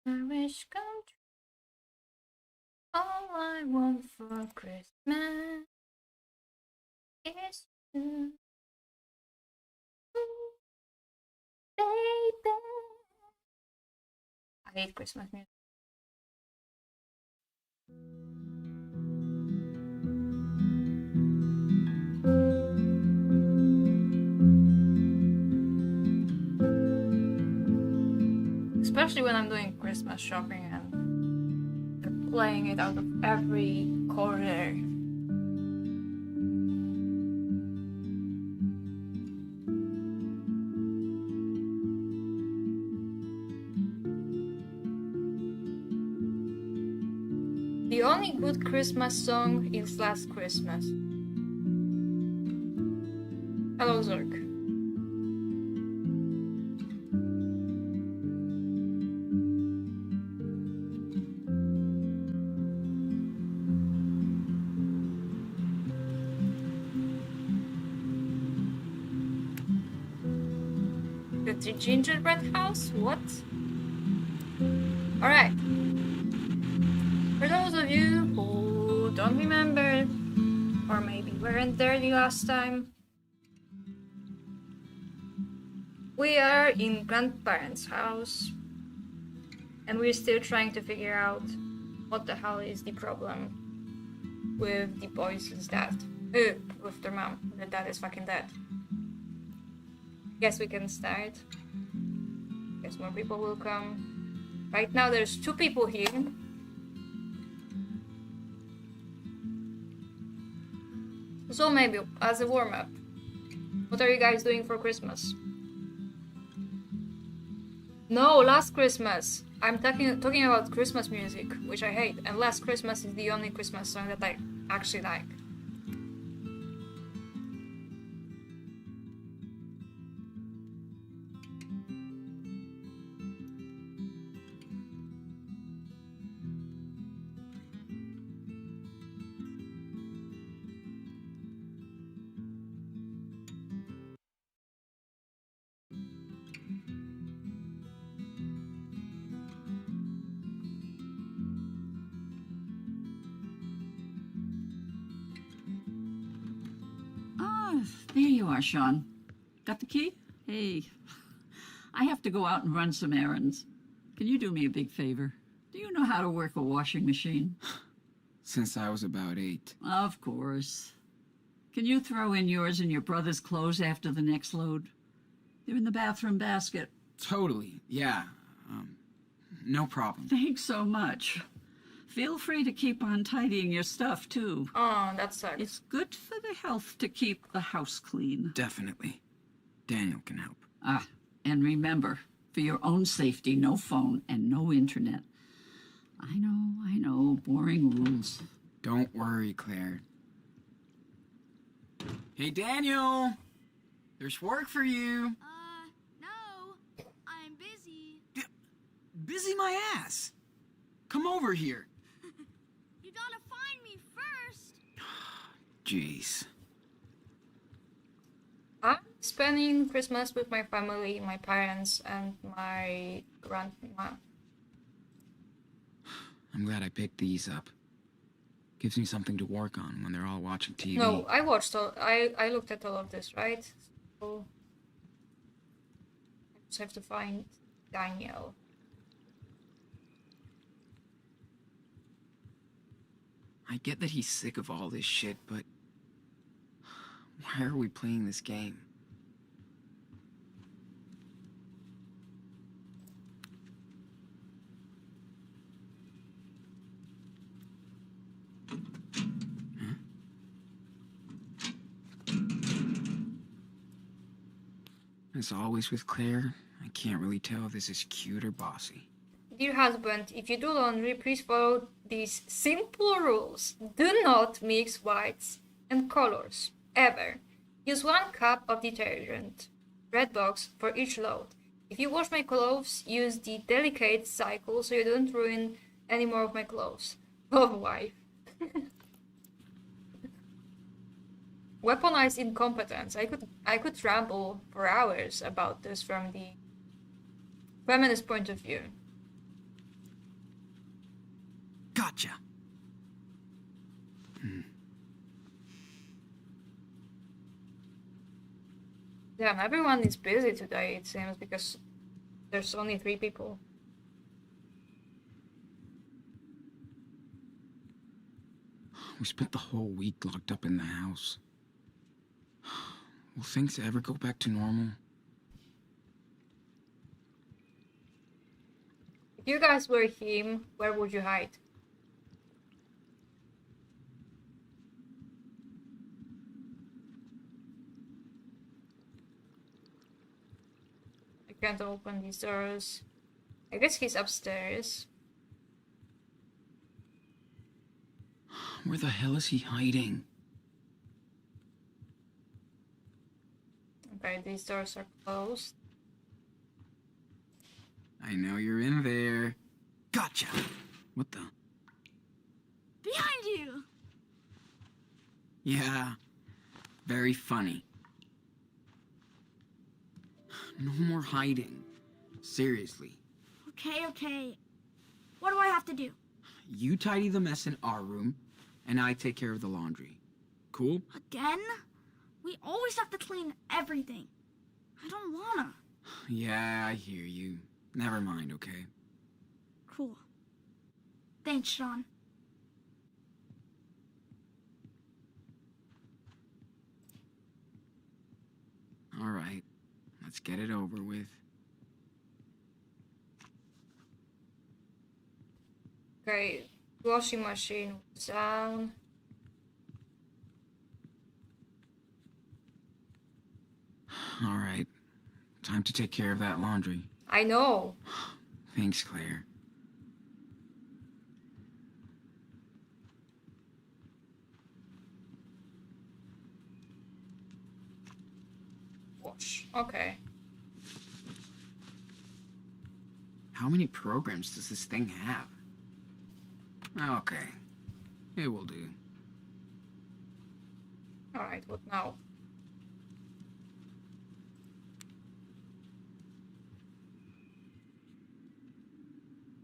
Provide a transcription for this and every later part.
My wish come true. All I want for Christmas is you, baby. I hate Christmas music. Especially when I'm doing Christmas shopping and they're playing it out of every corner. The only good Christmas song is Last Christmas. Hello, Zork. The gingerbread house? What? Alright. For those of you who don't remember, or maybe weren't there the last time, we are in grandparents' house and we're still trying to figure out what the hell is the problem with the boys' dad. With their mom. Their dad is fucking dead. Guess we can start. Guess more people will come. Right now there's 2 people here. So maybe as a warm-up, what are you guys doing for Christmas? No, Last Christmas. I'm talking about Christmas music, which I hate, and Last Christmas is the only Christmas song that I actually like. There you are, Sean. Got the key? Hey, I have to go out and run some errands. Can you do me a big favor? Do you know how to work a washing machine? Since I was about 8. Of course. Can you throw in yours and your brother's clothes after the next load? They're in the bathroom basket. Totally, yeah. No problem. Thanks so much. Feel free to keep on tidying your stuff, too. Oh, that sucks. It's good for the health to keep the house clean. Definitely. Daniel can help. And remember, for your own safety, no phone and no internet. I know, boring rules. Don't worry, Claire. Hey, Daniel! There's work for you. No. I'm busy. Busy my ass. Come over here. You gotta find me first. Jeez. I'm spending Christmas with my family, my parents, and my grandma. I'm glad I picked these up. Gives me something to work on when they're all watching TV. No, I looked at all of this, right? So I just have to find Daniel. I get that he's sick of all this shit, but why are we playing this game? Huh? As always with Claire, I can't really tell if this is cute or bossy. Dear husband, if you do laundry, please follow these simple rules. Do not mix whites and colors, ever. Use 1 cup of detergent, red box, for each load. If you wash my clothes, use the delicate cycle so you don't ruin any more of my clothes. Love, wife. Weaponized incompetence. I could ramble for hours about this from the feminist point of view. Gotcha. Damn, everyone is busy today, it seems, because there's only 3 people. We spent the whole week locked up in the house. Will things ever go back to normal? If you guys were him, where would you hide? I can't open these doors. I guess he's upstairs. Where the hell is he hiding? Okay, these doors are closed. I know you're in there. Gotcha! What the? Behind you! Yeah, very funny. No more hiding. Seriously. Okay. What do I have to do? You tidy the mess in our room, and I take care of the laundry. Cool? Again? We always have to clean everything. I don't wanna. Yeah, I hear you. Never mind, okay? Cool. Thanks, Sean. All right, let's get it over with. Okay, washing machine was down. All right, time to take care of that laundry. I know. Thanks, Claire. Wash. Okay. How many programs does this thing have? Okay, it will do. Alright, what now?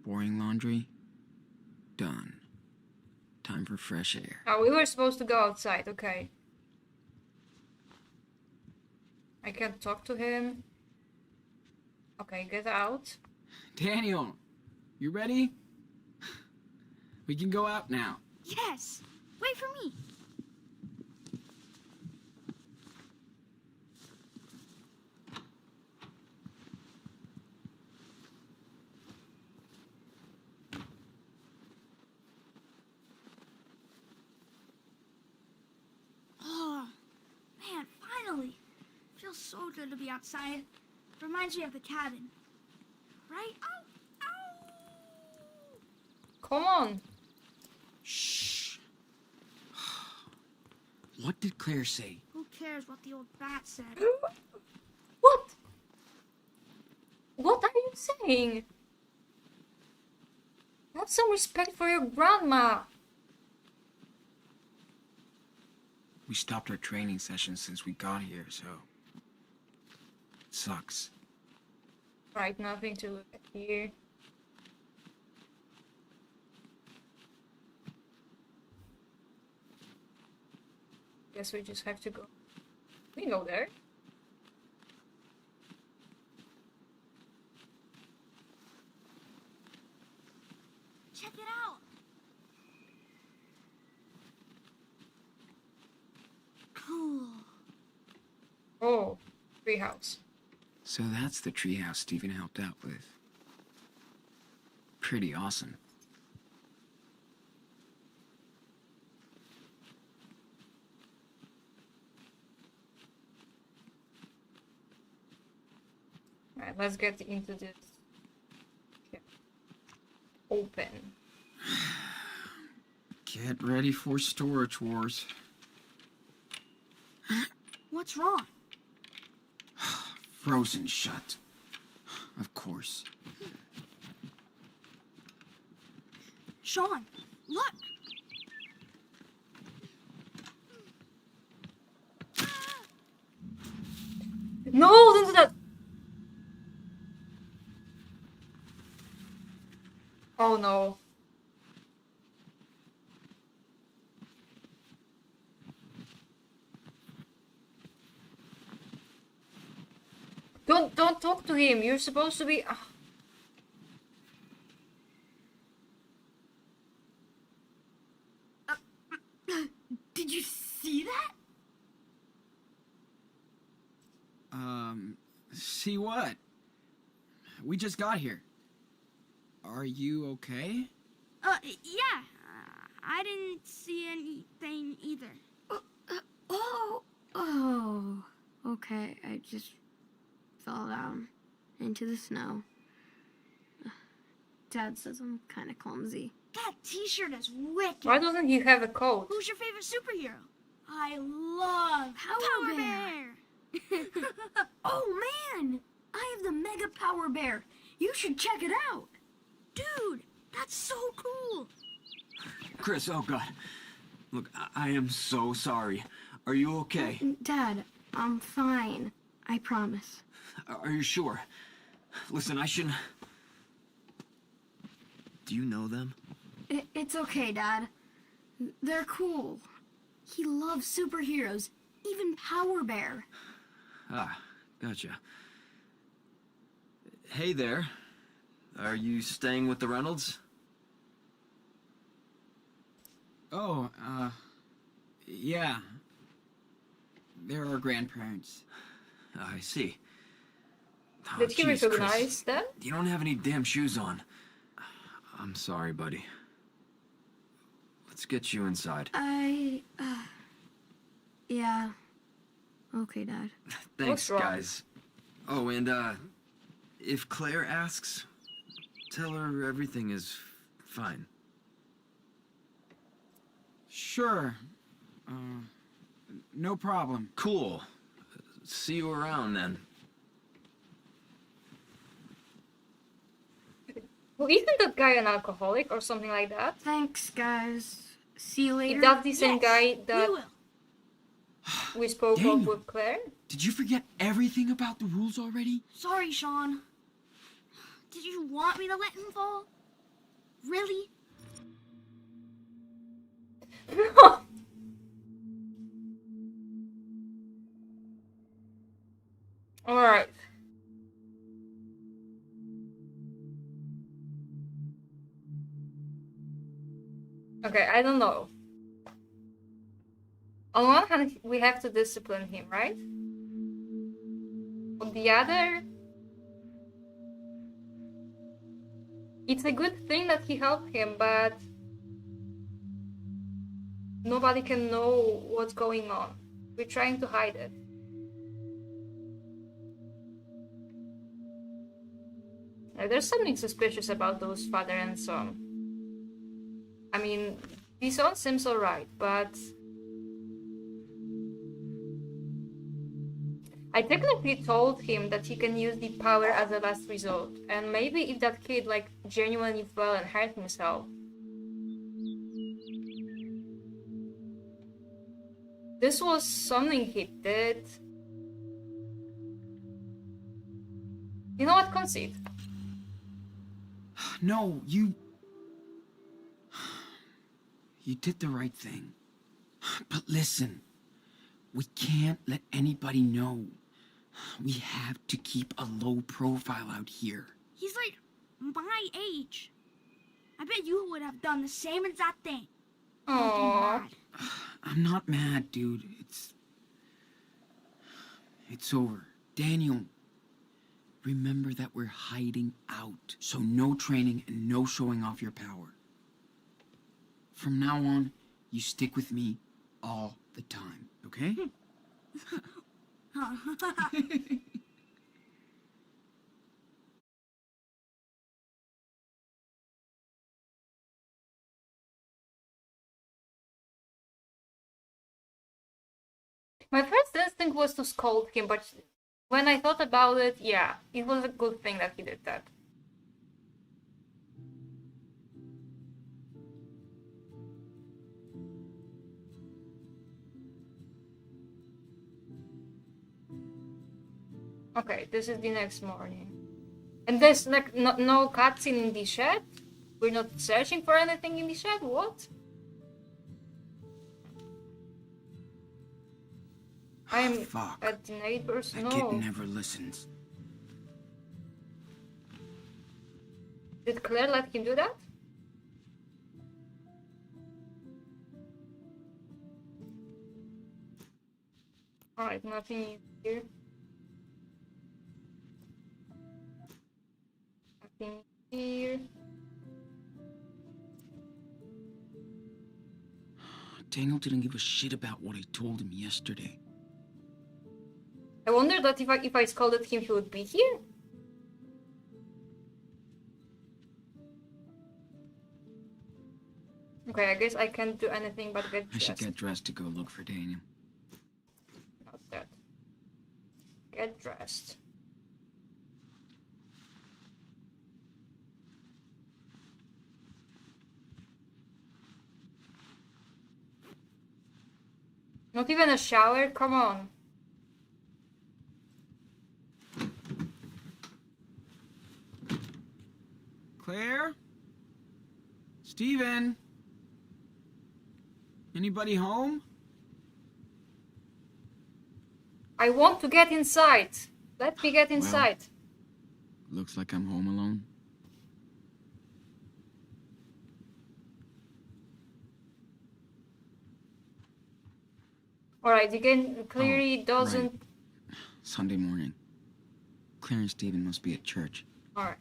Boring laundry? Done. Time for fresh air. Oh, we were supposed to go outside, okay. I can't talk to him. Okay, get out. Daniel, you ready? We can go out now. Yes! Wait for me! Oh, man, finally! Feels so good to be outside. Reminds me of the cabin. Right? Ow! Ow! Come on. Shh. What did Claire say? Who cares what the old bat said? What? What are you saying? Have some respect for your grandma. We stopped our training session since we got here, so... It sucks. Right, nothing to look at here. Guess we just have to go. We go there. Check it out! Cool. Oh, treehouse. So that's the treehouse Stephen helped out with. Pretty awesome. Alright, let's get into this. Okay. Open. Get ready for storage wars. What's wrong? Frozen shut. Of course. Sean, look! No, don't do that! Oh no. talk to him. You're supposed to be. Did you see that? See what? We just got here. Are you okay? Yeah. I didn't see anything either. Oh, okay. I just fell down into the snow. Dad says I'm kind of clumsy. That t-shirt is wicked. Why doesn't he have a coat? Who's your favorite superhero? I love Power Bear. Oh man, I have the Mega Power Bear. You should check it out. Dude, that's so cool. Chris, oh God. Look, I am so sorry. Are you okay? Dad, I'm fine. I promise. Are you sure? Listen, I shouldn't... Do you know them? It's okay, Dad. They're cool. He loves superheroes, even Power Bear. Ah, gotcha. Hey there. Are you staying with the Reynolds? Oh, yeah. They're our grandparents. I see. Oh, Did he jeez, Chris. recognize them? You don't have any damn shoes on. I'm sorry, buddy. Let's get you inside. Yeah. Okay, Dad. Thanks, What's wrong? guys. Oh, and, if Claire asks, tell her everything is fine. Sure. No problem. Cool. See you around, then. Well, isn't that guy an alcoholic or something like that? Thanks, guys. See you later. Is that the same Yes, guy We that will. we spoke of Daniel. with Claire? Did you forget everything about the rules already? Sorry, Sean. Did you want me to let him fall? Really? Alright. Okay, I don't know. On one hand, we have to discipline him, right? On the other, it's a good thing that he helped him, but nobody can know what's going on. We're trying to hide it. There's something suspicious about those father and son. I mean, the son seems alright, but I technically told him that he can use the power as a last resort, and maybe if that kid like genuinely fell and hurt himself. This was something he did. You know what, concede. No, you did the right thing. But listen, we can't let anybody know. We have to keep a low profile out here. He's like my age. I bet you would have done the same exact thing. Don't be Aww. mad. I'm not mad, dude. It's over. Daniel, remember that we're hiding out. So no training and no showing off your power. From now on, you stick with me all the time, okay? My first instinct was to scold him, but when I thought about it, yeah, it was a good thing that he did that. Okay, this is the next morning. And there's like no cutscene in the shed? We're not searching for anything in the shed? What? I'm Fuck. at the neighbor's. That No. kid never listens. Did Claire let him do that? Alright, nothing here. Nothing here. Daniel didn't give a shit about what I told him yesterday. I wonder that if I scolded him, he would be here. Okay, I guess I can't do anything but get I dressed. should get dressed to go look for Daniel. Not that. Get dressed. Not even a shower? Come on. Claire? Steven? Anybody home? I want to get inside. Let me get inside. Looks like I'm home alone. Alright, the game clearly doesn't... Right. Sunday morning. Claire and Steven must be at church. Alright.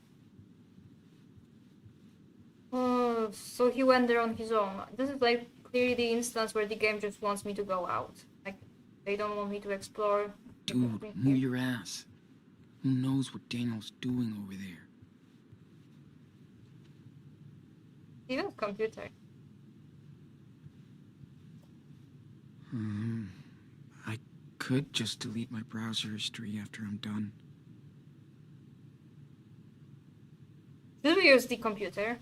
Oh, so he went there on his own. This is like clearly the instance where the game just wants me to go out. Like, they don't want me to explore. Dude, move your ass. Who knows what Daniel's doing over there? Steven's computer. I could just delete my browser history after I'm done. Did we use the computer?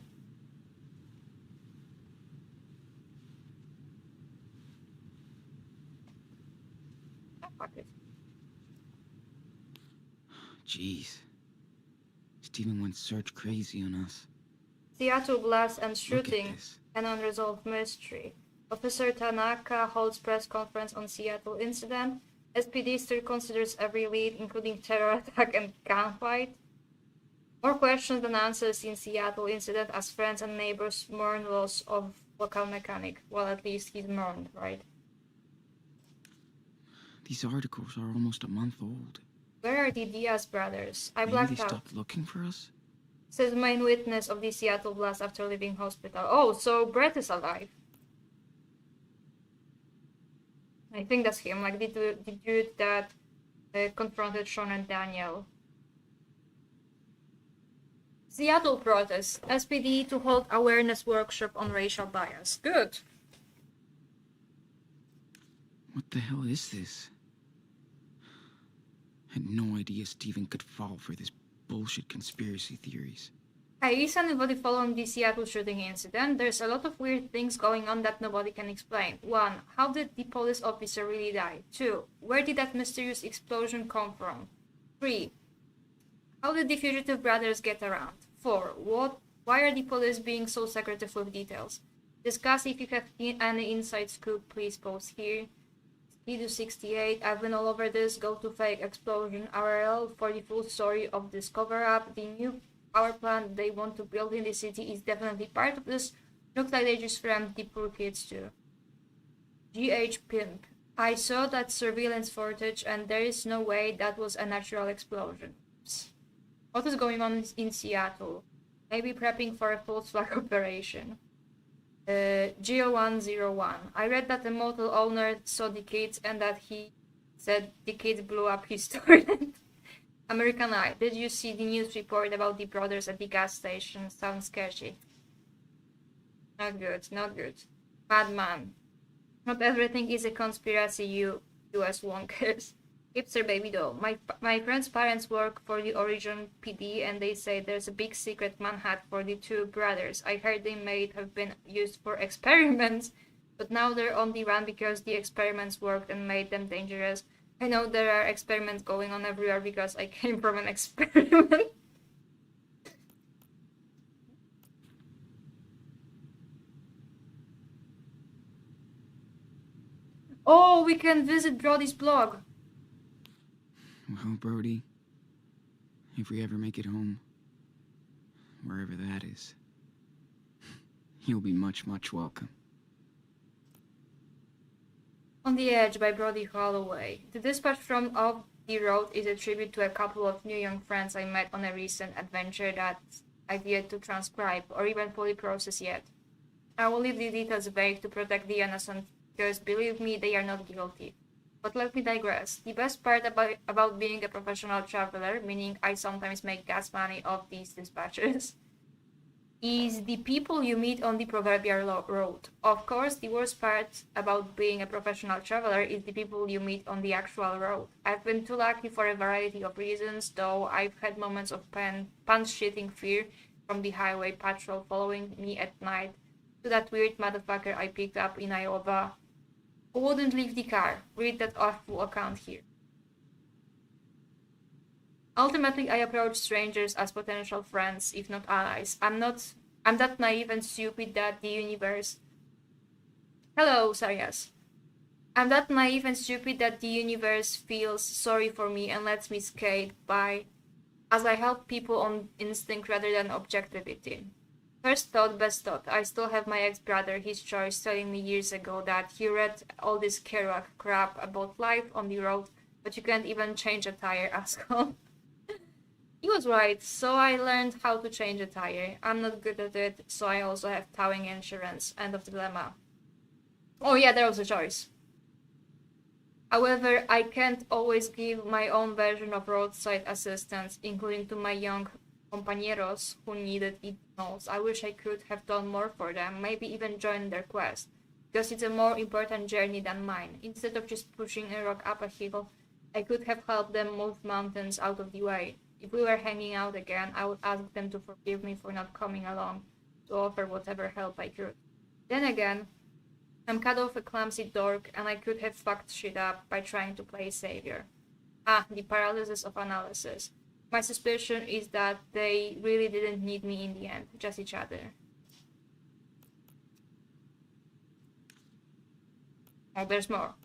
Ah, fuck it. Jeez. Steven went search crazy on us. Seattle blast and Look at shooting. this. An unresolved mystery. Officer Tanaka holds press conference on Seattle incident. SPD still considers every lead, including terror attack and gunfight. More questions than answers in Seattle incident as friends and neighbors mourn loss of local mechanic. Well, at least he's mourned, right? These articles are almost a month old. Where are the Diaz brothers? I Maybe blacked they out. stopped looking for us? Says main witness of the Seattle blast after leaving hospital. Oh, so Brett is alive. I think that's him, like the dude that confronted Sean and Daniel. Seattle protests. SPD to hold awareness workshop on racial bias. Good. What the hell is this? Had no idea Steven could fall for this bullshit conspiracy theories. Hey, is anybody following the Seattle shooting incident? There's a lot of weird things going on that nobody can explain. 1. How did the police officer really die? 2. Where did that mysterious explosion come from? 3. How did the fugitive brothers get around? 4. Why are the police being so secretive with details? Discuss if you have any inside scoop, please post here. Edu68, I've been all over this. Go to fake explosion URL for the full story of this cover-up. The new power plant they want to build in the city is definitely part of this. Looks like they just framed the poor kids too. GH Pimp. I saw that surveillance footage and there is no way that was a natural explosion. Psst. What is going on in Seattle? Maybe prepping for a false flag operation. Geo101. I read that the motel owner saw the kids and that he said the kids blew up his toilet. American Eye. Did you see the news report about the brothers at the gas station? Sounds sketchy. Not good, not good. Madman. Not everything is a conspiracy, you US wonkers. Hipster baby doll. My friend's parents work for the Origin PD and they say there's a big secret manhunt for the two brothers. I heard they may have been used for experiments, but now they're on the run because the experiments worked and made them dangerous. I know there are experiments going on everywhere because I came from an experiment. Oh, we can visit Brody's blog. Well, Brody, if we ever make it home, wherever that is. You'll be much, much welcome. On the Edge by Brody Holloway. The dispatch from off the road is a tribute to a couple of new young friends I met on a recent adventure that I've yet to transcribe or even fully process yet. I will leave the details vague to protect the innocent, because believe me, they are not guilty. But let me digress. The best part about being a professional traveler, meaning I sometimes make gas money off these dispatches, is the people you meet on the proverbial road. Of course, the worst part about being a professional traveler is the people you meet on the actual road. I've been too lucky for a variety of reasons, though I've had moments of pants-shitting fear from the highway patrol following me at night to that weird motherfucker I picked up in Iowa who wouldn't leave the car. Read that awful account here. Ultimately, I approach strangers as potential friends, if not allies. I'm that naive and stupid that the universe... Hello, Sarias. I'm that naive and stupid that the universe feels sorry for me and lets me skate by as I help people on instinct rather than objectivity. First thought, best thought. I still have my ex-brother, his choice, telling me years ago that he read all this Kerouac crap about life on the road, but you can't even change a tire, asshole. He was right, so I learned how to change a tire. I'm not good at it, so I also have towing insurance. End of the dilemma. Oh yeah, there was a choice. However, I can't always give my own version of roadside assistance, including to my young compañeros who needed it most. I wish I could have done more for them, maybe even joined their quest, because it's a more important journey than mine. Instead of just pushing a rock up a hill, I could have helped them move mountains out of the way. If we were hanging out again, I would ask them to forgive me for not coming along to offer whatever help I could. Then again, I'm kind of a clumsy dork, and I could have fucked shit up by trying to play savior. The paralysis of analysis. My suspicion is that they really didn't need me in the end, just each other. Oh, there's more.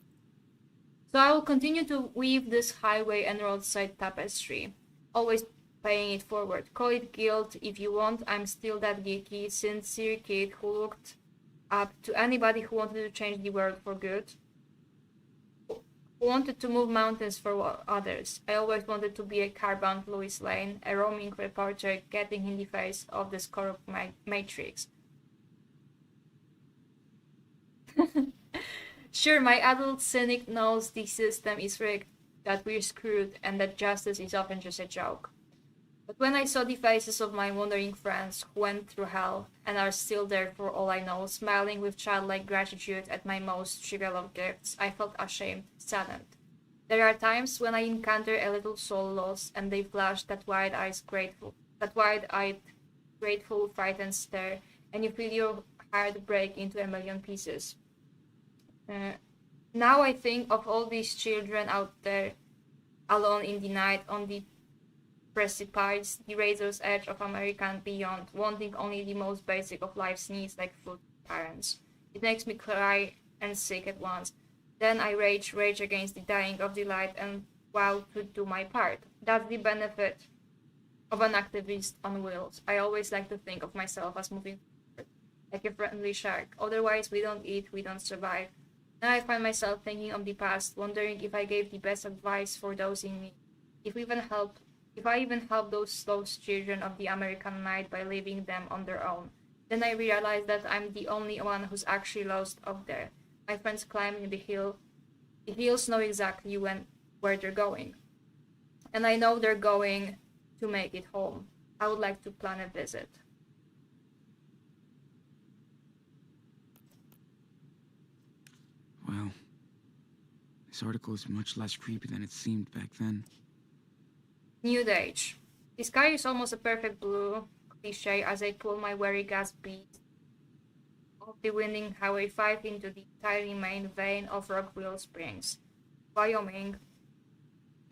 So I will continue to weave this highway and roadside tapestry, always paying it forward. Call it guilt if you want. I'm still that geeky, sincere kid who looked up to anybody who wanted to change the world for good, who wanted to move mountains for others. I always wanted to be a car-bound Louis Lane, a roaming reporter getting in the face of this corrupt matrix. Sure, my adult cynic knows the system is rigged, that we're screwed, and that justice is often just a joke. But when I saw the faces of my wandering friends who went through hell and are still there for all I know, smiling with childlike gratitude at my most trivial of gifts, I felt ashamed, saddened. There are times when I encounter a little soul lost and they flash that wide-eyed, grateful, frightened stare, and you feel your heart break into a million pieces. Now I think of all these children out there, alone in the night, on the precipice, the razor's edge of America and beyond, wanting only the most basic of life's needs like food and parents. It makes me cry and sick at once. Then I rage against the dying of the light and vow to do my part. That's the benefit of an activist on wheels. I always like to think of myself as moving forward, like a friendly shark. Otherwise, we don't eat, we don't survive. Now I find myself thinking of the past, wondering if I gave the best advice for those in need. If I even helped those children of the American night by leaving them on their own. Then I realized that I'm the only one who's actually lost up there. My friends climbing the hills know exactly where they're going. And I know they're going to make it home. I would like to plan a visit. Well, this article is much less creepy than it seemed back then. Nude Age. The sky is almost a perfect blue, cliche as I pull my weary gas beat off the winding Highway 5 into the tiny main vein of Rockville Springs, Wyoming,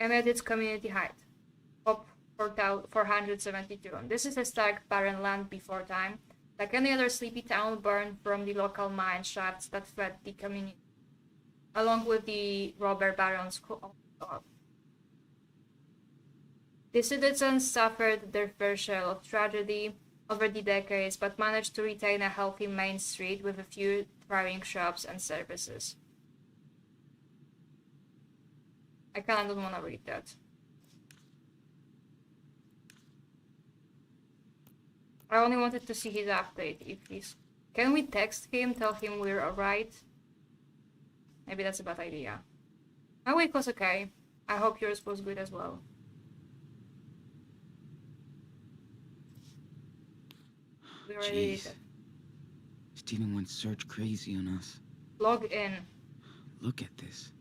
and at its community height, up 472. This is a stark, barren land before time, like any other sleepy town born from the local mine shafts that fed the community, along with the robber barons who owned it all. The citizens suffered their fair share of tragedy, over the decades, but managed to retain a healthy main street with a few thriving shops and services. I kinda don't wanna read that. I only wanted to see his update if he's... Can we text him, tell him we're alright? Maybe that's a bad idea. My week was okay. I hope yours was good as well. We already did Jeez. it. Steven went search crazy on us. Log in. Look at this.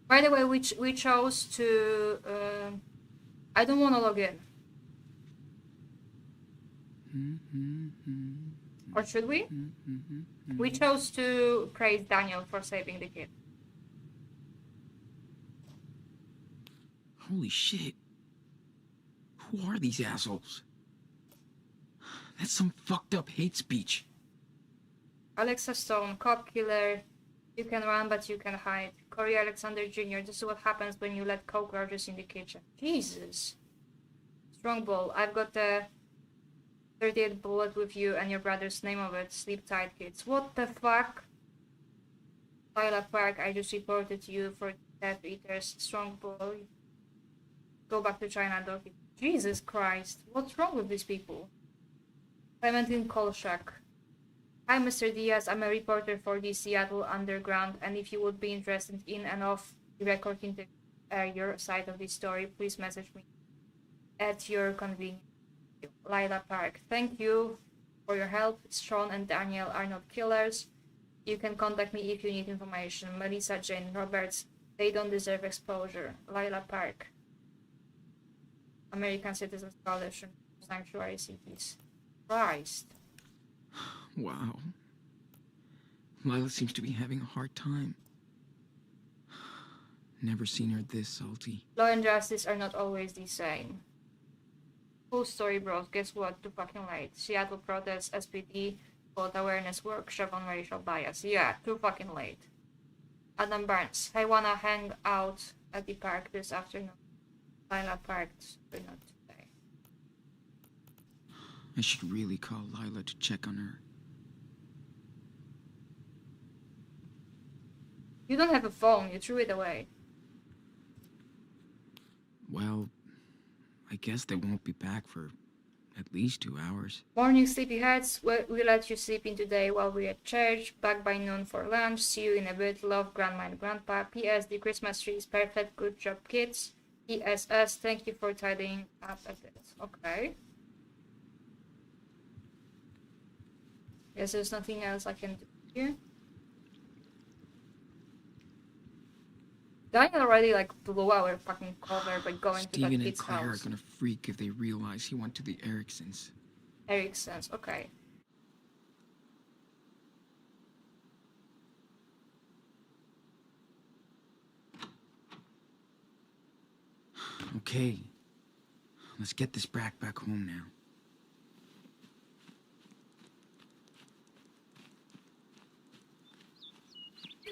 By the way, we chose to... I don't want to log in. Or should we? We chose to praise Daniel for saving the kid. Holy shit. Who are these assholes? That's some fucked up hate speech. Alexa Stone, cop killer. You can run, but you can hide. Corey Alexander Jr. This is what happens when you let cockroaches in the kitchen. Jesus. Strongbow. I've got the 38 bullet with you and your brother's name of it. Sleep tight, kids. What the fuck? Lila Park, I just reported you for Death Eaters. Strongbow. Go back to China, doggy. Jesus Christ. What's wrong with these people? Clementine Kolchak. Hi, Mr. Diaz. I'm a reporter for the Seattle Underground, and if you would be interested in and off the record into your side of this story, please message me at your convenience. Lila Park. Thank you for your help. Sean and Daniel are not killers. You can contact me if you need information. Melissa Jane Roberts. They don't deserve exposure. Lila Park. American Citizens Coalition. Sanctuary Cities. Christ. Wow. Lila seems to be having a hard time. Never seen her this salty. Law and justice are not always the same. Full story, bros. Guess what? Too fucking late. Seattle protests, SPD, vote awareness workshop on racial bias. Yeah, too fucking late. Adam Barnes. I wanna hang out at the park this afternoon. Lila Park, but not today. I should really call Lila to check on her. You don't have a phone. You threw it away. Well, I guess they won't be back for at least 2 hours. Morning, sleepyheads. We let you sleep in today while we're at church. Back by noon for lunch. See you in a bit. Love, Grandma and Grandpa. P.S. The Christmas tree is perfect. Good job, kids. P.S.S. Thank you for tidying up a bit. Okay. Guess there's nothing else I can do here. Daniel already blew our fucking cover by going to that Steven and kid's Claire house. are gonna freak if they realize he went to the Ericksons. Erickson's, okay. Okay. Let's get this brat back home now.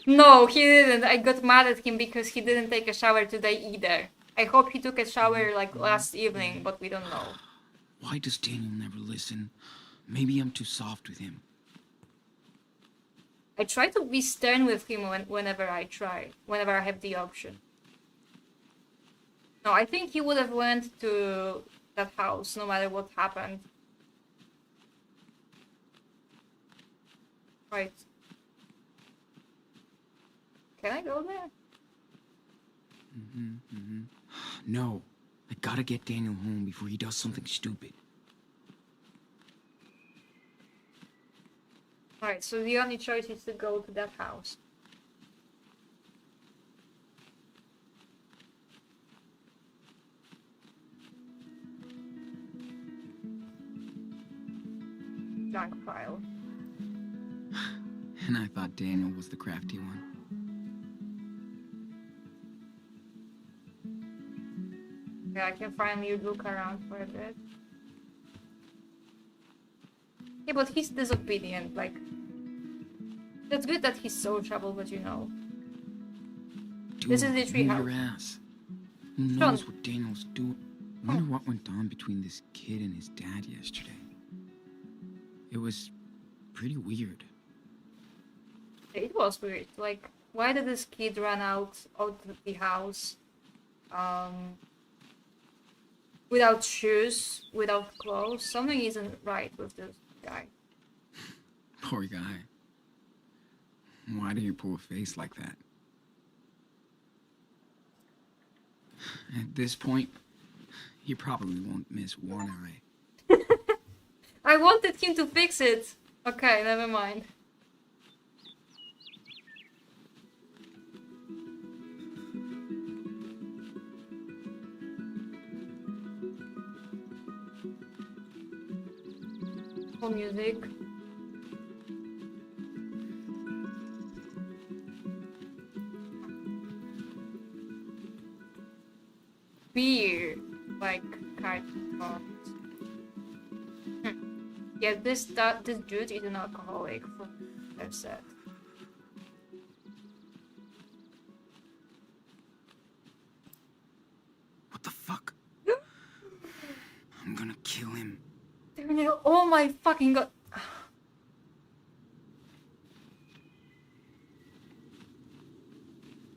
No, he didn't. I got mad at him because he didn't take a shower today either. I hope he took a shower last evening, but we don't know. Why does Daniel never listen? Maybe I'm too soft with him. I try to be stern with him whenever I have the option. No, I think he would have went to that house no matter what happened. Right. Can I go there? No, I gotta get Daniel home before he does something stupid. Alright, so the only choice is to go to that house. Junk file. And I thought Daniel was the crafty one. Yeah, I can finally look around for a bit. Yeah, but he's disobedient, That's good that he's sociable, but you know. Dude, This is the move treehouse. your ass. Who knows what Daniel's doing? I wonder what went on between this kid and his dad yesterday. It was pretty weird. It was weird. Like, why did this kid run out of the house without shoes, without clothes? Something isn't right with this guy. Poor guy. Why do you pull a face like that? At this point, he probably won't miss one eye. I wanted him to fix it. Okay, never mind. Cool music. Beer, like kind of. Yeah, this dude is an alcoholic, from what I've said. What the fuck? I'm gonna kill him. Oh my fucking god.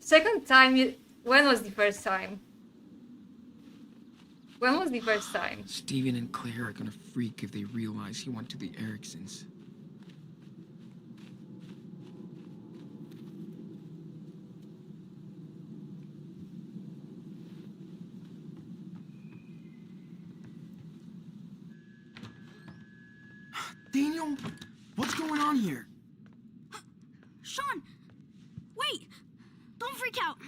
Second time you... When was the first time? When was the first time? Steven and Claire are gonna freak if they realize he went to the Ericksons. Daniel, what's going on here? Sean, wait! Don't freak out.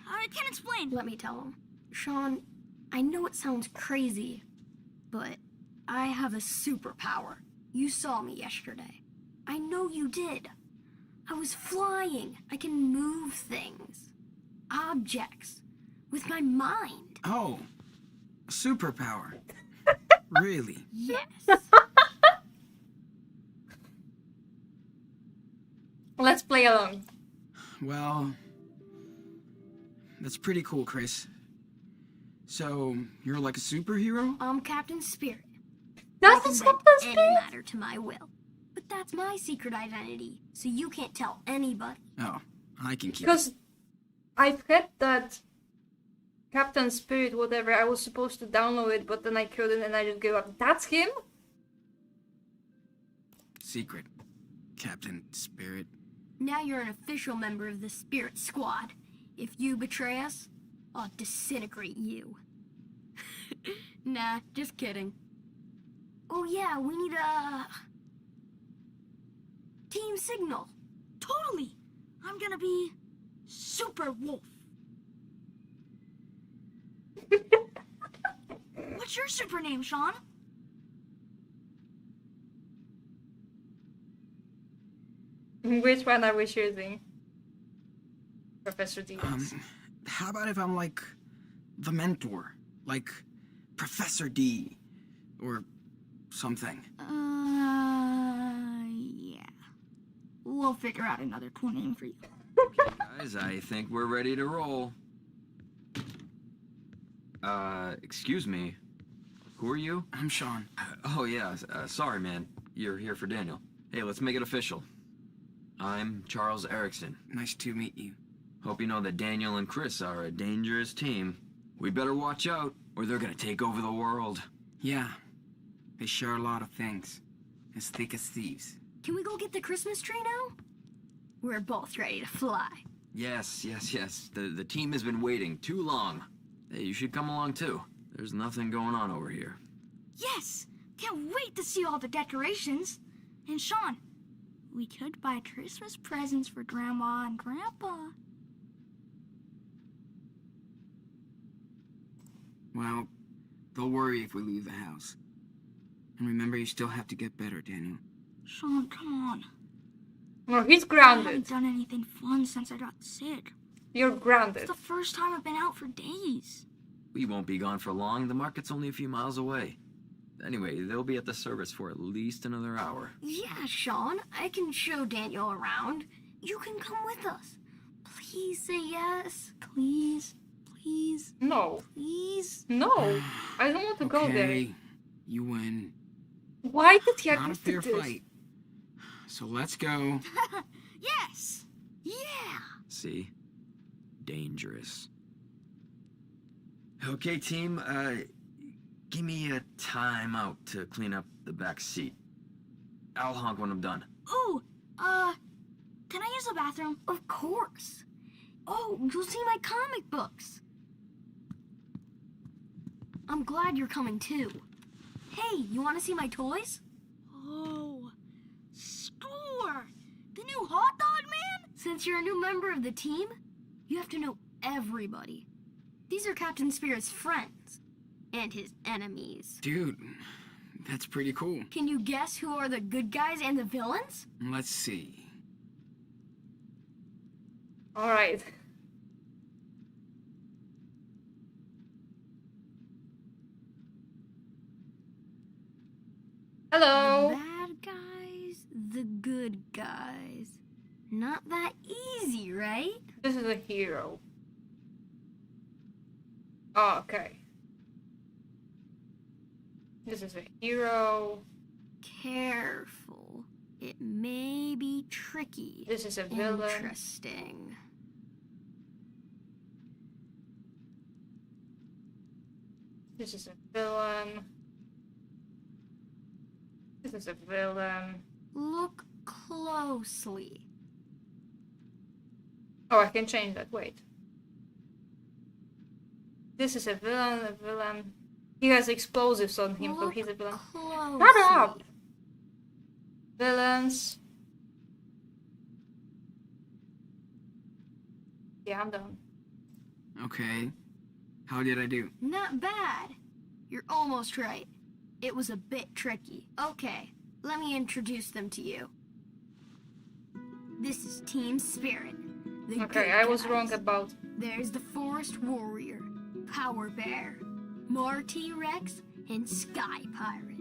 I can't explain. Let me tell him. Sean, I know it sounds crazy, but I have a superpower. You saw me yesterday. I know you did. I was flying. I can move things, objects, with my mind. Oh, a superpower. Really? Yes. Let's play along. Well, that's pretty cool, Chris. So, you're like a superhero? I'm Captain Spirit. That's I can the bend Captain any Spirit? matter to my will. But that's my secret identity, so you can't tell anybody. Oh, I can keep it. Because I've heard that Captain Spirit, whatever, I was supposed to download it, but then I couldn't and I just gave up. That's him? Secret. Captain Spirit. Now you're an official member of the Spirit Squad. If you betray us, I'll disintegrate you. Nah, just kidding. Oh yeah, we need a... team signal. Totally. I'm gonna be Super Wolf. What's your super name, Sean? Which one are we choosing? Professor D. How about if I'm like the mentor? Like Professor D. Or something. Yeah. We'll figure out another cool name for you. Guys, I think we're ready to roll. Excuse me. Who are you? I'm Sean. Oh, yeah. Sorry, man. You're here for Daniel. Hey, let's make it official. I'm Charles Erickson. Nice to meet you. Hope you know that Daniel and Chris are a dangerous team. We better watch out, or they're gonna take over the world. Yeah. They share a lot of things. As thick as thieves. Can we go get the Christmas tree now? We're both ready to fly. Yes. The team has been waiting too long. Hey, you should come along too. There's nothing going on over here. Yes! Can't wait to see all the decorations. And Sean, we could buy Christmas presents for Grandma and Grandpa. Well, they'll worry if we leave the house. And remember, you still have to get better, Daniel. Sean, come on. No, he's I grounded. haven't done anything fun since I got sick. You're grounded. It's the first time I've been out for days. We won't be gone for long. The market's only a few miles away. Anyway, they'll be at the service for at least another hour. Yeah, Sean, I can show Daniel around. You can come with us. Please say yes. Please, please. No, No. Please? No. I don't want to go there. Okay, you win. Why did he Not agree a to fair this? fight. So let's go. Yes! Yeah! See? Dangerous. Okay, team, give me a timeout to clean up the back seat. I'll honk when I'm done. Ooh, can I use the bathroom? Of course. Oh, you'll see my comic books. I'm glad you're coming too. Hey, you want to see my toys? Oh, score! The new hot dog man? Since you're a new member of the team, you have to know everybody. These are Captain Spirit's friends and his enemies. Dude, that's pretty cool. Can you guess who are the good guys and the villains? Let's see. Alright. Hello. The bad guys, the good guys. Not that easy, right? This is a hero. Oh, okay. This is a hero. Careful. It may be tricky. This is a villain. Interesting. This is a villain. This is a villain. Look closely. Oh, I can change that. Wait. This is a villain, a villain. He has explosives on him, so he's a villain. Closely. Shut up! Villains. Yeah, I'm done. Okay. How did I do? Not bad. You're almost right. It was a bit tricky. Okay, let me introduce them to you. This is Team Spirit. The Okay, good I was guys. wrong about... There's the Forest Warrior, Power Bear, Marty Rex, and Sky Pirate.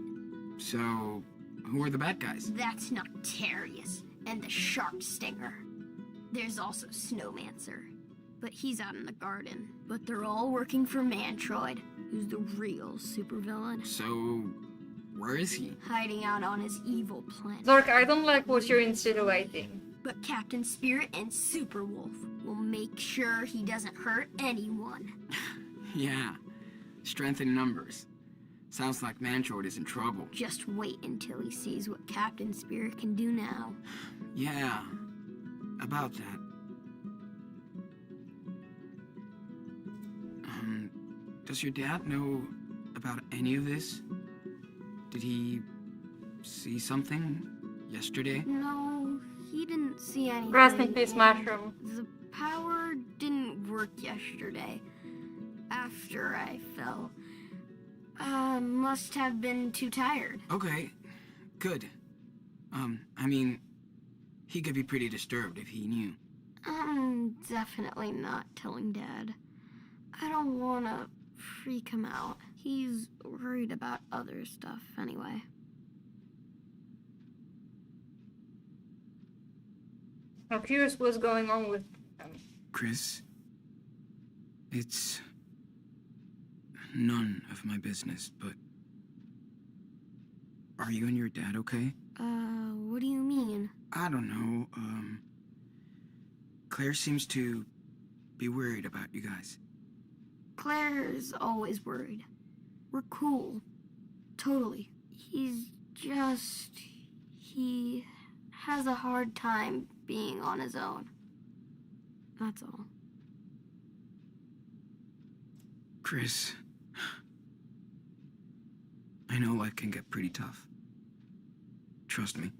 So, who are the bad guys? That's Noctarius and the Shark Stinger. There's also Snowmancer, but he's out in the garden. But they're all working for Mantroid, who's the real supervillain, So, where is he? hiding out on his evil planet. Zork, I don't like what you're insinuating. But Captain Spirit and Superwolf will make sure he doesn't hurt anyone. Yeah. Strength in numbers. Sounds like Mantroid is in trouble. Just wait until he sees what Captain Spirit can do now. Yeah. About that. Does your dad know about any of this? Did he see something yesterday? No, he didn't see anything. Rest in peace, Mushroom. The power didn't work yesterday. After I fell. Must have been too tired. Okay. Good. I mean, he could be pretty disturbed if he knew. I'm definitely not telling Dad. I don't want to freak him out. He's worried about other stuff anyway. I'm curious what's going on with them. Chris, it's none of my business, but are you and your dad okay? What do you mean? I don't know, Claire seems to be worried about you guys. Claire's always worried. We're cool. Totally. He has a hard time being on his own. That's all. Chris, I know life can get pretty tough. Trust me.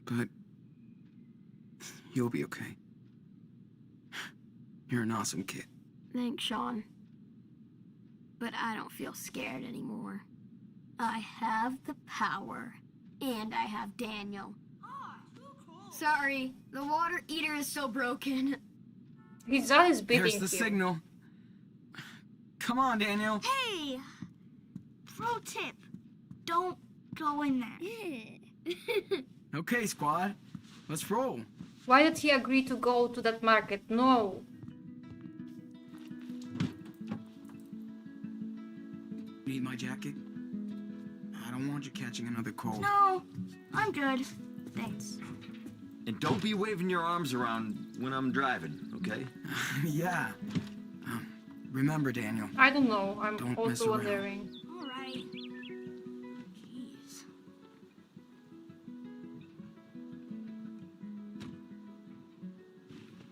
But you'll be okay. You're an awesome kid. Thanks, Sean. But I don't feel scared anymore. I have the power. And I have Daniel. Sorry, the water eater is so broken. His dad is beating There's the him. signal. Come on, Daniel. Hey! Pro tip. Don't go in there. Okay, squad. Let's roll. Why did he agree to go to that market? No. Need my jacket? I don't want you catching another cold. No, I'm good. Thanks. And don't be waving your arms around when I'm driving, okay? Yeah. Remember, Daniel. I don't know. I'm Don't mess also around. wondering. All right. Jeez.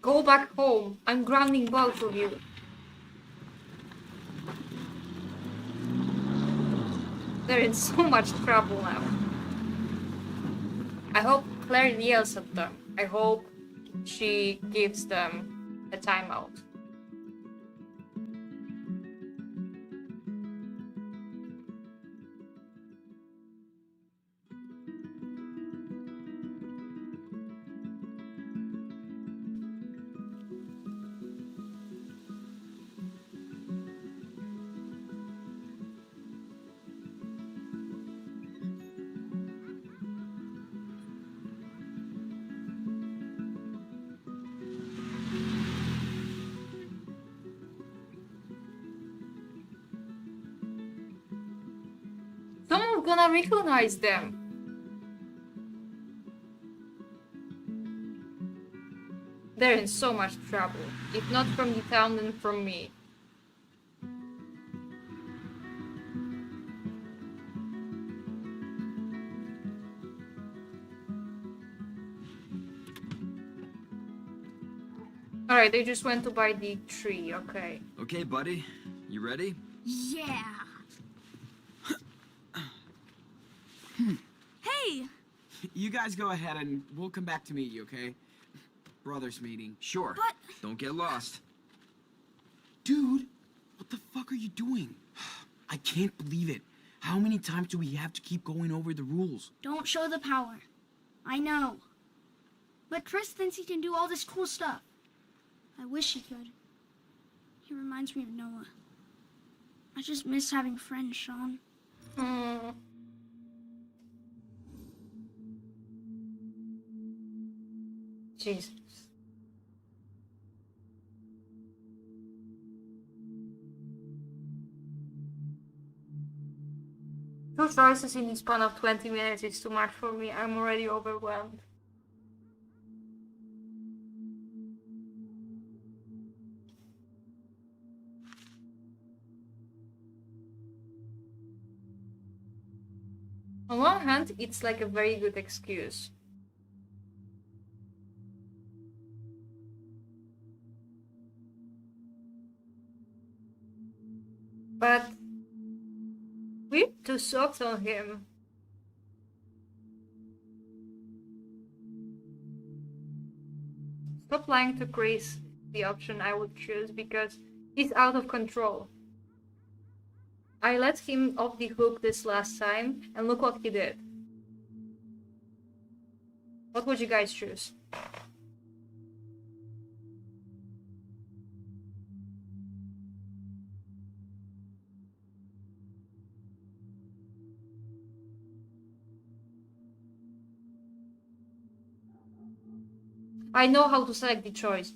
Go back home. I'm grounding both of you. They're in so much trouble now. I hope Claire yells at them. I hope she gives them a timeout. Someone's gonna recognize them. They're in so much trouble. If not from the town, then from me. Alright, they just went to buy the tree, okay. Okay, buddy. You ready? Yeah. Hey, You guys go ahead and we'll come back to meet you, okay? Brothers meeting. Sure. But- Don't get lost. Dude, what the fuck are you doing? I can't believe it. How many times do we have to keep going over the rules? don't show the power. I know. But Chris thinks he can do all this cool stuff. I wish he could. He reminds me of Noah. I just miss having friends, Sean. Hmm. Jesus. Two choices in the span of 20 minutes is too much for me. I'm already overwhelmed. On one hand, it's like a very good excuse. But we're too soft on him. Stop lying to Chris, the option I would choose because he's out of control. I let him off the hook this last time, and look what he did. What would you guys choose? I know how to select the choice.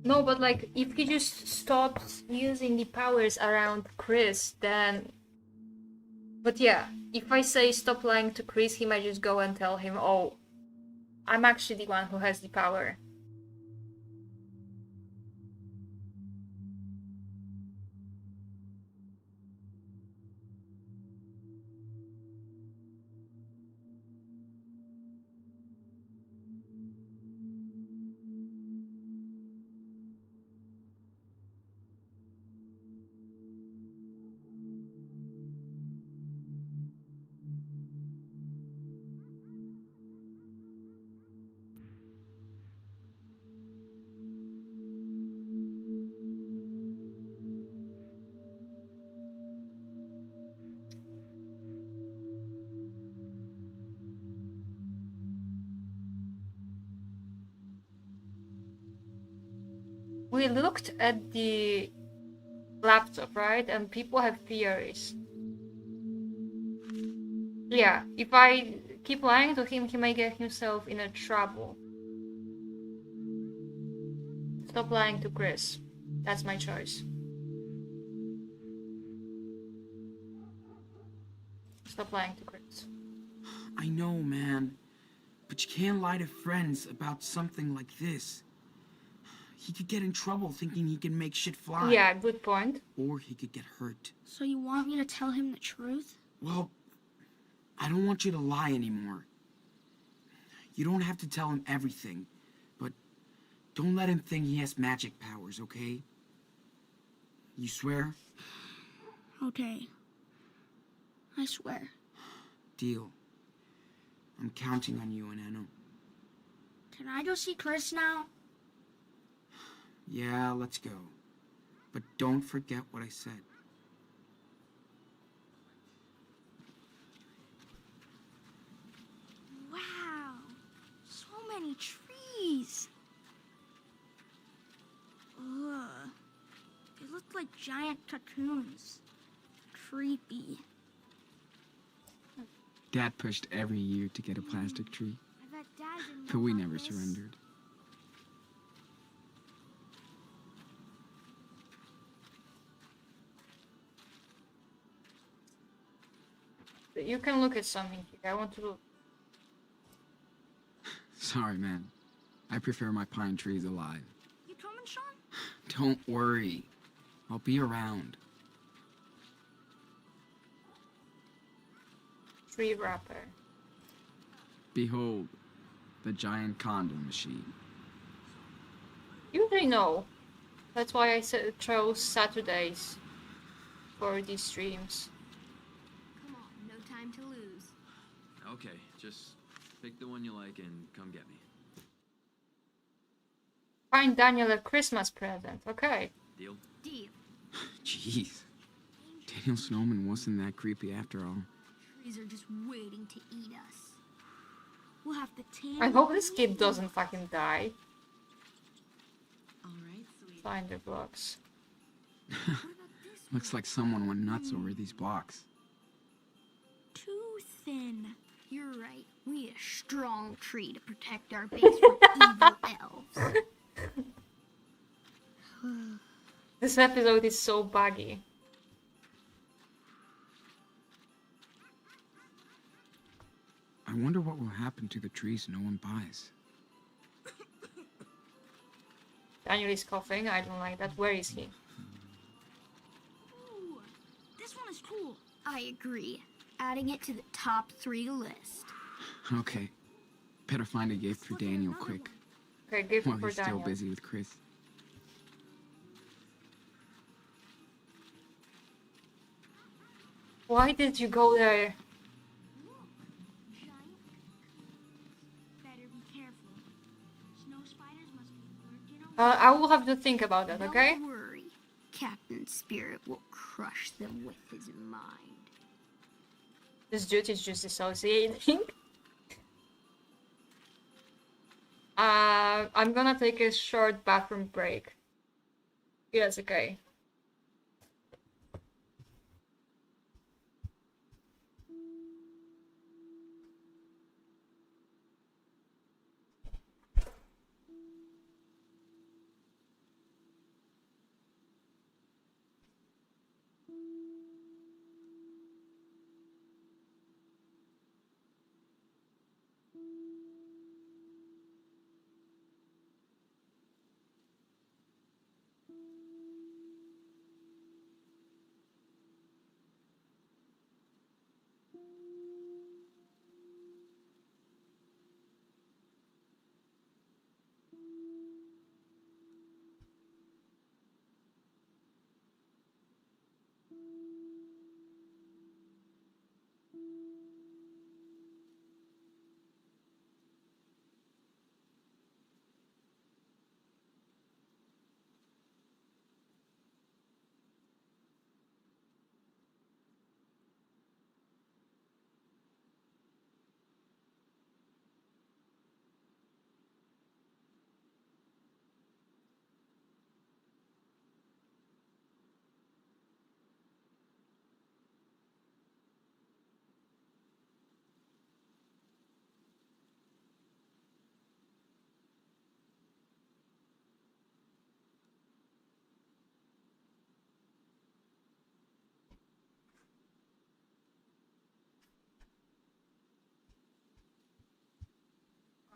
No, but like, if he just stops using the powers around Chris, then... But yeah, if I say stop lying to Chris, he might just go and tell him, oh, I'm actually the one who has the power. We looked at the laptop, right? And people have theories. Yeah, if I keep lying to him, he may get himself in a trouble. Stop lying to Chris. That's my choice. Stop lying to Chris. I know, man. But you can't lie to friends about something like this. He could get in trouble thinking he can make shit fly. Yeah, good point. Or he could get hurt. So you want me to tell him the truth? Well, I don't want you to lie anymore. You don't have to tell him everything, but don't let him think he has magic powers, okay? You swear? Okay. I swear. Deal. I'm counting on you, Anano. Can I go see Chris now? Yeah, let's go. But don't forget what I said. Wow. So many trees. Ugh. They look like giant cocoons. Creepy. Dad pushed every year to get a plastic tree, I bet Dad didn't but we know never about this. surrendered. You can look at something here. I want to look. Sorry, man. I prefer my pine trees alive. You coming, Sean? Don't worry. I'll be around. Tree wrapper. Behold, the giant condom machine. You already know. That's why I chose Saturdays for these streams. Come on, no time to lose. Okay, just pick the one you like and come get me. Find Daniel a Christmas present. Okay. Deal? Deal. Jeez. Daniel Snowman wasn't that creepy after all. Trees are just waiting to eat us. We'll have to tan. I hope this kid doesn't fucking die. All right, sweet. Find the blocks. Looks like someone went nuts over these blocks. Too thin. You're right. We need a strong tree to protect our base from evil elves. This episode is so buggy. I wonder what will happen to the trees no one buys. Daniel is coughing. I don't like that. Where is he? Ooh, this one is cool. I agree. Adding it to the top 3 list. Okay. Better find a gift for Daniel quick. Okay, gift While for he's still Daniel. busy with Chris. Why did you go there? Giant. Better be careful. Snow spiders must be lurking around. I will have to think about that, okay? Don't worry. Captain Spirit will crush them with his mind. This dude is just dissociating. I'm gonna take a short bathroom break. Yes, okay.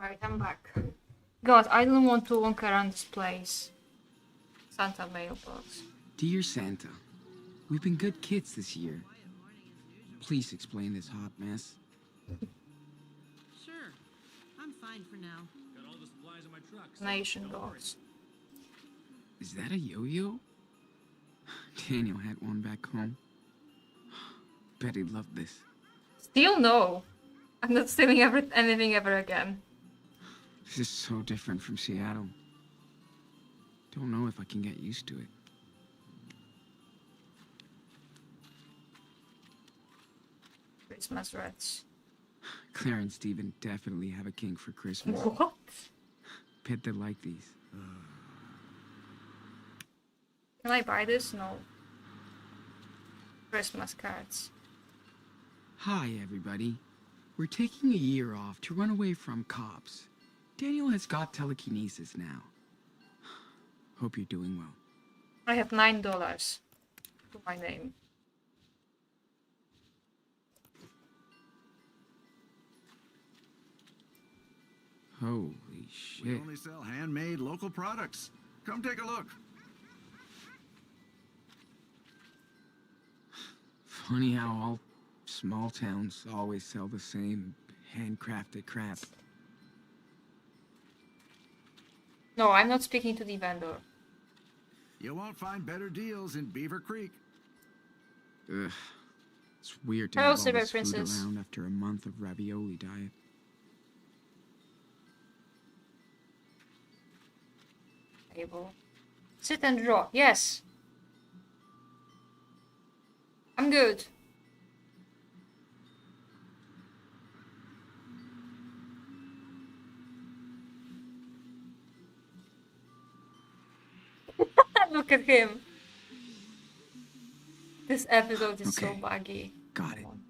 Alright, I'm back. God, I don't want to walk around this place. Santa mailbox. Dear Santa, we've been good kids this year. Please explain this hot mess. Sure. I'm fine for now. Got all the supplies in my truck. Nation goals. Is that a yo-yo? Daniel had one back home. Bet he'd love this. Still no. I'm not stealing anything ever again. This is so different from Seattle. Don't know if I can get used to it. Christmas rats. Claire and Steven definitely have a kink for Christmas. What? Bet they like these. Can I buy this? No. Christmas cards. Hi, everybody. We're taking a year off to run away from cops. Daniel has got telekinesis now. Hope you're doing well. I have $9 to my name. Holy We shit. only sell handmade local products. Come take a look. Funny how all small towns always sell the same handcrafted crap. No, I'm not speaking to the vendor. You won't find better deals in Beaver Creek. Ugh. It's weird to Hello, have all Silver this food Princess. around after a month of ravioli diet. Table. Sit and draw. Yes. I'm good. Look at him. This episode is so Okay. buggy. Got it. Come on.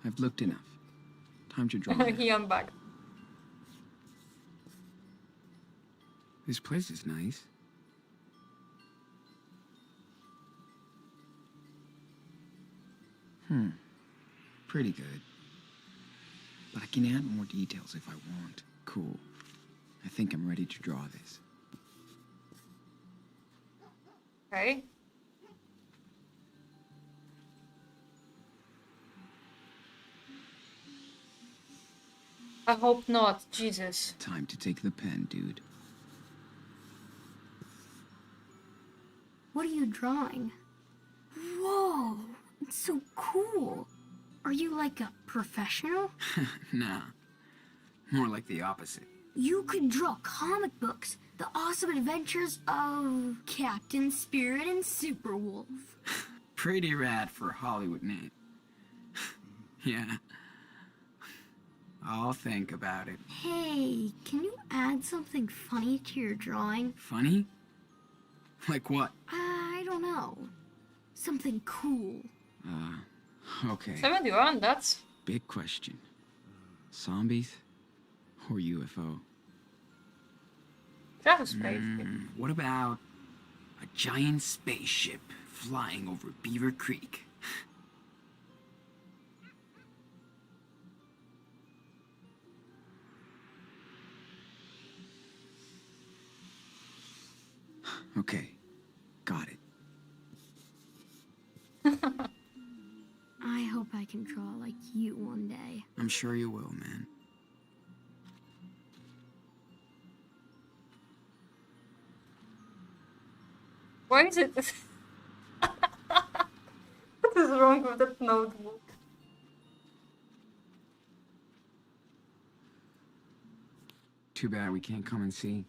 I've looked enough. Time to draw. now. He I'm back. This place is nice. Pretty good. But I can add more details if I want. Cool. I think I'm ready to draw this. Okay. I hope not. Jesus. Time to take the pen, dude. What are you drawing? Whoa, it's so cool. Are you like a professional? Nah. More like the opposite. You could draw comic books, the awesome adventures of Captain Spirit and Superwolf. Pretty rad for a Hollywood name. Yeah. I'll think about it. Hey, can you add something funny to your drawing? Funny? Like what? I don't know. Something cool. Okay. 71, that's... Big question. Zombies or UFO? That was space. What about a giant spaceship flying over Beaver Creek? Okay, got it. I hope I can draw like you one day. I'm sure you will, man. Why is it... What is wrong with that notebook? Too bad we can't come and see.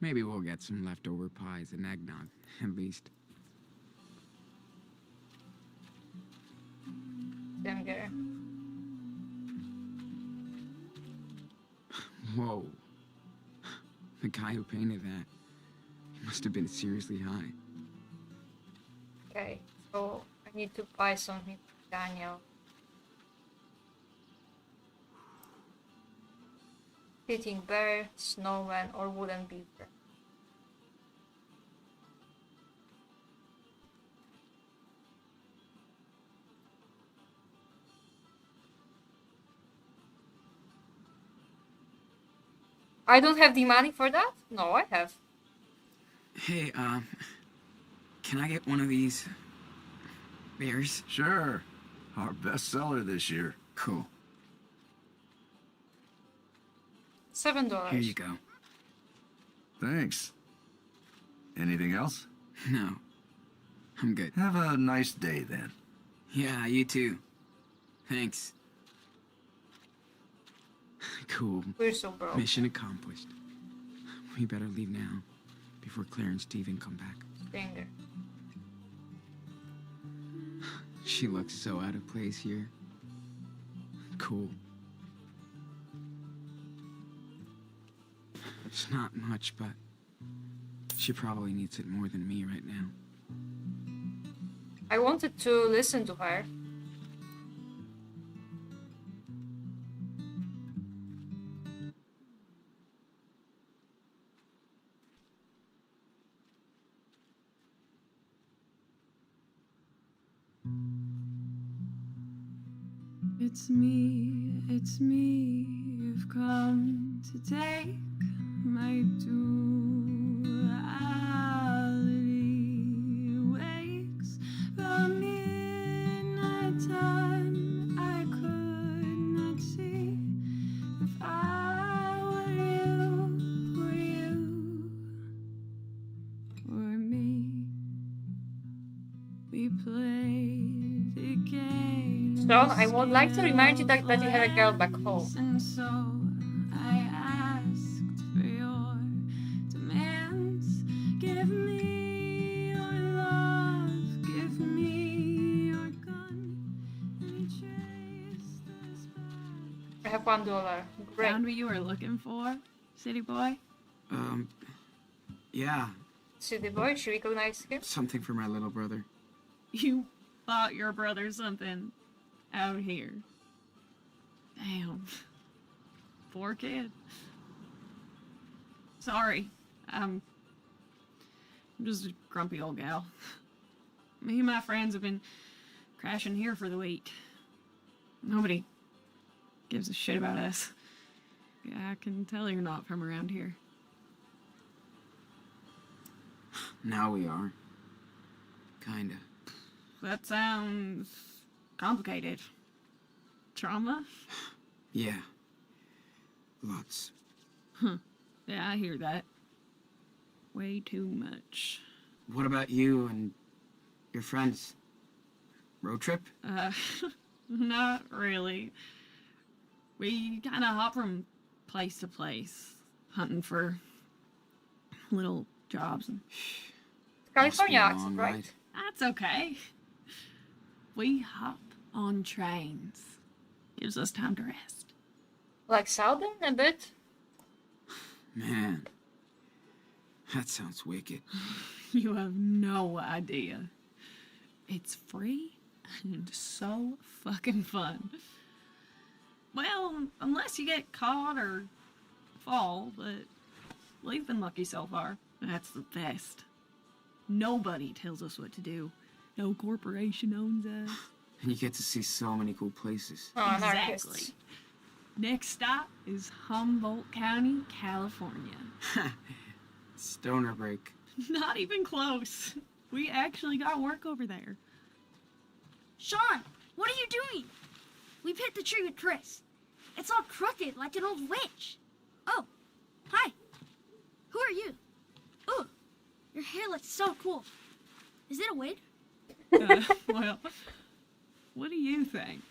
Maybe we'll get some leftover pies and eggnog, at least. Damn. Whoa. The guy who painted that, he must have been seriously high. Okay, so I need to buy something for Daniel. Sitting bear, snowman, or wooden beaver. I don't have the money for that? No, I have. Hey, can I get one of these beers? Sure. Our best seller this year. Cool. $7. Here you go. Thanks. Anything else? No, I'm good. Have a nice day then. Yeah, you too. Thanks. Cool. We're so broke. Mission accomplished. We better leave now, before Claire and Steven come back. Finger. She looks so out of place here. Cool. It's not much, but she probably needs it more than me right now. I wanted to listen to her. It's me, you've come to take my duality. Wakes the midnight time, I could not see if I were you or me. We played the game. Sean, I would like to remind you that you have a girl back home. And so I asked for your demands. Give me your love, give me your gun, and chase this back. I have $1. Great. Found what you were looking for, city boy? Yeah, City boy, she recognized him. something for my little brother. You bought your brother something out here. Damn. Poor kid. Sorry. I'm just a grumpy old gal. Me and my friends have been crashing here for the week. Nobody gives a shit about us. Yeah, I can tell you're not from around here. Now we are. Kinda. That sounds complicated. Trauma? Yeah. Lots. Yeah, I hear that. Way too much. What about you and your friends? Road trip? Not really. We kind of hop from place to place, hunting for little jobs. And California Must be a accent, long right? ride. that's okay. We hop on trains. Gives us time to rest. Like Southern a bit. Man, that sounds wicked. You have no idea. It's free and so fucking fun. Well, unless you get caught or fall, but we've been lucky so far. That's the best. Nobody tells us what to do. No corporation owns us. And you get to see so many cool places. Oh, anarchists. Exactly. Next stop is Humboldt County, California. Stoner break. Not even close. We actually got work over there. Sean, what are you doing? We've hit the tree with Chris. It's all crooked like an old witch. Oh, hi. Who are you? Ooh, your hair looks so cool. Is it a wig? Well, what do you think?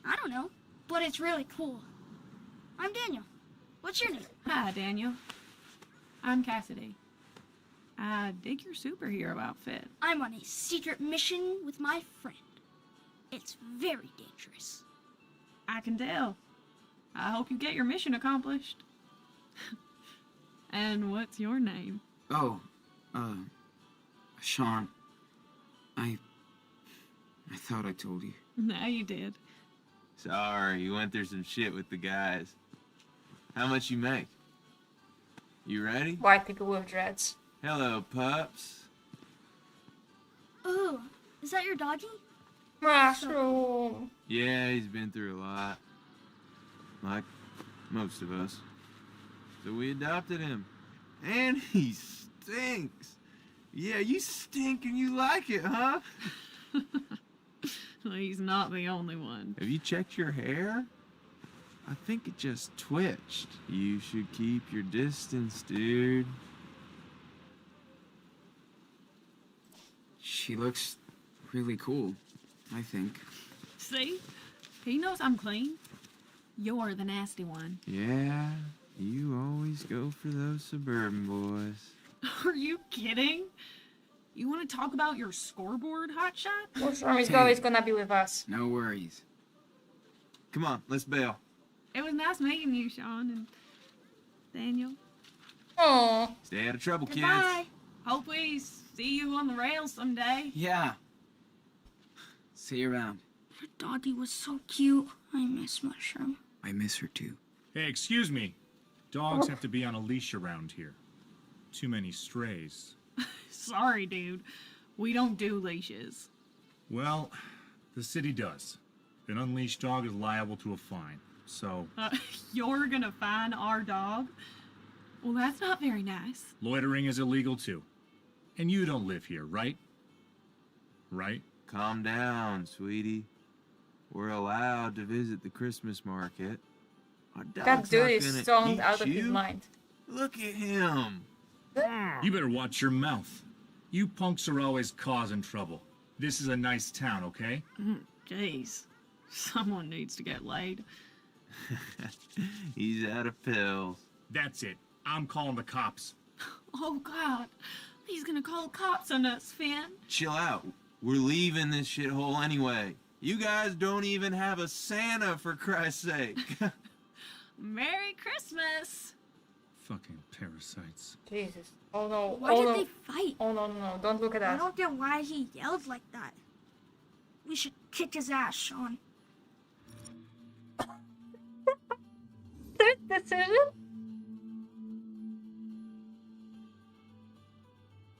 I don't know, but it's really cool. I'm Daniel. What's your name? Hi, Daniel. I'm Cassidy. I dig your superhero outfit. I'm on a secret mission with my friend. It's very dangerous. I can tell. I hope you get your mission accomplished. And what's your name? Oh, Sean. I thought I told you. Now you did. Sorry, you went through some shit with the guys. How much you make? You ready? White people with dreads. Hello, pups. Ooh, is that your doggy? Mushroom. Yeah, he's been through a lot. Like most of us. So we adopted him. And he stinks. Yeah, you stink and you like it, huh? He's not the only one. Have you checked your hair? I think it just twitched. You should keep your distance, dude. She looks really cool, I think. See? He knows I'm clean. You're the nasty one. Yeah, you always go for those suburban boys. Are you kidding? You want to talk about your scoreboard, hotshot? Well, sure, he's always gonna be with us. No worries. Come on, let's bail. It was nice meeting you, Sean and Daniel. Oh, Stay out of trouble, kids. Goodbye. Hope we see you on the rails someday. Yeah. See you around. Her doggy was so cute. I miss Mushroom. I miss her too. Hey, excuse me. Dogs have to be on a leash around here. Too many strays. Sorry, dude. We don't do leashes. Well, the city does. An unleashed dog is liable to a fine. So, You're gonna fine our dog? Well, that's not very nice. loitering is illegal too. And you don't live here, right? Right? Calm down, sweetie. We're allowed to visit the Christmas market. Our that dog's dude not is gonna stoned eat out of his you. mind. Look at him. You better watch your mouth. You punks are always causing trouble. This is a nice town, okay? Jeez. Someone needs to get laid. He's out of pills. That's it. I'm calling the cops. Oh, God. He's gonna call the cops on us, Finn. Chill out. We're leaving this shithole anyway. You guys don't even have a Santa, for Christ's sake. Merry Christmas. Fucking parasites. Jesus. Oh no. Why oh did no. they fight? Oh no, no, no. Don't look at I us. don't get why he yelled like that. We should kick his ass, Sean. Third decision?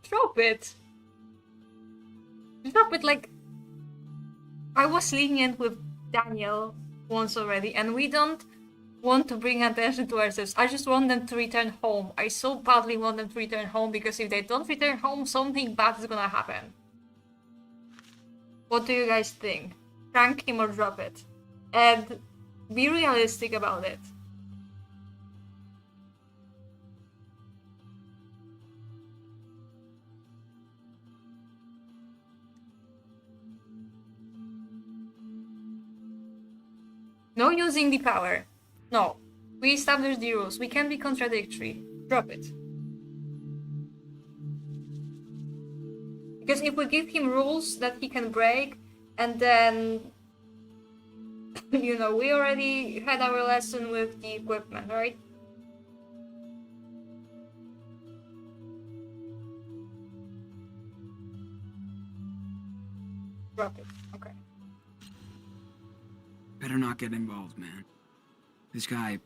Drop it. Drop it, like... I was lenient with Daniel once already, and we don't want to bring attention to ourselves. I just want them to return home. I so badly want them to return home, because if they don't return home, something bad is gonna happen. What do you guys think? Prank him or drop it? And be realistic about it. No using the power. No. We established the rules. We can't be contradictory. Drop it. Because if we give him rules that he can break, and then, you know, we already had our lesson with the equipment, right? Drop it. Okay. Better not get involved, man. This guy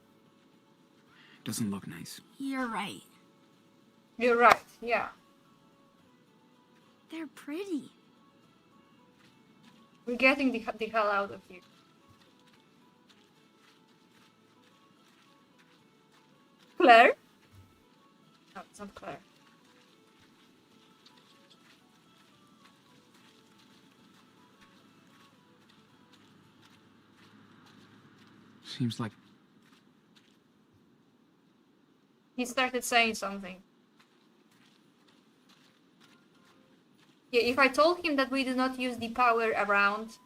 doesn't look nice. You're right. You're right. Yeah. They're pretty. We're getting the hell out of here. Claire? No, it's not Claire. Seems like He started saying something. Yeah, if I told him that we do not use the power around,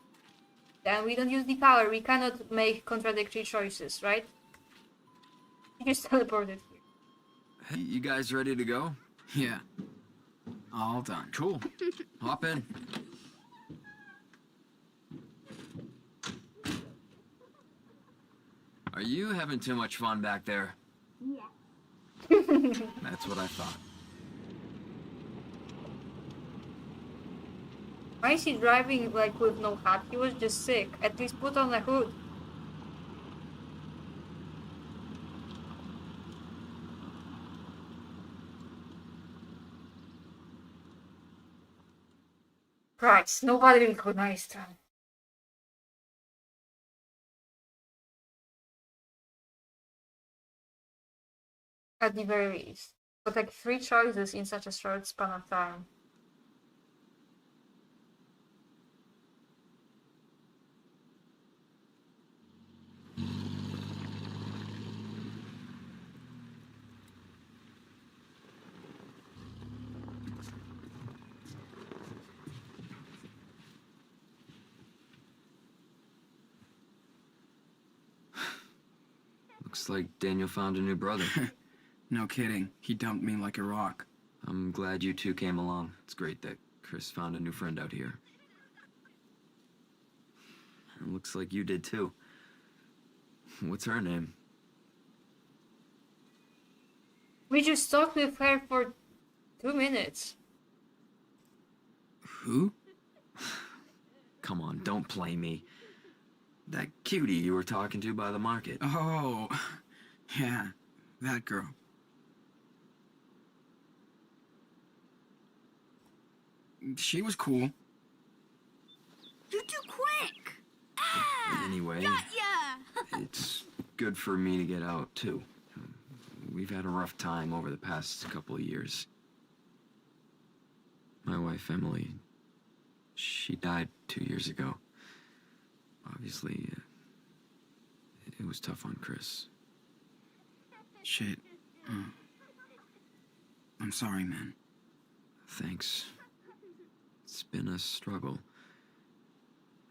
then we don't use the power. We cannot make contradictory choices, right? He just teleported here. Hey, you guys ready to go? Yeah. All done. Cool. Hop in. Are you having too much fun back there? Yeah. That's what I thought. Why is he driving like with no hat? He was just sick. At least put on a hood. Christ, nobody recognized him. at the very least. But like 3 choices in such a short span of time. Looks like Daniel found a new brother. No kidding. He dumped me like a rock. I'm glad you two came along. It's great that Chris found a new friend out here. It looks like you did too. What's her name? We just talked with her for 2 minutes. Who? Come on, don't play me. That cutie you were talking to by the market. Oh, yeah, that girl. She was cool. You're too quick! Ah! Anyway, Got ya! it's good for me to get out, too. We've had a rough time over the past couple of years. My wife, Emily, she died 2 years ago. Obviously, it was tough on Chris. Shit. I'm sorry, man. Thanks. It's been a struggle.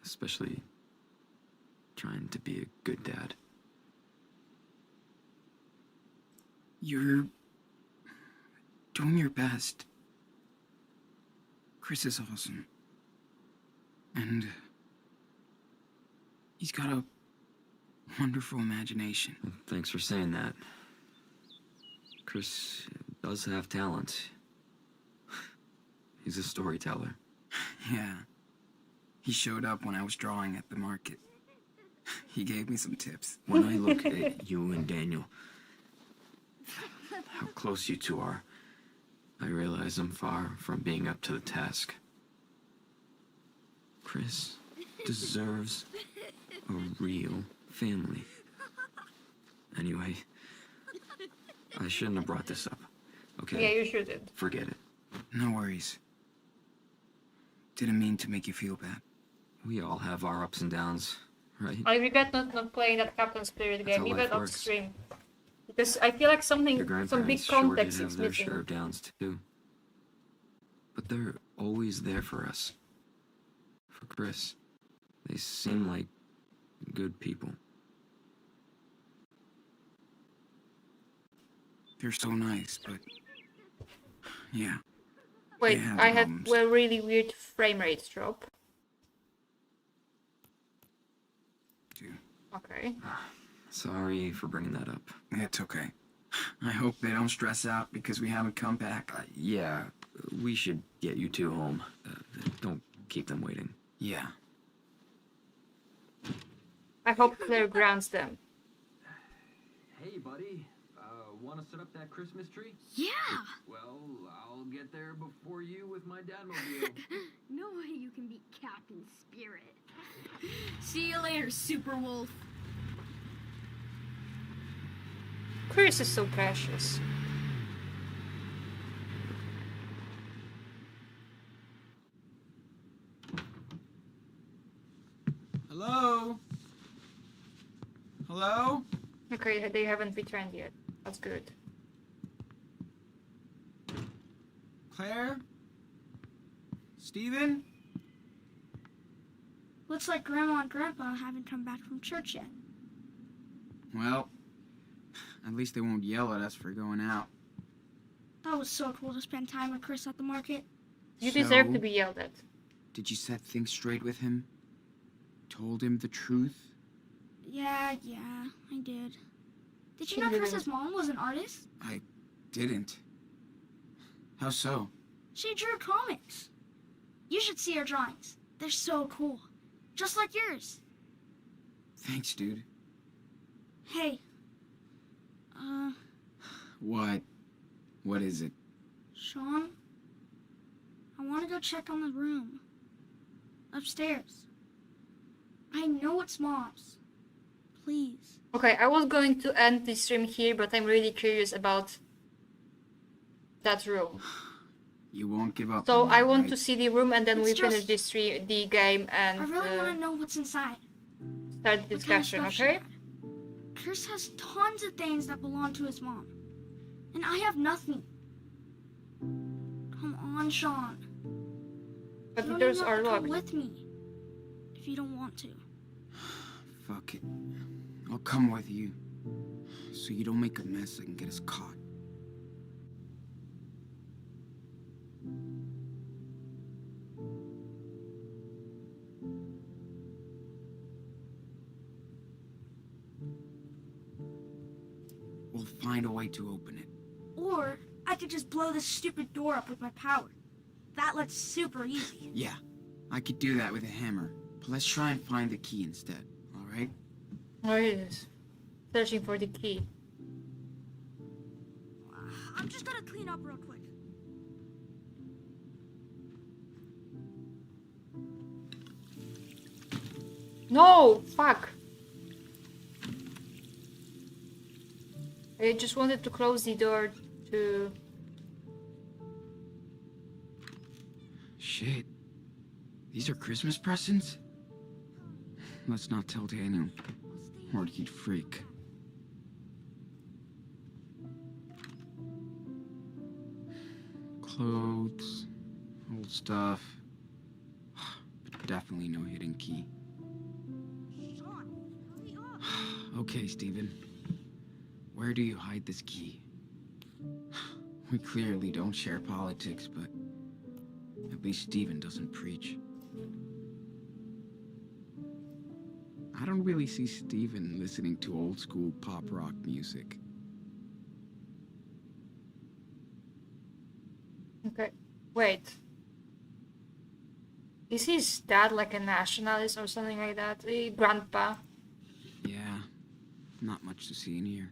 Especially trying to be a good dad. You're doing your best. Chris is awesome. And he's got a wonderful imagination. Thanks for saying that. Chris does have talent. He's a storyteller. Yeah. He showed up when I was drawing at the market. He gave me some tips. When I look at you and Daniel, how close you two are, I realize I'm far from being up to the task. Chris deserves a real family. Anyway, I shouldn't have brought this up. Okay? Yeah, you shouldn't. Forget it. No worries. Didn't mean to make you feel bad. We all have our ups and downs, right? I regret not playing that Captain Spirit That's game, how even life off works. stream. Because I feel like Your some big grandparents context sure did is have their share missing. of downs too. But they're always there for us. For Chris. They seem like good people. They're so nice, but yeah. Wait, have I had problems. a really weird frame rate drop. Dude, Okay. Sorry for bringing that up. it's okay. I hope they don't stress out because we haven't come back. Yeah, we should get you two home. Don't keep them waiting. Yeah. I hope Claire grants them. Hey, buddy. Want to set up that Christmas tree? Yeah! Well, I'll get there before you with my dadmobile. No way you can beat Captain Spirit. See you later, Super Wolf. Chris is so precious. Hello? Hello? Okay, they haven't returned yet. That's good. Claire? Steven? Looks like Grandma and Grandpa haven't come back from church yet. Well, at least they won't yell at us for going out. That was so cool to spend time with Chris at the market. You deserve to So, be yelled at. Did you set things straight with him? Told him the truth? Yeah, I did. Did you She know didn't. Chris's mom was an artist? I didn't. How so? She drew comics. You should see her drawings. They're so cool. Just like yours. Thanks, dude. Hey. What? What is it? Sean? I want to go check on the room. Upstairs. I know it's Mom's. Please. Okay, I was going to end this stream here, but I'm really curious about that room. You won't give up. So on me, I want right? to see the room, and then It's we finish just- the game and I really want to know what's inside. start the What kind of discussion, stuff she okay? had. Chris has tons of things that belong to his mom. And I have nothing. Come on, Sean. But You the don't doors even are have to come locked. with me. If you don't want to. Fuck it. I'll come with you. So you don't make a mess and get us caught. We'll find a way to open it. Or I could just blow this stupid door up with my power. That looks super easy. Yeah, I could do that with a hammer. But let's try and find the key instead, alright? Oh, it is. Searching for the key. I'm just gonna clean up real quick. No! Fuck! I just wanted to close the door to... Shit. These are Christmas presents? Let's not tell Daniel, or he'd freak. Clothes, old stuff. But definitely no hidden key. Sean, hurry up. Okay, Steven. Where do you hide this key? We clearly don't share politics, but at least Steven doesn't preach. I don't really see Steven listening to old school pop rock music. Okay, wait. Is his dad like a nationalist or something like that? Grandpa? Yeah, not much to see in here.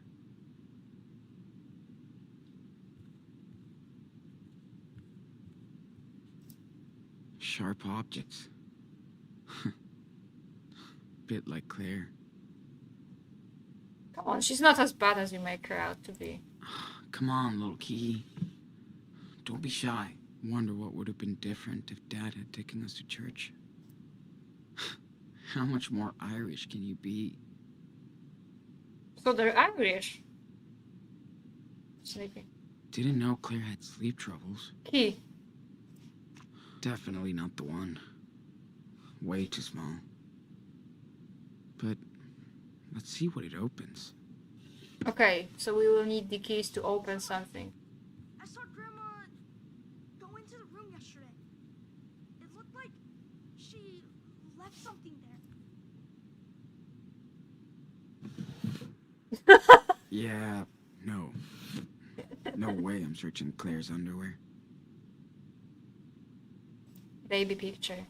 Sharp objects. Bit like Claire. Come on, she's not as bad as you make her out to be. Come on, little key. Don't be shy. Wonder what would have been different if Dad had taken us to church. How much more Irish can you be? So they're Irish. Sleeping. Didn't know Claire had sleep troubles. Key. Definitely not the one. Way too small. But let's see what it opens. Okay, so we will need the keys to open something. I saw Grandma go into the room yesterday. It looked like she left something there. Yeah, no. No way I'm searching Claire's underwear. Baby picture.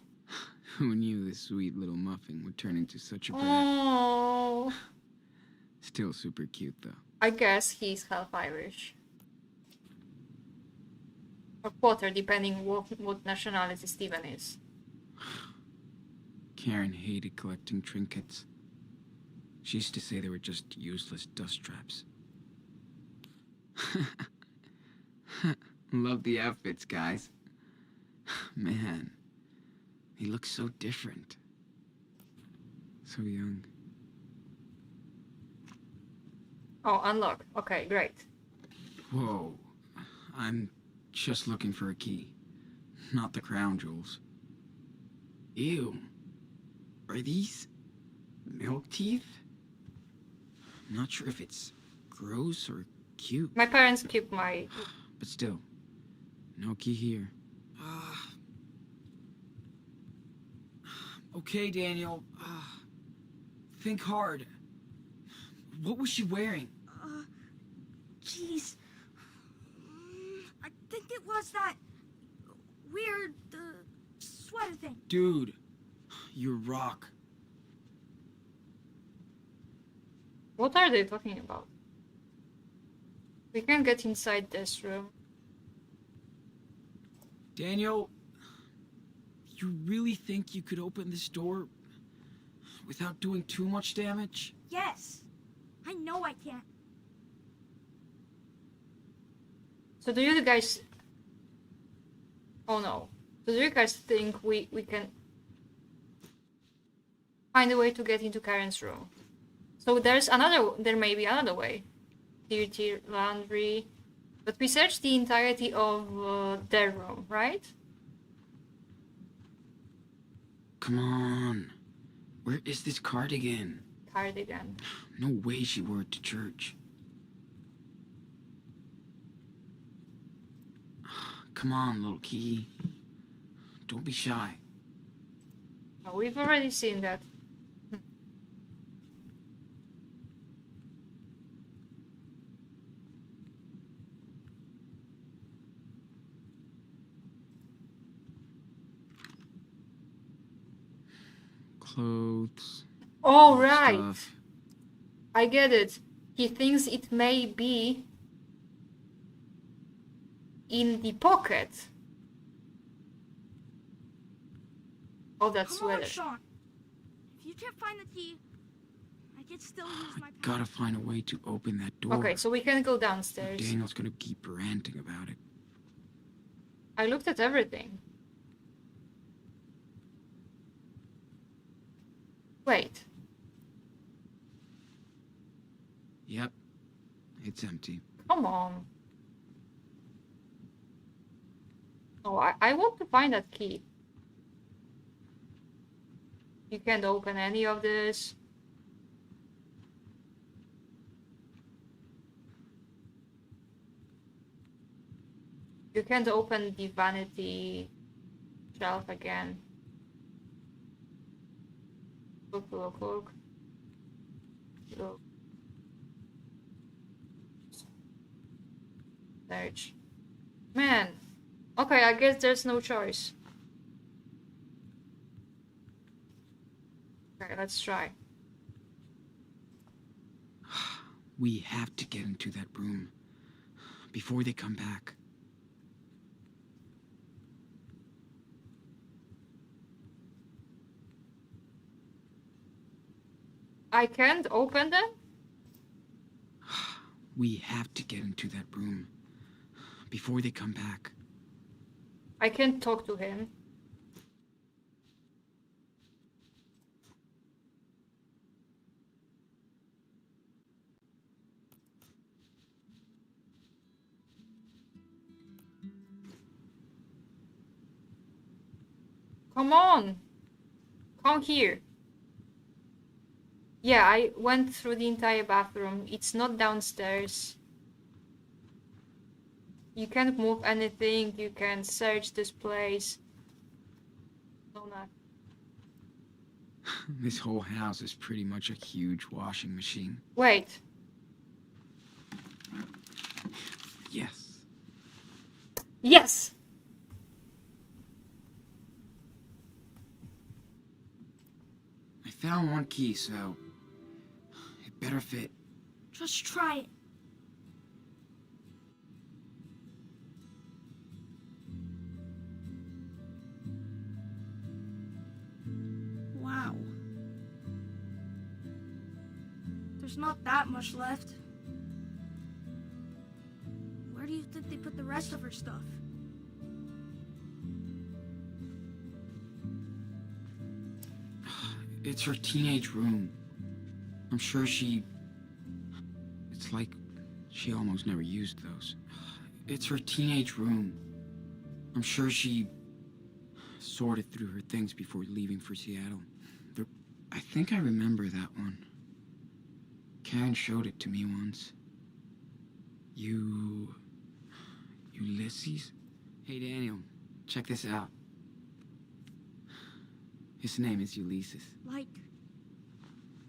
Who knew this sweet little muffin would turn into such a brat? Oh, Still super cute, though. I guess he's half Irish. Or quarter, depending what nationality Steven is. Karen hated collecting trinkets. She used to say they were just useless dust traps. Love the outfits, guys. Man, he looks so different. So young. Oh, unlock. Okay, great. Whoa. I'm just looking for a key. Not the crown jewels. Ew. Are these milk teeth? I'm not sure if it's gross or cute. My parents keep my... But still, no key here. Okay, Daniel. Think hard. What was she wearing? Jeez. I think it was that weird sweater thing. Dude, you're rock. What are they talking about? We can get inside this room. Daniel, you really think you could open this door Without doing too much damage? Yes. I know I can. So do you guys... Oh no. So do you guys think we can find a way to get into Karen's room? So there may be another way. Dirty laundry. But we searched the entirety of their room, right? Come on. Where is this cardigan? Cardigan. No way she wore it to church. Come on, little key. Don't be shy. Oh, we've already seen that. Clothes. Oh, right. Stuff. I get it. He thinks it may be in the pocket of that Come sweater. on, Sean. If you can't find the key, I can still use my power. Gotta find a way to open that door. Okay, so we can go downstairs. Daniel's gonna keep ranting about it. I looked at everything. Wait. Yep. It's empty. Come on. Oh, I want to find that key. You can't open any of this. You can't open the vanity shelf again. Look. Look. Search. Man. Okay, I guess there's no choice. Okay, let's try. We have to get into that room before they come back. I can't open them? We have to get into that room before they come back. I can't talk to him. Come on! Come here. Yeah, I went through the entire bathroom. It's not downstairs. You can't move anything. You can search this place. No, not. This whole house is pretty much a huge washing machine. Wait. Yes. Yes! I found one key, so it better fit. Just try it. Wow. There's not that much left. Where do you think they put the rest of her stuff? It's her teenage room. I'm sure she... It's like she almost never used those. It's her teenage room. I'm sure she sorted through her things before leaving for Seattle. I think I remember that one. Karen showed it to me once. Ulysses? Hey, Daniel, check this out. His name is Ulysses. Like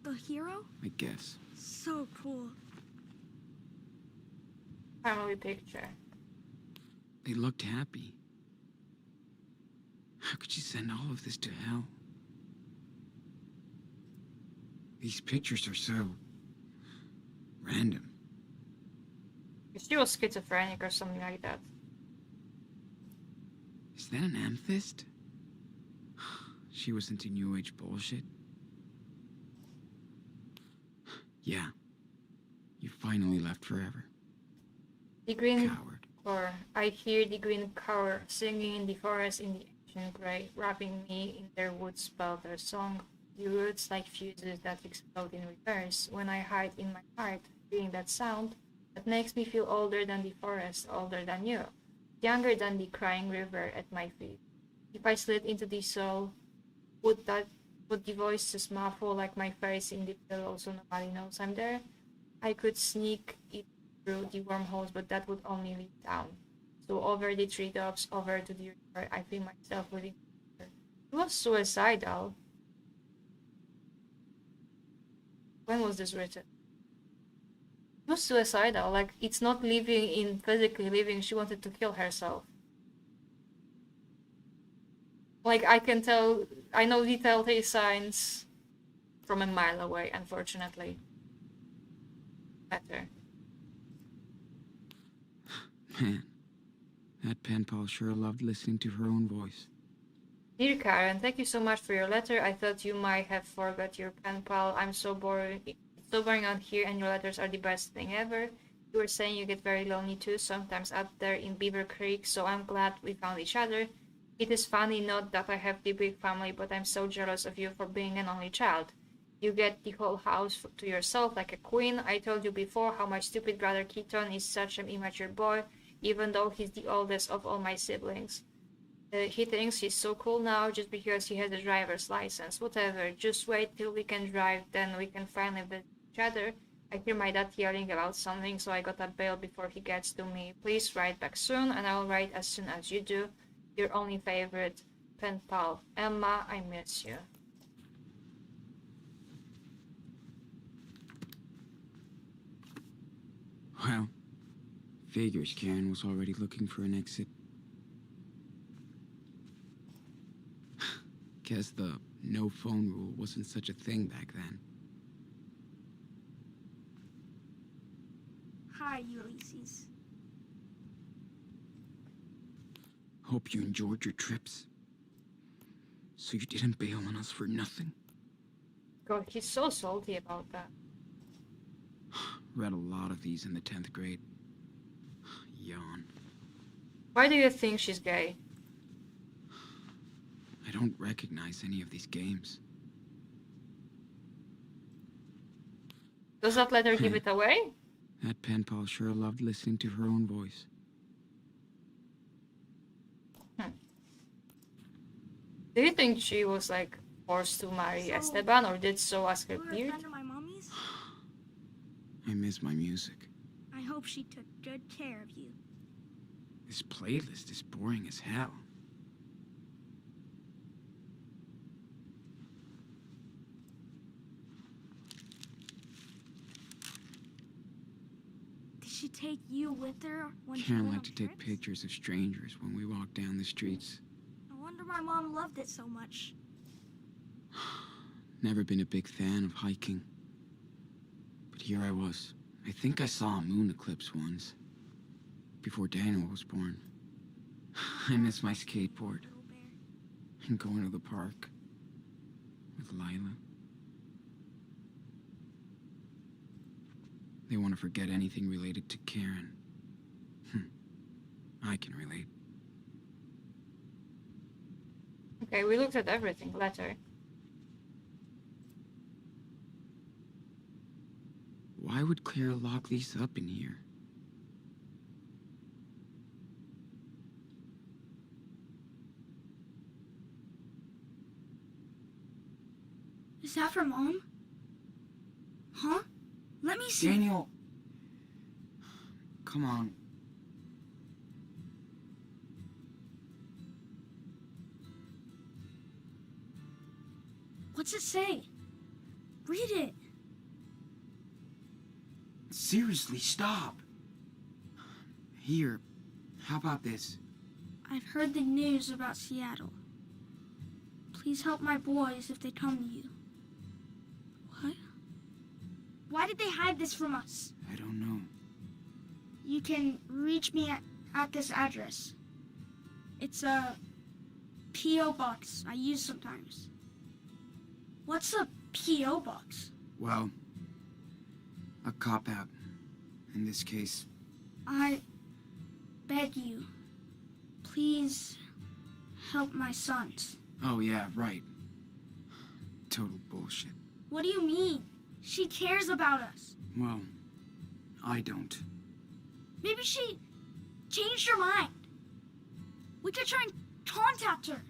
the hero? I guess. So cool. Family picture. They looked happy. How could you send all of this to hell? These pictures are so... random. She was schizophrenic or something like that. Is that an amethyst? She was into New Age bullshit. Yeah. You finally left forever. The green Coward. core. I hear the green core singing in the forest in the ancient grey, wrapping me in their wood spell, their song. The roots like fuses that explode in reverse. When I hide in my heart, hearing that sound, that makes me feel older than the forest, older than you, younger than the crying river at my feet. If I slid into the soul, would the voices muffle like my face in the pillow so nobody knows I'm there? I could sneak it through the wormholes, but that would only lead down. So over the treetops, over to the river, I feel myself living. It was suicidal. When was this written? It was suicidal. Like, it's not living in physically living. She wanted to kill herself. Like, I can tell, I know the telltale signs from a mile away, unfortunately. Better. Man, that pen pal sure loved listening to her own voice. Dear Karen, thank you so much for your letter. I thought you might have forgot your pen pal. I'm so boring. It's so boring out here, and your letters are the best thing ever. You were saying you get very lonely too, sometimes out there in Beaver Creek, so I'm glad we found each other. It is funny, not that I have the big family, but I'm so jealous of you for being an only child. You get the whole house to yourself like a queen. I told you before how my stupid brother Keaton is such an immature boy, even though he's the oldest of all my siblings. He thinks he's so cool now just because he has a driver's license. Whatever, just wait till we can drive, then we can finally visit each other. I hear my dad yelling about something, so I gotta bail before he gets to me. Please write back soon, and I'll write as soon as you do. Your only favorite pen pal, Emma, I miss you. Well, figures Karen was already looking for an exit. Guess the no phone rule wasn't such a thing back then. Hi, Ulysses. Hope you enjoyed your trips. So you didn't bail on us for nothing. God, he's so salty about that. Read a lot of these in the 10th grade. Yawn. Why do you think she's gay? I don't recognize any of these games. Does that letter give it away? That pen pal sure loved listening to her own voice. Do you think she was like forced to marry Esteban, or did so as her You were a beard? friend of my mommy's? I miss my music. I hope she took good care of you. This playlist is boring as hell. Did she take you with her when she Karen went liked on to take trips? pictures of strangers when we walked down the streets. No wonder my mom loved it so much. Never been a big fan of hiking. But here I was. I think I saw a moon eclipse once. Before Daniel was born. I miss my skateboard. Little bear. And going to the park. With Lila. They want to forget anything related to Karen. I can relate. Okay, we looked at everything. Letter. Why would Claire lock these up in here? Is that from Mom? Huh? Let me see. Daniel! Come on. What's it say? Read it. Seriously, stop. Here, how about this? I've heard the news about Seattle. Please help my boys if they come to you. What? Why did they hide this from us? I don't know. You can reach me at this address. It's a P.O. box I use sometimes. What's a P.O. box? Well, a cop-out in this case. I beg you, please help my sons. Oh yeah, right. Total bullshit. What do you mean? She cares about us. Well, I don't. Maybe she changed her mind. We could try and contact her.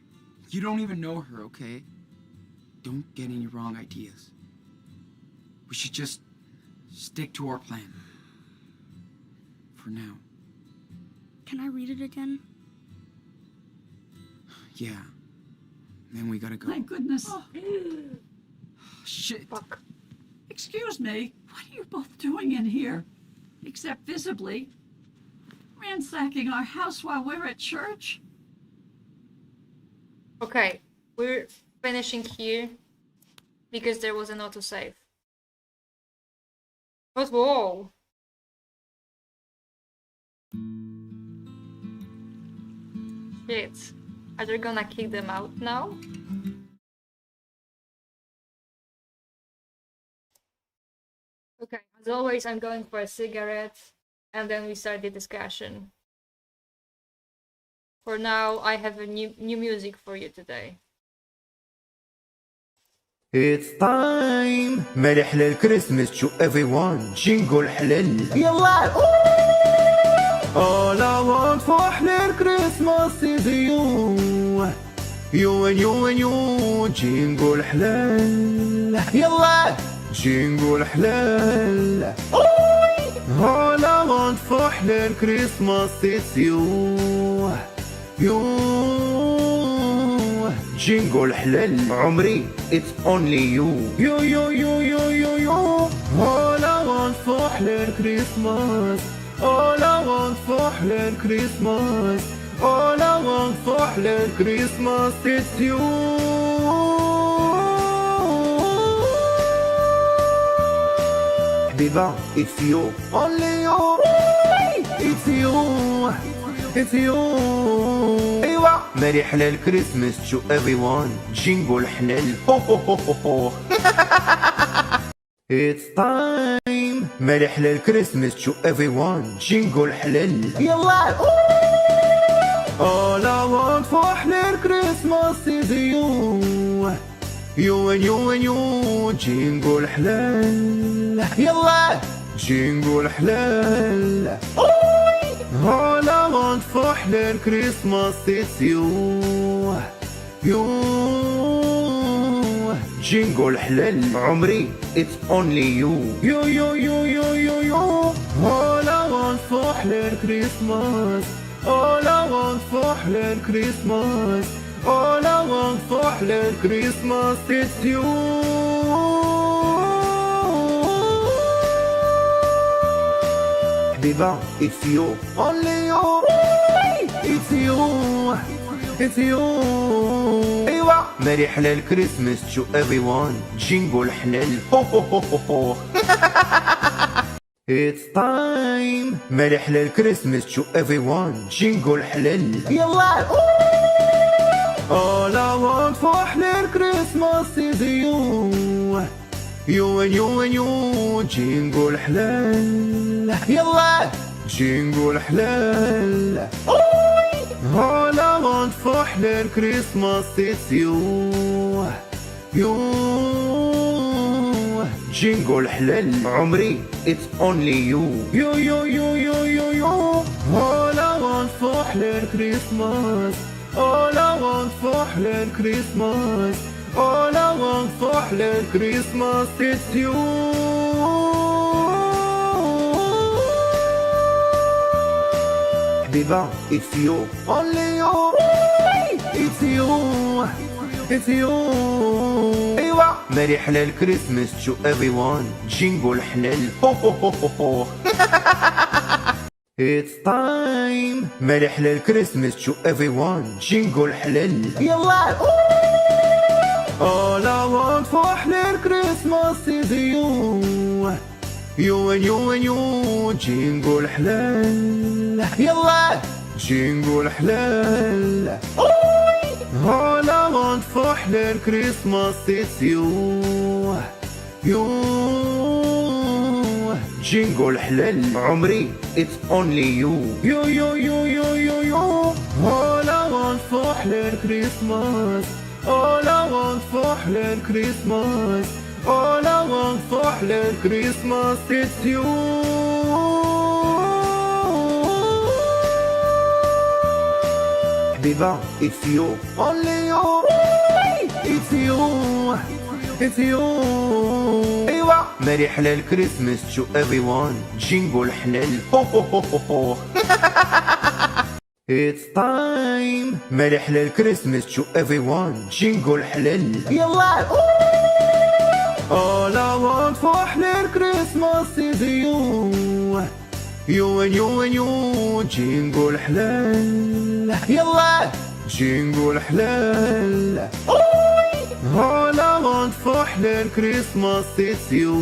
You don't even know her, okay? Don't get any wrong ideas. We should just stick to our plan. For now. Can I read it again? Yeah. Then we gotta go. My goodness. Shit. Fuck. Excuse me. What are you both doing in here? Except visibly. Ransacking our house while we're at church? Okay, we're finishing here because there was an autosave. But whoa! Shit. Are they gonna kick them out now? Okay, as always, I'm going for a cigarette and then we start the discussion. For now, I have a new music for you today. It's time مالي حلال Christmas to everyone جنقول حلال يلا All I want for حلال Christmas is you You and you and you جنقول حلال يلا جنقول حلال All I want for حلال Christmas is you جنقول حلال عمري it's only you All I want for حلال Christmas All I want for حلال Christmas All I want for حلال Christmas it's you حبيبة it's you only you It's you It's you ايوا مالي حلال كريسمس to everyone جنقول حلال It's time مالي حلال كريسمس to everyone جنقول حلال يلا All I want for حلال Christmas is you You and you and you جنقول حلال يلا جنقول حلال All I want for حلال Christmas is you جنقول حلال عمري it's only you All I want for حلال Christmas All I want for حلال Christmas All I want for حلال Christmas it's you حبيبة it's you only you It's you It's you ايوا مالي حلال كريسمس to everyone جنقول حلال It's time مالي حلال كريسمس to everyone جنقول حلال يلا All I want for حلال Christmas is you You and you and you جنقول حلال يلا جنقول حلال All I want for حلال Christmas is you جنقول حلال عمري it's only you All I want for حلال Christmas All I want for حلال Christmas All I want for حلال Christmas it's you حبيبة it's you only you It's you It's you ايوا مالي حلال كريسمس to everyone جنقول حلال It's time مالي حلال كريسمس to everyone جنقول حلال يلا All I want for حلال Christmas is you You and you and you جنقول حلال يلا جنقول حلال All I want for حلال Christmas is you جينجو الحلال عمري it's only you يو يو يو يو يو يو All I want for حلال كريسماس All I want for حلال كريسماس All I want for حلال كريسماس it's you حبيبة it's you only you it's you it's you ايوا ماري حلال كريسماس to everyone جينجو الحلال هو هو هو هو It's time ماري حلال كريسماس to everyone جينجو الحلال يلا All I want for حلال كريسماس is you You and you and you جينجو الحلال يلا جينجو الحلال All I want for حلال كريسماس is you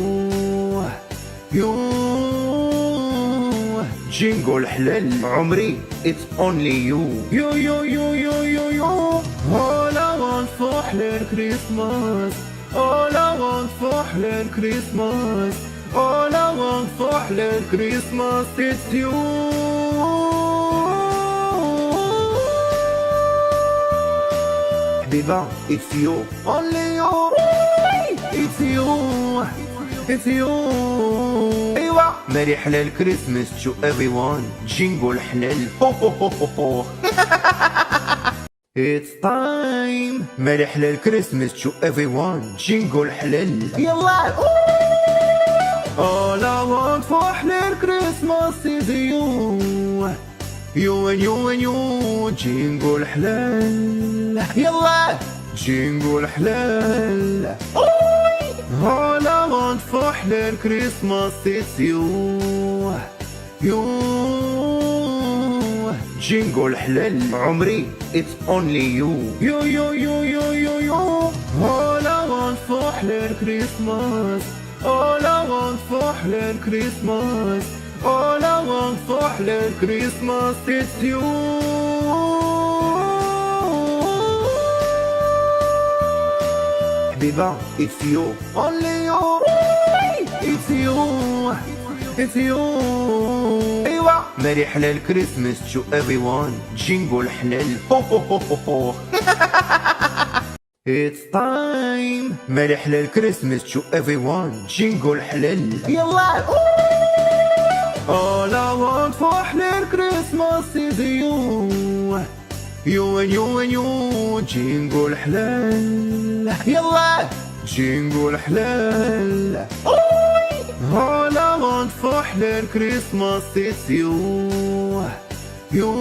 You جينجو الحلال عمري it's only you يو يو يو يو يو يو All I want for حلال كريسماس All I want for حلال كريسماس All I want for حلال كريسماس it's you حبيبة it's you only you it's you it's you ايوا ماري حلال كريسماس to everyone جينجو الحلال هو هو هو هو It's time ماري حلال كريسماس to everyone جينجو الحلال يلا All I want for حلال كريسماس is you You and you and you جينجو الحلال يلا جينجو الحلال All I want for حلال كريسماس is you You جينجو الحلال عمري it's only you يو يو يو يو يو يو All I want for حلال كريسماس All I want for حلال كريسماس All I want for حلال كريسماس it's you حبيبة it's you only you it's you it's you ايوا ماري حلال كريسماس to everyone جينجو الحلال هو هو هو هو It's time ماري حلال كريسماس to everyone جينجو الحلال يلا All I want for حلال كريسماس is you You and you and you جينجو الحلال يلا جينجو الحلال All I want for حلال كريسماس is you You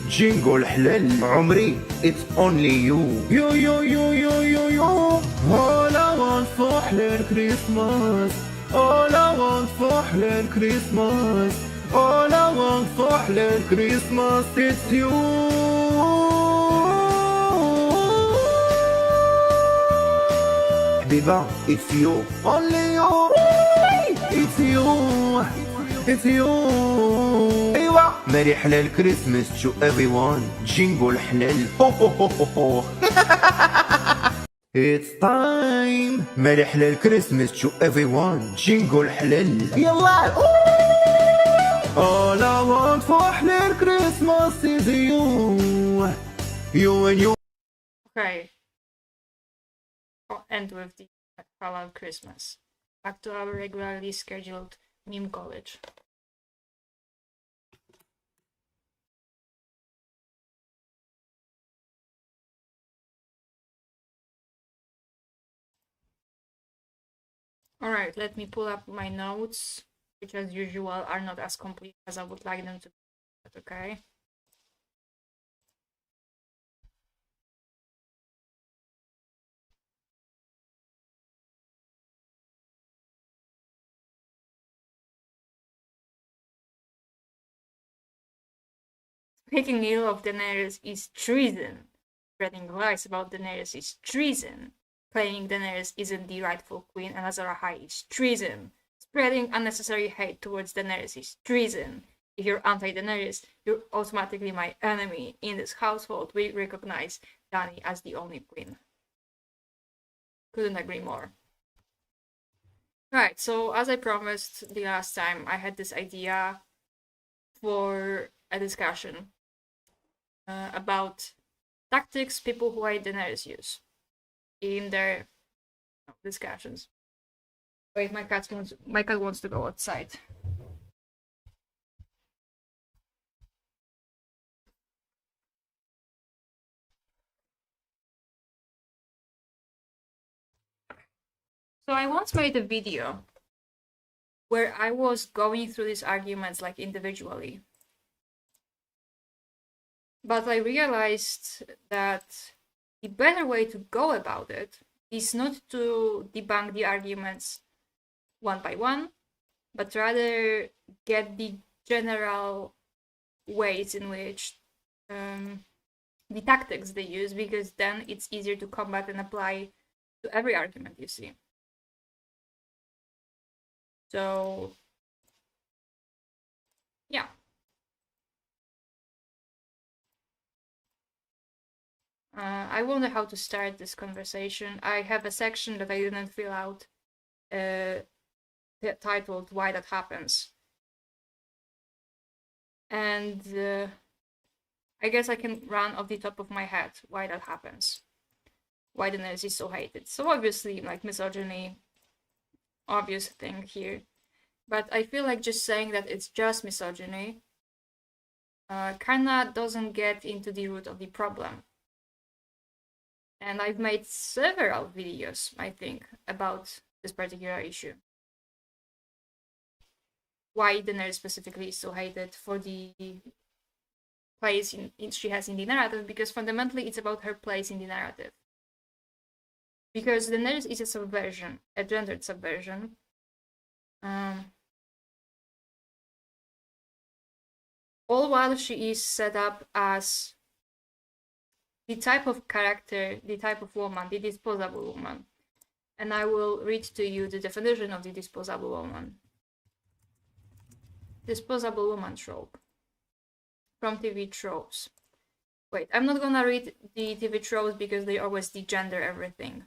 جينجو الحلال عمري it's only you يو يو يو يو يو يو All I want for حلال كريسماس All I want for حلال كريسماس All I want for حلال كريسماس it's you حبيبة it's you only you it's you it's you ايوا ماري حلال كريسماس to everyone جينجو الحلال هو هو هو هو It's time ماري حلال كريسماس to everyone جينجو الحلال يلا All I want for حلال كريسماس is you You and you Okay. I'll end with the Halal Christmas. Back to our regularly scheduled meme college. Alright, let me pull up my notes, which as usual are not as complete as I would like them to be, but okay. Speaking ill of Daenerys is treason. Spreading lies about Daenerys is treason. Claiming Daenerys isn't the rightful queen and Azor Ahai is treason. Spreading unnecessary hate towards Daenerys is treason. If you're anti-Daenerys, you're automatically my enemy. In this household, we recognize Dany as the only queen. Couldn't agree more. Right, so as I promised the last time, I had this idea for a discussion about tactics people who hate Daenerys use in their discussions. Wait, my cat wants to go outside. So I once made a video where I was going through these arguments like individually. But I realized that the better way to go about it is not to debunk the arguments one by one, but rather get the general ways in which the tactics they use, because then it's easier to combat and apply to every argument you see. So, yeah. I wonder how to start this conversation. I have a section that I didn't fill out titled Why That Happens. And I guess I can run off the top of my head why that happens. Why Daenerys is so hated. So obviously, like, misogyny, obvious thing here. But I feel like just saying that it's just misogyny kinda doesn't get into the root of the problem. And I've made several videos, I think, about this particular issue. Why Daenerys specifically is so hated for the place she has in the narrative, because fundamentally it's about her place in the narrative. Because Daenerys is a subversion, a gendered subversion. All while she is set up as the type of character, the type of woman, the disposable woman. And I will read to you the definition of the disposable woman. Disposable woman trope. From TV tropes. Wait, I'm not gonna read the TV tropes because they always degender everything.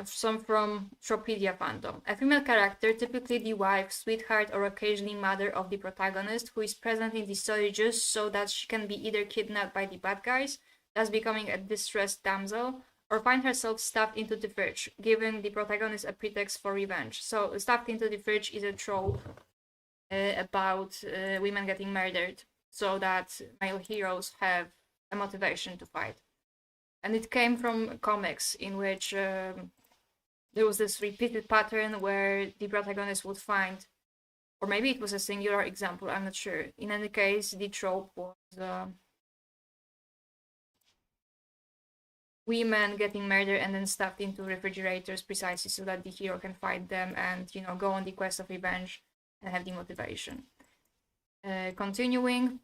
Some from Tropedia fandom. A female character, typically the wife, sweetheart, or occasionally mother of the protagonist, who is present in the story just so that she can be either kidnapped by the bad guys, thus becoming a distressed damsel, or find herself stuffed into the fridge, giving the protagonist a pretext for revenge. So, stuffed into the fridge is a trope about women getting murdered so that male heroes have a motivation to fight. And it came from comics in which there was this repeated pattern where the protagonist would find, or maybe it was a singular example, I'm not sure. In any case, the trope was women getting murdered and then stuffed into refrigerators precisely so that the hero can fight them and, go on the quest of revenge and have the motivation. Continuing,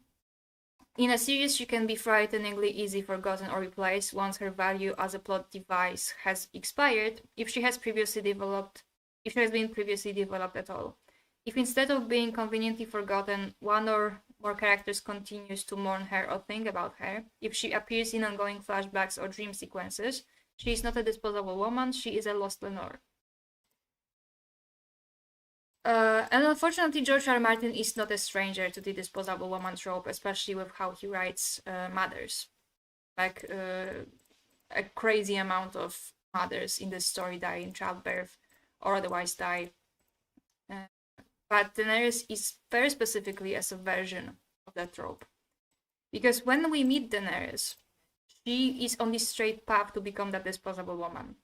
in a series, she can be frighteningly easily forgotten or replaced once her value as a plot device has expired, if she has been previously developed at all. If instead of being conveniently forgotten, one or more characters continues to mourn her or think about her, if she appears in ongoing flashbacks or dream sequences, she is not a disposable woman, she is a lost Lenore. And unfortunately, George R. R. Martin is not a stranger to the disposable woman trope, especially with how he writes mothers. Like, a crazy amount of mothers in this story die in childbirth or otherwise die. But Daenerys is very specifically a subversion of that trope. Because when we meet Daenerys, she is on the straight path to become that disposable woman.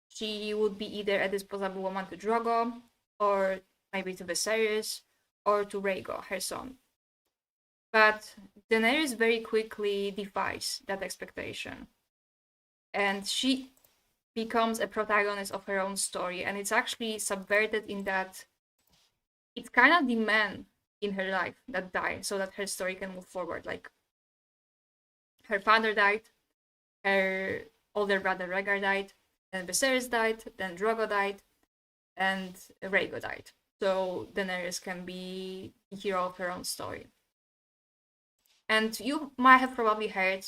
She would be either a disposable woman to Drogo, or maybe to Viserys, or to Rhaego, her son. But Daenerys very quickly defies that expectation. And she becomes a protagonist of her own story, and it's actually subverted in that it's kind of the men in her life that die so that her story can move forward. Like, her father died, her older brother Rhaegar died, then Viserys died, then Drogo died, and Rhaego died. So Daenerys can be the hero of her own story. And you might have probably heard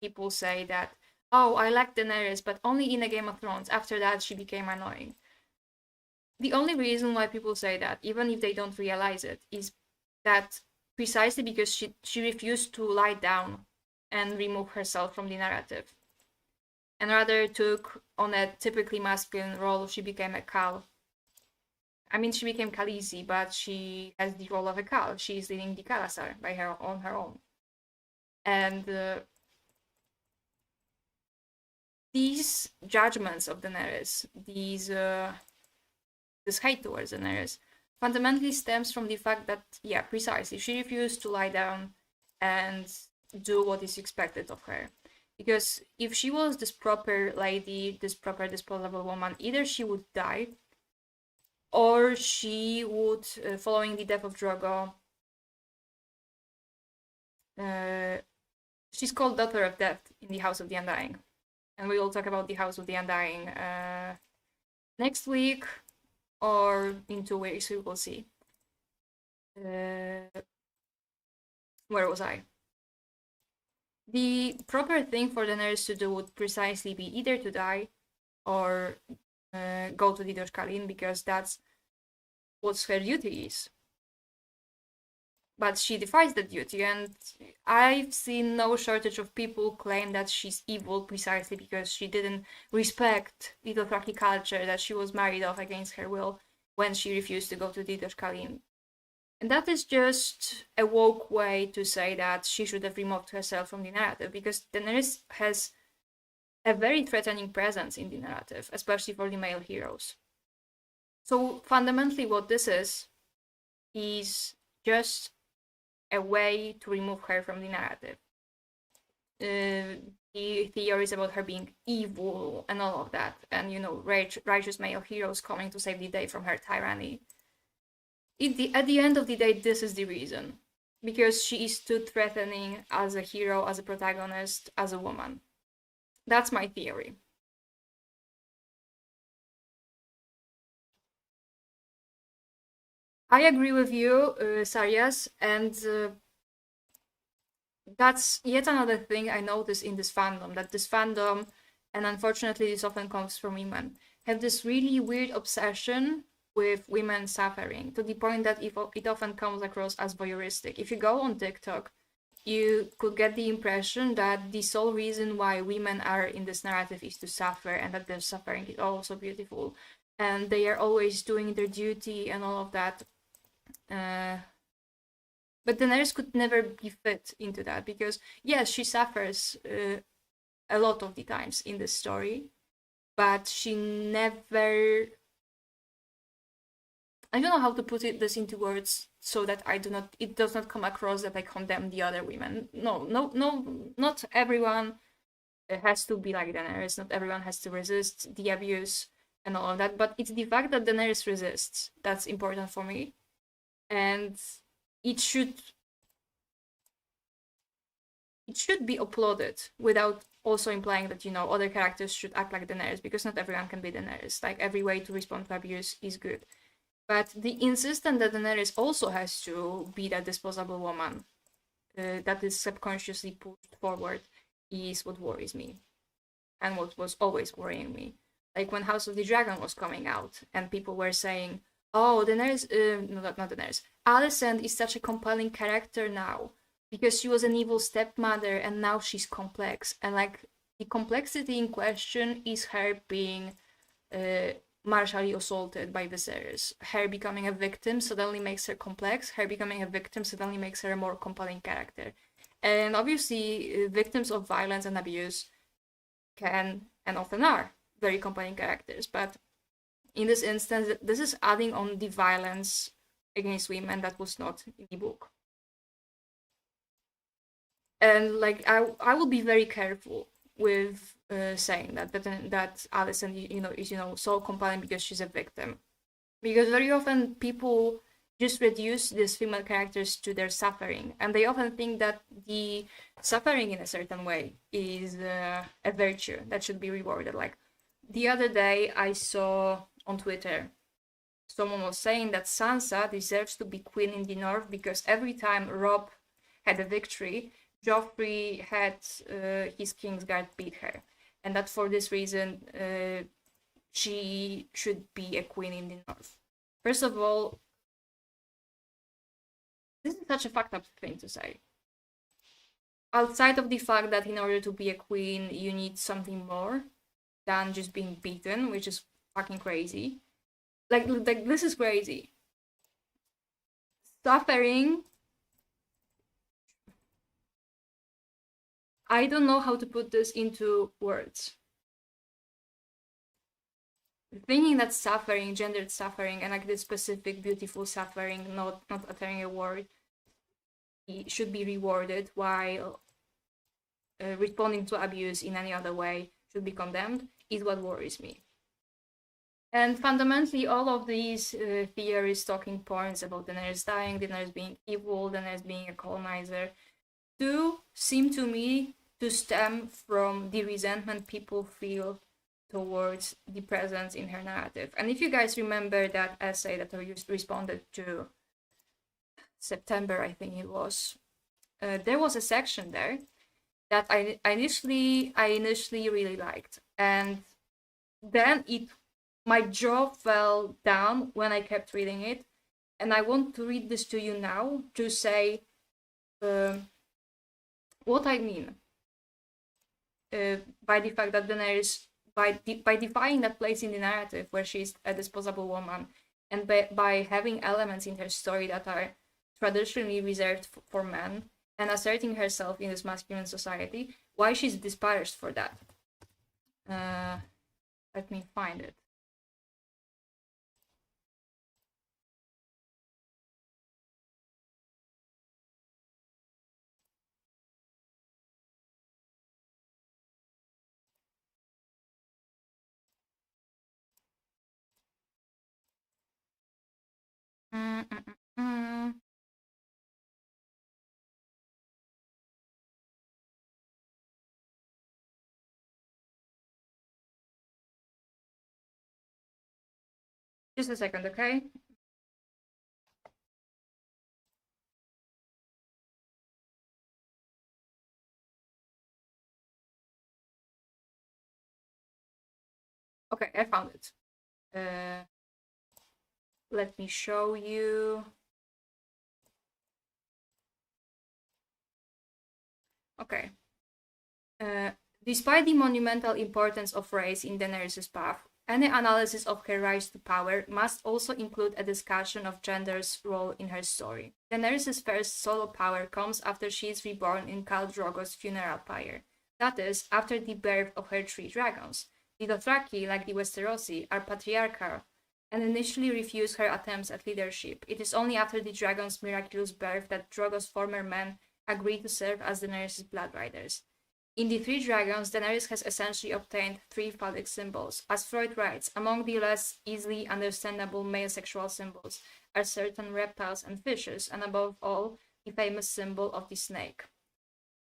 people say that, oh, I like Daenerys, but only in a Game of Thrones. After that, she became annoying. The only reason why people say that, even if they don't realize it, is that precisely because she refused to lie down and remove herself from the narrative, and rather took on a typically masculine role. She became a Khal. I mean, she became Khaleesi, but she has the role of a Khal. She is leading the Khalasar by her on her own. And these judgments of Daenerys, this hate towards Daenerys, fundamentally stems from the fact that, yeah, precisely, she refused to lie down and do what is expected of her. Because if she was this proper lady, this proper disposable woman, either she would die, or she would, following the death of Drogo, she's called Daughter of Death in the House of the Undying. And we will talk about the House of the Undying next week, or in 2 weeks, we will see. Where was I? The proper thing for Daenerys to do would precisely be either to die or go to the Dorkalin, because that's what her duty is. But she defies that duty, and I've seen no shortage of people claim that she's evil precisely because she didn't respect the Dothraki culture, that she was married off against her will when she refused to go to the Dorkalin. And that is just a woke way to say that she should have removed herself from the narrative, because Daenerys has a very threatening presence in the narrative, especially for the male heroes. So fundamentally what this is just a way to remove her from the narrative. The theories about her being evil and all of that, and righteous male heroes coming to save the day from her tyranny. At the end of the day, this is the reason. Because she is too threatening as a hero, as a protagonist, as a woman. That's my theory. I agree with you, Sarias, and that's yet another thing I notice in this fandom, that this fandom, and unfortunately this often comes from women, have this really weird obsession with women suffering, to the point that it often comes across as voyeuristic. If you go on TikTok, you could get the impression that the sole reason why women are in this narrative is to suffer, and that their suffering is also beautiful, and they are always doing their duty and all of that. But Daenerys could never be fit into that, because yes, she suffers a lot of the times in this story, but she never, I don't know how to put this into words so that it does not come across that I condemn the other women. No, not everyone has to be like Daenerys. Not everyone has to resist the abuse and all of that. But it's the fact that Daenerys resists that's important for me, and it should be applauded without also implying that other characters should act like Daenerys, because not everyone can be Daenerys. Like, every way to respond to abuse is good. But the insistence that Daenerys also has to be that disposable woman that is subconsciously pushed forward is what worries me, and what was always worrying me. Like when House of the Dragon was coming out, and people were saying, "Oh, Daenerys, no, not Daenerys. Alicent is such a compelling character now because she was an evil stepmother, and now she's complex." And like, the complexity in question is her being martially assaulted by Viserys. Her becoming a victim suddenly makes her complex. Her becoming a victim suddenly makes her a more compelling character. And obviously, victims of violence and abuse can, and often are, very compelling characters. But in this instance, this is adding on the violence against women that was not in the book. And like, I will be very careful with saying that Alicent, is so compelling because she's a victim, because very often people just reduce these female characters to their suffering, and they often think that the suffering in a certain way is a virtue that should be rewarded. Like, the other day I saw on Twitter someone was saying that Sansa deserves to be queen in the north because every time Robb had a victory, Joffrey had his Kingsguard beat her. and that for this reason she should be a queen in the north. First of all, this is such a fucked up thing to say. Outside of the fact that in order to be a queen, you need something more than just being beaten, which is fucking crazy. Like this is crazy. Suffering. I don't know how to put this into words. Thinking that suffering, gendered suffering, and like this specific beautiful suffering, not uttering a word, should be rewarded, while responding to abuse in any other way should be condemned, is what worries me. And fundamentally, all of these theories, talking points about Daenerys dying, Daenerys being evil, Daenerys being a colonizer, do seem to me to stem from the resentment people feel towards the presence in her narrative. And if you guys remember that essay that I responded to, September, I think it was, there was a section there that I initially really liked, and then my jaw fell down when I kept reading it, and I want to read this to you now to say what I mean by the fact that Daenerys, by defying that place in the narrative where she's a disposable woman, and by having elements in her story that are traditionally reserved for men, and asserting herself in this masculine society, why she's disparaged for that. Let me find it. Just a second, okay? Okay, I found it. Let me show you. Okay. Despite the monumental importance of race in Daenerys' path, any analysis of her rise to power must also include a discussion of gender's role in her story. Daenerys' first solo power comes after she is reborn in Khal Drogo's funeral pyre. That is, after the birth of her 3 dragons. The Dothraki, like the Westerosi, are patriarchal and initially refuse her attempts at leadership. It is only after the dragon's miraculous birth that Drogo's former men agree to serve as Daenerys' blood riders. In the 3 dragons, Daenerys has essentially obtained 3 phallic symbols. As Freud writes, among the less easily understandable male sexual symbols are certain reptiles and fishes, and above all, the famous symbol of the snake.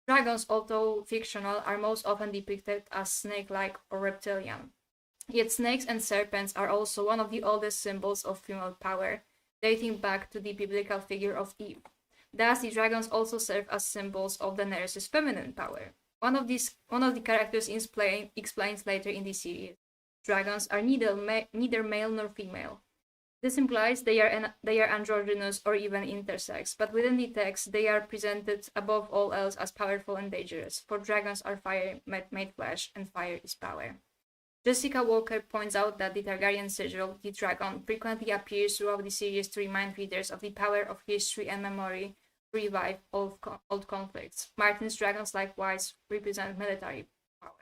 Dragons, although fictional, are most often depicted as snake-like or reptilian. Yet snakes and serpents are also one of the oldest symbols of female power, dating back to the biblical figure of Eve. Thus, the dragons also serve as symbols of Daenerys' feminine power. One of the characters explains later in the series, dragons are neither male nor female. This implies they are androgynous or even intersex, but within the text they are presented above all else as powerful and dangerous, for dragons are fire made flesh, and fire is power. Jessica Walker points out that the Targaryen sigil, the dragon, frequently appears throughout the series to remind readers of the power of history and memory to revive old conflicts. Martin's dragons likewise represent military power.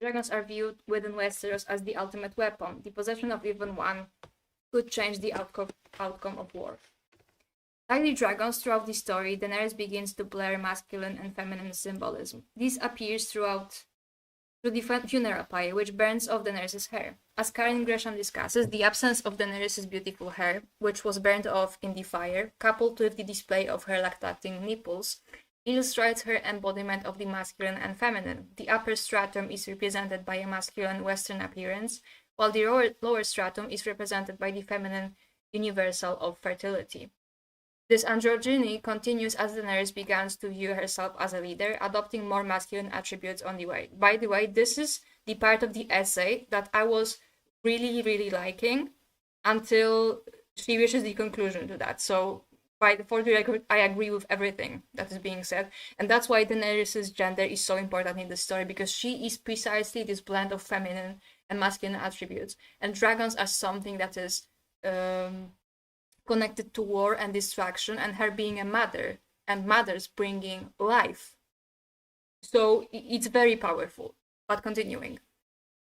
Dragons are viewed within Westeros as the ultimate weapon. The possession of even one could change the outcome of war. Like the dragons throughout the story, Daenerys begins to blur masculine and feminine symbolism. This appears through the funeral pyre, which burns off Daenerys' hair. As Karen Gresham discusses, the absence of Daenerys' beautiful hair, which was burned off in the fire, coupled with the display of her lactating nipples, illustrates her embodiment of the masculine and feminine. The upper stratum is represented by a masculine Western appearance, while the lower stratum is represented by the feminine universal of fertility. This androgyny continues as Daenerys begins to view herself as a leader, adopting more masculine attributes on the way. By the way, this is the part of the essay that I was really, really liking until she reaches the conclusion to that. So by the fourth record, I agree with everything that is being said. And that's why Daenerys' gender is so important in the story, because she is precisely this blend of feminine and masculine attributes. And dragons are something that is connected to war and destruction, and her being a mother, and mothers bringing life. So it's very powerful. But continuing.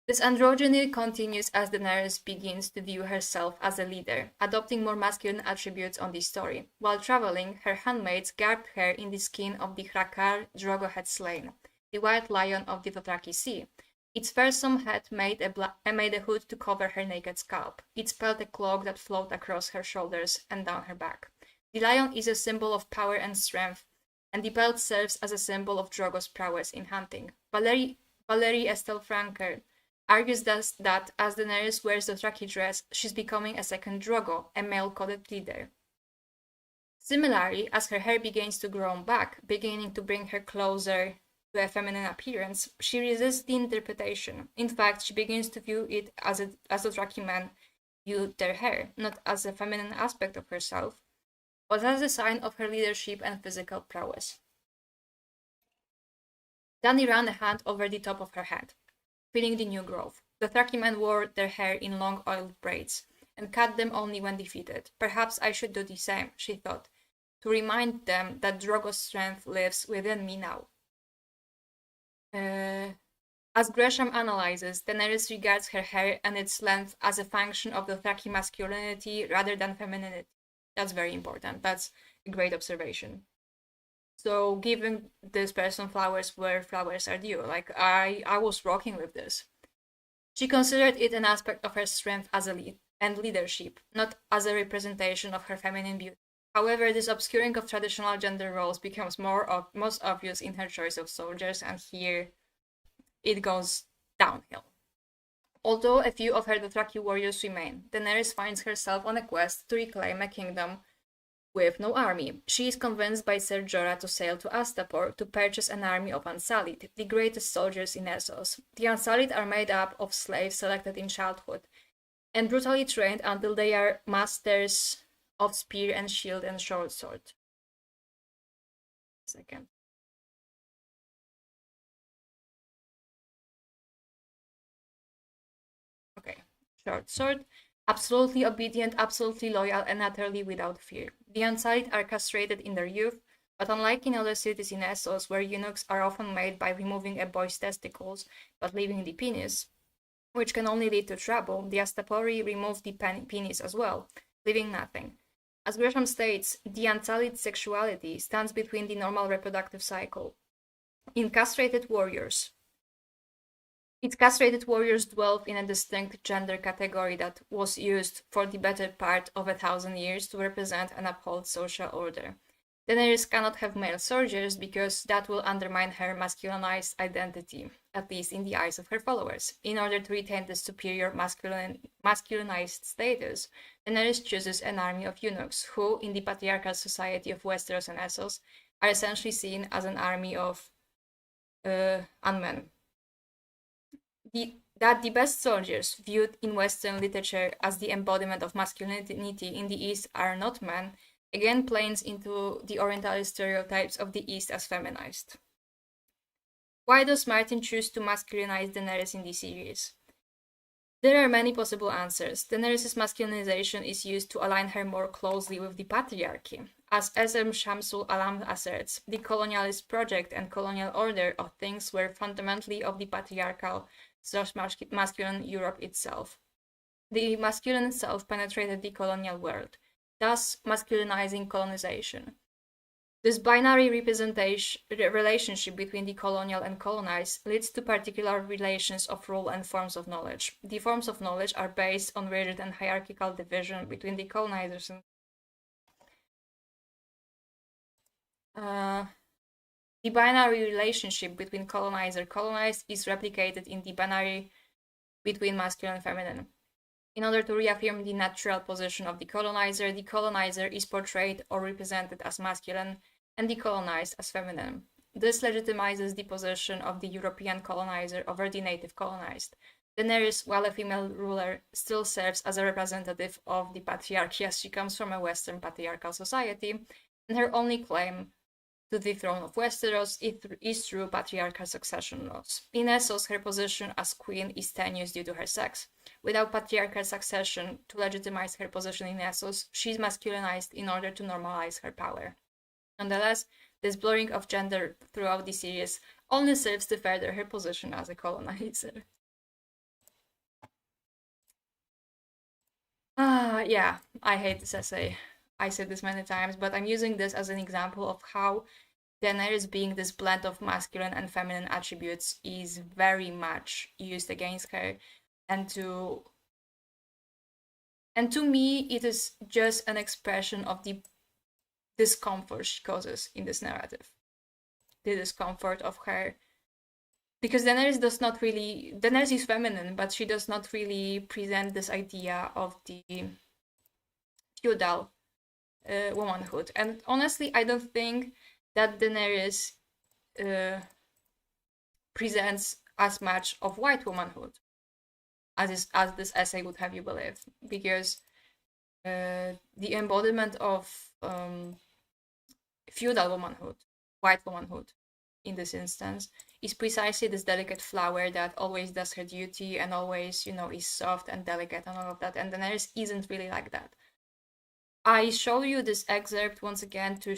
This androgyny continues as Daenerys begins to view herself as a leader, adopting more masculine attributes on the story. While traveling, her handmaids garbed her in the skin of the Hrakar Drogo had slain, the white lion of the Dothraki Sea. Its fearsome head made a hood to cover her naked scalp. It spelled a cloak that flowed across her shoulders and down her back. The lion is a symbol of power and strength, and the belt serves as a symbol of Drogo's prowess in hunting. Valerie Estelle Franker argues thus that as Daenerys wears the Dothraki dress, she's becoming a second Drogo, a male-coded leader. Similarly, as her hair begins to grow back, beginning to bring her closer to a feminine appearance, she resists the interpretation. In fact, she begins to view it as Dothraki men viewed their hair, not as a feminine aspect of herself, but as a sign of her leadership and physical prowess. Dany ran a hand over the top of her head, feeling the new growth. The Dothraki men wore their hair in long oiled braids, and cut them only when defeated. Perhaps I should do the same, she thought, to remind them that Drogo's strength lives within me now. As Gresham analyzes, Daenerys regards her hair and its length as a function of the Dothraki masculinity rather than femininity. That's very important. That's a great observation. So giving this person flowers where flowers are due. Like, I was rocking with this. She considered it an aspect of her strength as a lead and leadership, not as a representation of her feminine beauty. However, this obscuring of traditional gender roles becomes most obvious in her choice of soldiers, and here it goes downhill. Although a few of her Dothraki warriors remain, Daenerys finds herself on a quest to reclaim a kingdom with no army. She is convinced by Ser Jorah to sail to Astapor to purchase an army of Unsullied, the greatest soldiers in Essos. The Unsullied are made up of slaves selected in childhood and brutally trained until they are masters of spear and shield and short sword. Second. Okay, short sword. Absolutely obedient, absolutely loyal, and utterly without fear. The Unsullied are castrated in their youth, but unlike in other cities in Essos, where eunuchs are often made by removing a boy's testicles but leaving the penis, which can only lead to trouble, the Astapori remove the penis as well, leaving nothing. As Gresham states, the Unsullied sexuality stands between the normal reproductive cycle. Its castrated warriors dwell in a distinct gender category that was used for the better part of 1,000 years to represent and uphold social order. Daenerys cannot have male soldiers because that will undermine her masculinized identity, at least in the eyes of her followers. In order to retain this superior masculinized status, Daenerys chooses an army of eunuchs who, in the patriarchal society of Westeros and Essos, are essentially seen as an army of unmen. That the best soldiers, viewed in Western literature as the embodiment of masculinity in the East, are not men, again plays into the Orientalist stereotypes of the East as feminized. Why does Martin choose to masculinize Daenerys in the series? There are many possible answers. Daenerys' masculinization is used to align her more closely with the patriarchy. As S.M. Shamsul Alam asserts, the colonialist project and colonial order of things were fundamentally of the patriarchal / masculine Europe itself. The masculine self penetrated the colonial world, thus masculinizing colonization. This binary relationship between the colonial and colonized leads to particular relations of rule and forms of knowledge. The forms of knowledge are based on rigid and hierarchical division between the colonizers and the binary relationship between colonizer-colonized is replicated in the binary between masculine and feminine. In order to reaffirm the natural position of the colonizer is portrayed or represented as masculine and the colonized as feminine. This legitimizes the position of the European colonizer over the native colonized. Daenerys, while a female ruler, still serves as a representative of the patriarchy as she comes from a Western patriarchal society, and her only claim to the throne of Westeros is through patriarchal succession laws. In Essos, her position as queen is tenuous due to her sex. Without patriarchal succession to legitimize her position in Essos, she is masculinized in order to normalize her power. Nonetheless, this blurring of gender throughout the series only serves to further her position as a colonizer. Yeah, I hate this essay. I said this many times, but I'm using this as an example of how Daenerys being this blend of masculine and feminine attributes is very much used against her, and to me it is just an expression of the discomfort she causes in this narrative. The discomfort of her, because Daenerys is feminine, but she does not really present this idea of the feudal womanhood. And honestly, I don't think that Daenerys presents as much of white womanhood as this essay would have you believe, because the embodiment of feudal womanhood, white womanhood in this instance, is precisely this delicate flower that always does her duty and always, is soft and delicate and all of that. And Daenerys isn't really like that. I show you this excerpt once again to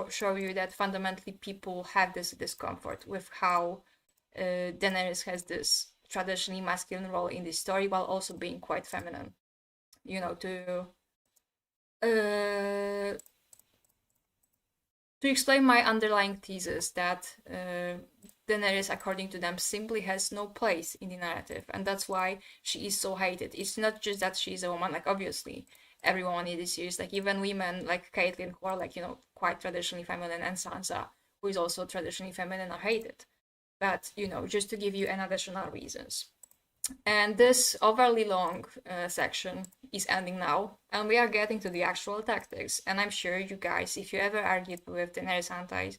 show you that fundamentally people have this discomfort with how Daenerys has this traditionally masculine role in this story while also being quite feminine. To explain my underlying thesis that Daenerys, according to them, simply has no place in the narrative, and that's why she is so hated. It's not just that she's a woman, like obviously every woman in this series, like even women like Caitlyn, who are like, quite traditionally feminine, and Sansa, who is also traditionally feminine, are hated. But, just to give you an additional reasons. And this overly long section is ending now, and we are getting to the actual tactics. And I'm sure you guys, if you ever argued with Daenerys Antis,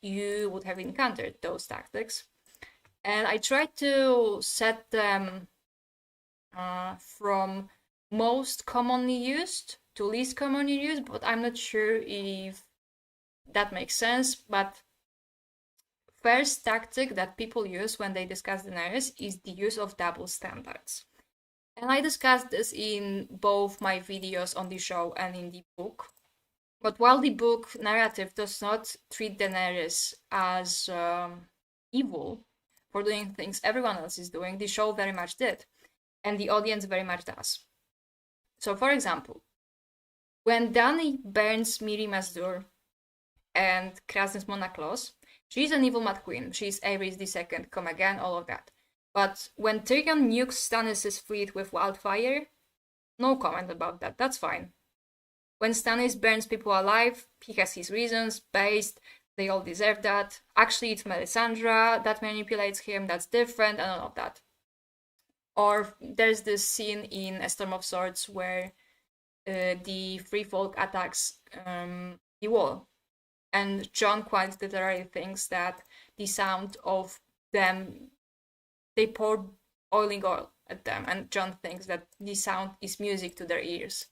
you would have encountered those tactics. And I tried to set them from most commonly used to least commonly used, but I'm not sure if that makes sense. But first tactic that people use when they discuss Daenerys is the use of double standards. And I discussed this in both my videos on the show and in the book. But while the book narrative does not treat Daenerys as evil for doing things everyone else is doing, the show very much did. And the audience very much does. So, for example, when Dany burns Miri Mazdur and Krasnys Monaclos, she's an evil Mad Queen. She's Aerys II, come again, all of that. But when Tyrion nukes Stannis' fleet with wildfire, no comment about that. That's fine. When Stannis burns people alive, he has his reasons, based, they all deserve that. Actually, it's Melisandre that manipulates him, that's different, and all of that. Or there's this scene in A Storm of Swords where the Free Folk attacks the wall. And Jon quite literally thinks that the sound of them, they pour boiling oil at them, and Jon thinks that the sound is music to their ears.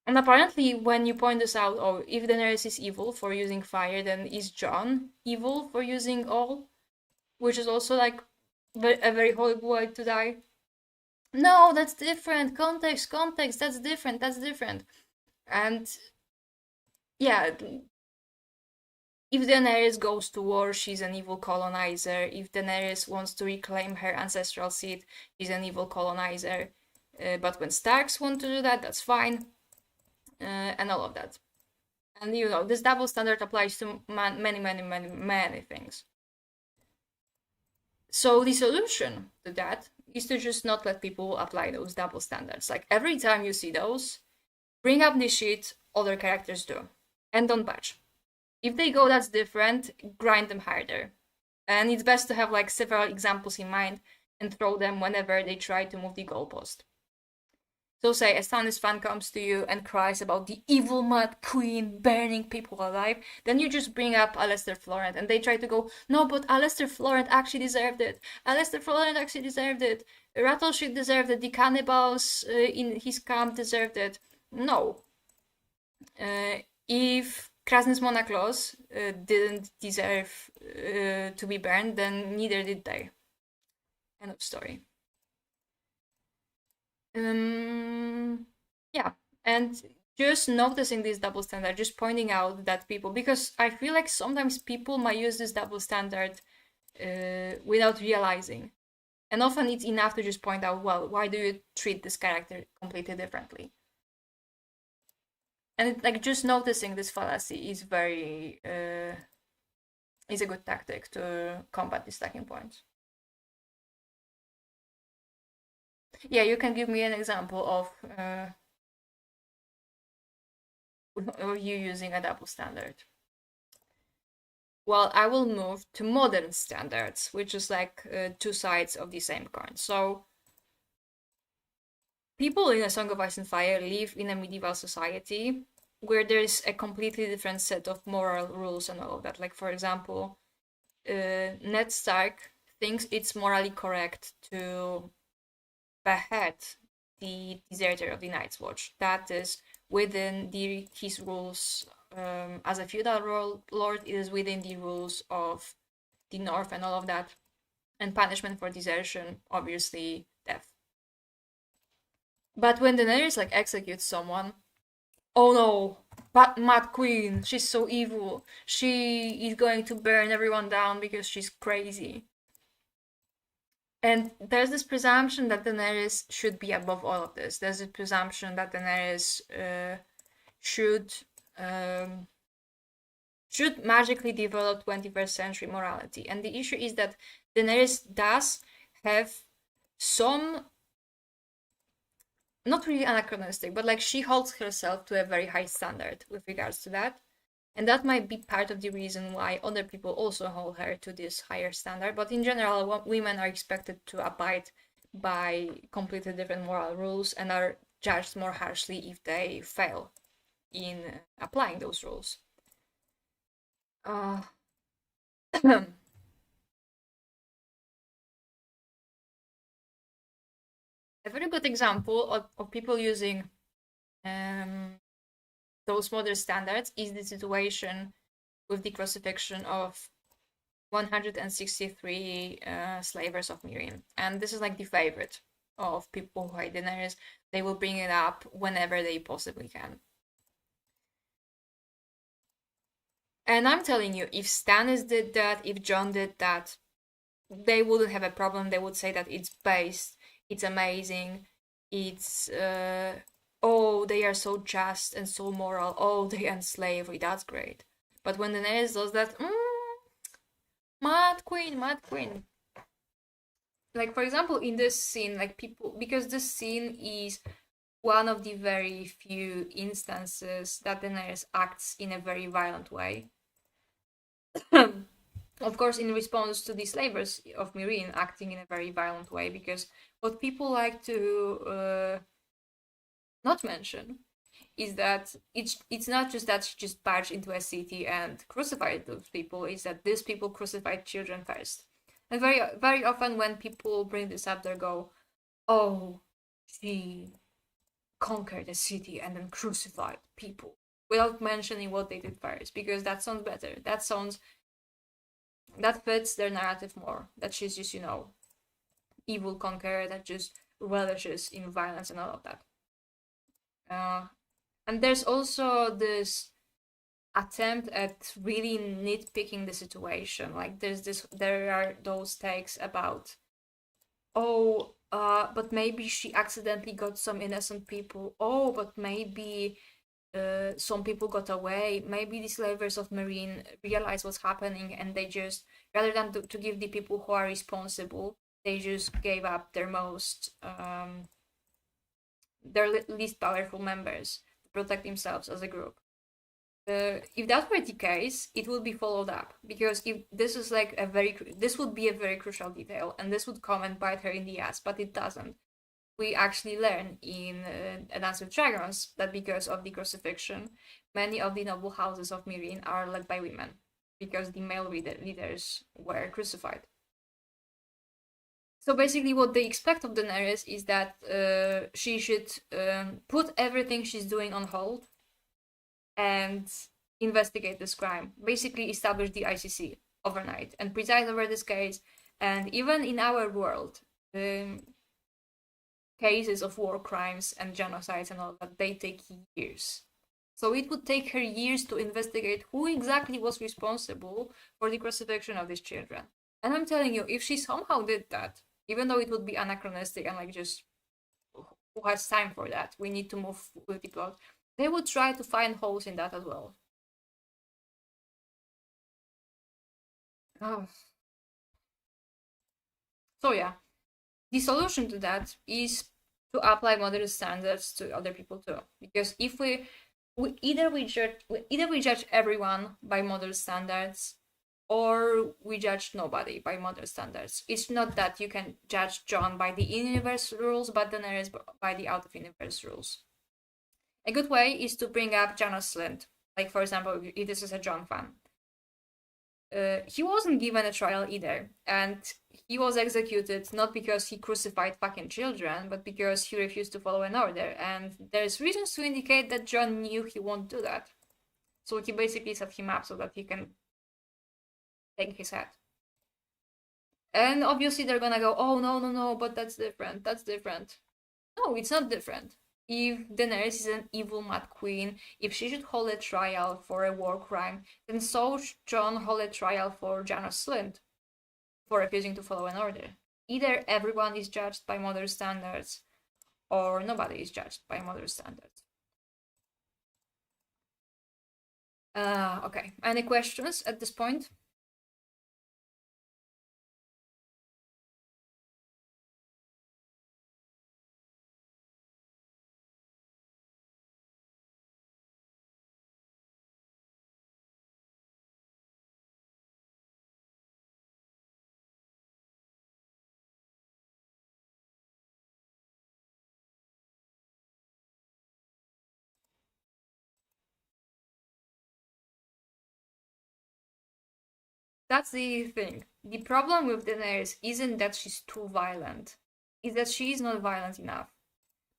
And apparently, when you point this out, if Daenerys is evil for using fire, then is Jon evil for using oil? Which is also like a very horrible way to die. No, that's different. Context, that's different. And yeah, if Daenerys goes to war, she's an evil colonizer. If Daenerys wants to reclaim her ancestral seat, she's an evil colonizer. But when Starks want to do that, that's fine. And all of that. And this double standard applies to many things. So the solution to that is to just not let people apply those double standards. Like every time you see those, bring up the shit other characters do. And don't budge. If they go that's different, grind them harder. And it's best to have like several examples in mind and throw them whenever they try to move the goalpost. So say a Stannis fan comes to you and cries about the evil Mad Queen burning people alive, then you just bring up Alester Florent and they try to go, no, but Alester Florent actually deserved it. Alester Florent actually deserved it. Rattleship deserved it. The cannibals in his camp deserved it. No. If Krasnys Monaclos didn't deserve to be burned, then neither did they. End of story. Yeah, and just noticing this double standard, just pointing out that people, because I feel like sometimes people might use this double standard without realizing. And often it's enough to just point out, well, why do you treat this character completely differently? And like just noticing this fallacy is very is a good tactic to combat these stacking points. Yeah, you can give me an example of you using a double standard. Well, I will move to modern standards, which is like two sides of the same coin. So people in A Song of Ice and Fire live in a medieval society where there's a completely different set of moral rules and all of that. Like, for example, Ned Stark thinks it's morally correct to behead the deserter of the Night's Watch. That is within his rules as a feudal lord. It is within the rules of the North and all of that. And punishment for desertion, obviously, death. But when Daenerys like executes someone, oh no, but Mad Queen, she's so evil. She is going to burn everyone down because she's crazy. And there's this presumption that Daenerys should be above all of this. There's a presumption that Daenerys should magically develop 21st century morality. And the issue is that Daenerys does have some, not really anachronistic, but like she holds herself to a very high standard with regards to that. And that might be part of the reason why other people also hold her to this higher standard. But in general, women are expected to abide by completely different moral rules and are judged more harshly if they fail in applying those rules. A very good example of people using those modern standards is the situation with the crucifixion of 163 slavers of Miriam. And this is like the favorite of people who hate Daenerys. They will bring it up whenever they possibly can. And I'm telling you, if Stannis did that, if Jon did that, they wouldn't have a problem. They would say that it's based, it's amazing, it's oh, they are so just and so moral, oh, they end slavery, that's great. But when Daenerys does that, Mad Queen. Like, for example, in this scene, like people, because this scene is one of the very few instances that Daenerys acts in a very violent way. Of course, in response to the slavers of Meereen acting in a very violent way, because what people like to not mention is that it's not just that she just barged into a city and crucified those people, it's that these people crucified children first. And very, very often when people bring this up, they go, oh, she conquered a city and then crucified people, without mentioning what they did first, because that sounds better. That fits their narrative more, that she's just, evil conqueror that just relishes in violence and all of that. And there's also this attempt at really nitpicking the situation. Like there are those takes about, but maybe she accidentally got some innocent people. Oh, but maybe some people got away. Maybe the slavers of Meereen realized what's happening and they just, rather than to give the people who are responsible, they just gave up their most, their least powerful members to protect themselves as a group. If that were the case, it would be followed up, because if this is like this would be a very crucial detail, and this would come and bite her in the ass, but it doesn't. we actually learn in A Dance with Dragons that because of the crucifixion, many of the noble houses of Mirin are led by women, because the male leaders were crucified. So basically what they expect of Daenerys is that she should put everything she's doing on hold and investigate this crime. Basically establish the ICC overnight and preside over this case. And even in our world, cases of war crimes and genocides and all that, they take years. So it would take her years to investigate who exactly was responsible for the crucifixion of these children. And I'm telling you, if she somehow did that, even though it would be anachronistic and like just who has time for that, we need to move with the plot, they would try to find holes in that as well. Oh. So yeah, the solution to that is to apply modern standards to other people too. Because if we either we judge everyone by modern standards, or we judge nobody by modern standards. It's not that you can judge Jon by the in-universe rules, but Daenerys by the out-of-universe rules. A good way is to bring up Janos Slynt. Like, for example, if this is a Jon fan. He wasn't given a trial either, and he was executed not because he crucified fucking children, but because he refused to follow an order, and there's reasons to indicate that Jon knew he won't do that. So he basically set him up so that he can take his head. And obviously they're gonna go, oh no, but that's different. No, it's not different. If Daenerys is an evil mad queen, if she should hold a trial for a war crime, then so should Jon hold a trial for Janos Slynt for refusing to follow an order. Either everyone is judged by modern standards, or nobody is judged by modern standards. Okay, any questions at this point? That's the thing. The problem with Daenerys isn't that she's too violent, it's that she is not violent enough.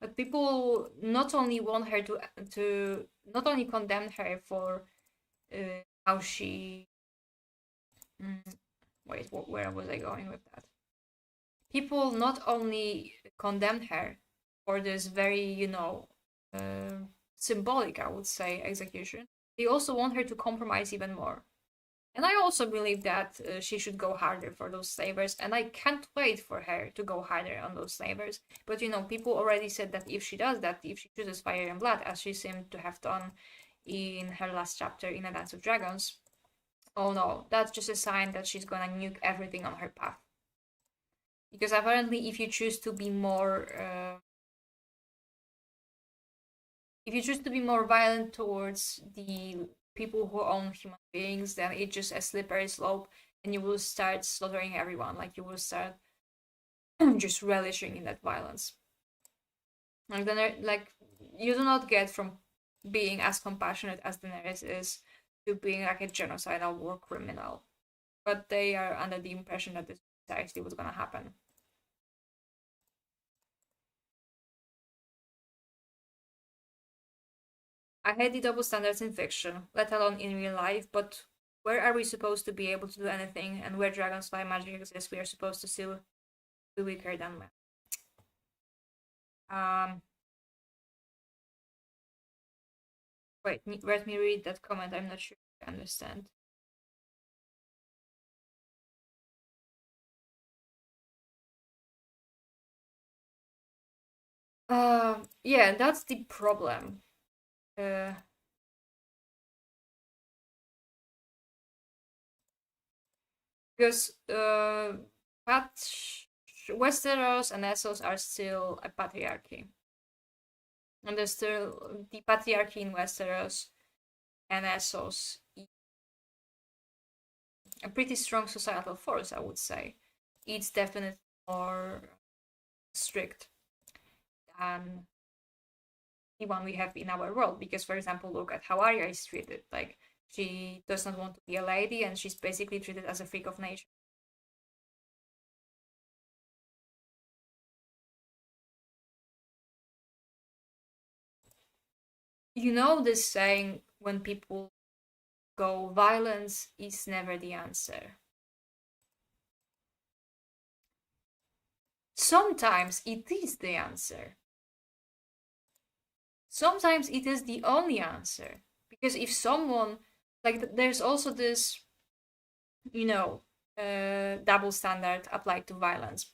But people not only want her to not only condemn her for how she. Wait, where was I going with that? People not only condemn her for this very, symbolic, I would say, execution, they also want her to compromise even more. And I also believe that she should go harder for those slavers, and I can't wait for her to go harder on those slavers. But people already said that if she does that, if she chooses fire and blood, as she seemed to have done in her last chapter in A Dance with Dragons, oh no, that's just a sign that she's gonna nuke everything on her path. Because apparently if you choose to be more violent towards the people who own human beings, then it's just a slippery slope, and you will start slaughtering everyone. Like, you will start just relishing in that violence. Like, you do not get from being as compassionate as Daenerys is to being like a genocidal war criminal. But they are under the impression that this is actually what's gonna happen. I hate the double standards in fiction, let alone in real life, but where are we supposed to be able to do anything, and where dragons fly magic exists, we are supposed to still be weaker than men. Wait, let me read that comment, I'm not sure I understand. Yeah, that's the problem. Because Westeros and Essos are still a patriarchy. And there's still the patriarchy in Westeros and Essos, a pretty strong societal force, I would say. It's definitely more strict. than the one we have in our world. Because, for example, look at how Arya is treated. Like, she does not want to be a lady, and she's basically treated as a freak of nature. You know this saying when people go, violence is never the answer. Sometimes it is the answer. Sometimes it is the only answer. Because if someone, like, there's also this, double standard applied to violence.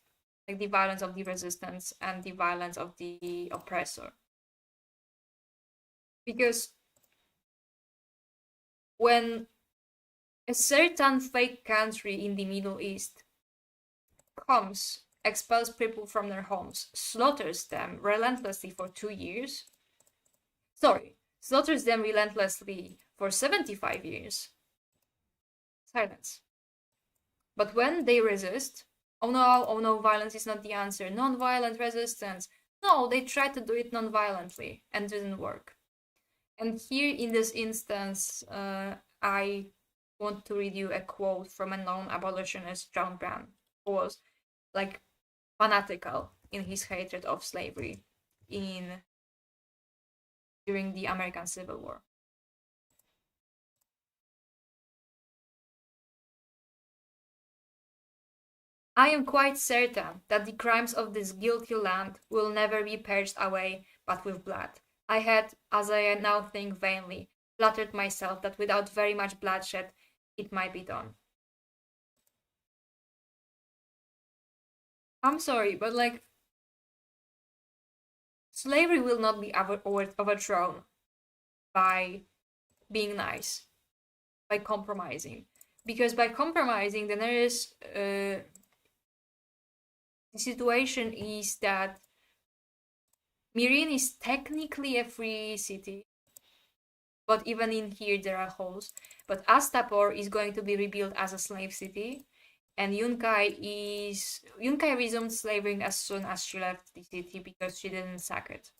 Like the violence of the resistance and the violence of the oppressor. Because when a certain fake country in the Middle East comes, expels people from their homes, slaughters them relentlessly for 2 years, slaughters them relentlessly for 75 years, silence. But when they resist, oh no, violence is not the answer, non-violent resistance. No, they tried to do it non-violently and didn't work. And here in this instance, I want to read you a quote from a known abolitionist, John Brown, who was like fanatical in his hatred of slavery during the American Civil War. I am quite certain that the crimes of this guilty land will never be purged away but with blood. I had, as I now think vainly, flattered myself that without very much bloodshed it might be done. I'm sorry, but like, slavery will not be overthrown by being nice, by compromising. Because by compromising, then there is the situation is that Mirin is technically a free city, but even in here there are holes. But Astapor is going to be rebuilt as a slave city, and Yunkai resumed slavery as soon as she left the city because she didn't sack it.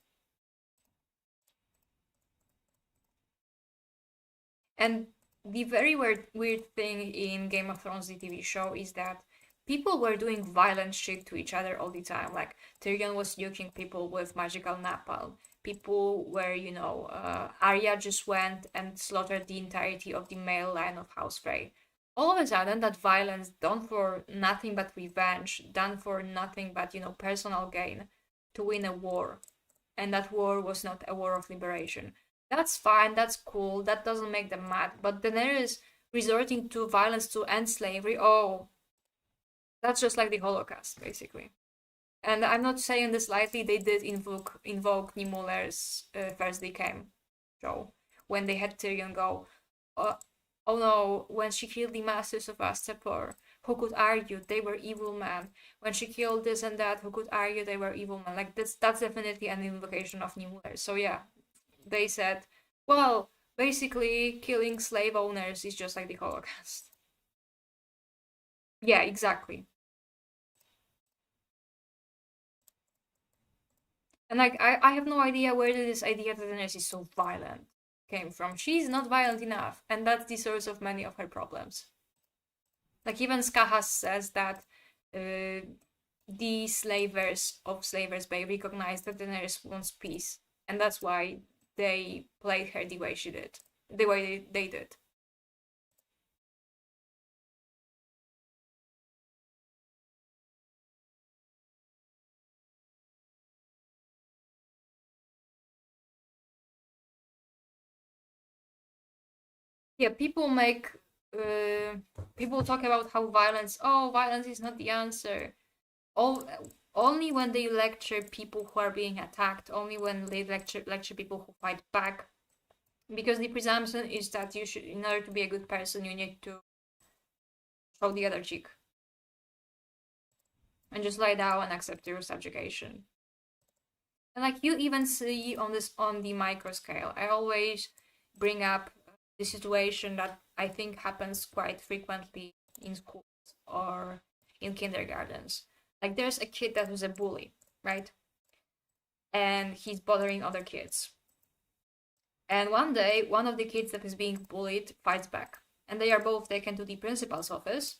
And the very weird thing in Game of Thrones, the TV show, is that people were doing violent shit to each other all the time. Like, Tyrion was nuking people with magical napalm. People were, Arya just went and slaughtered the entirety of the male line of House Frey. All of a sudden, that violence done for nothing but revenge, done for nothing but, personal gain, to win a war. And that war was not a war of liberation. That's fine, that's cool, that doesn't make them mad. But Daenerys resorting to violence to end slavery, oh, that's just like the Holocaust, basically. And I'm not saying this lightly, they did invoke Niemuller's First They Came show, when they had Tyrion go, oh no, when she killed the masters of Astapor, who could argue they were evil men? When she killed this and that, who could argue they were evil men? Like, that's definitely an invocation of Niemöller. So yeah, they said, well, basically, killing slave owners is just like the Holocaust. Yeah, exactly. And like, I have no idea where this idea that Daenerys is so violent came from. She's not violent enough, and that's the source of many of her problems. Like, even Skahas says that the slavers of Slavers Bay recognize that Daenerys wants peace, and that's why they played her the way she did, the way they did. Yeah, people talk about how violence is not the answer. Only when they lecture people who are being attacked, only when they lecture people who fight back. Because the presumption is that you should, in order to be a good person, you need to show the other cheek. And just lie down and accept your subjugation. And like, you even see on the micro scale, I always bring up the situation that I think happens quite frequently in schools or in kindergartens. Like, there's a kid that was a bully, right? and he's bothering other kids. And one day, one of the kids that is being bullied fights back, and they are both taken to the principal's office.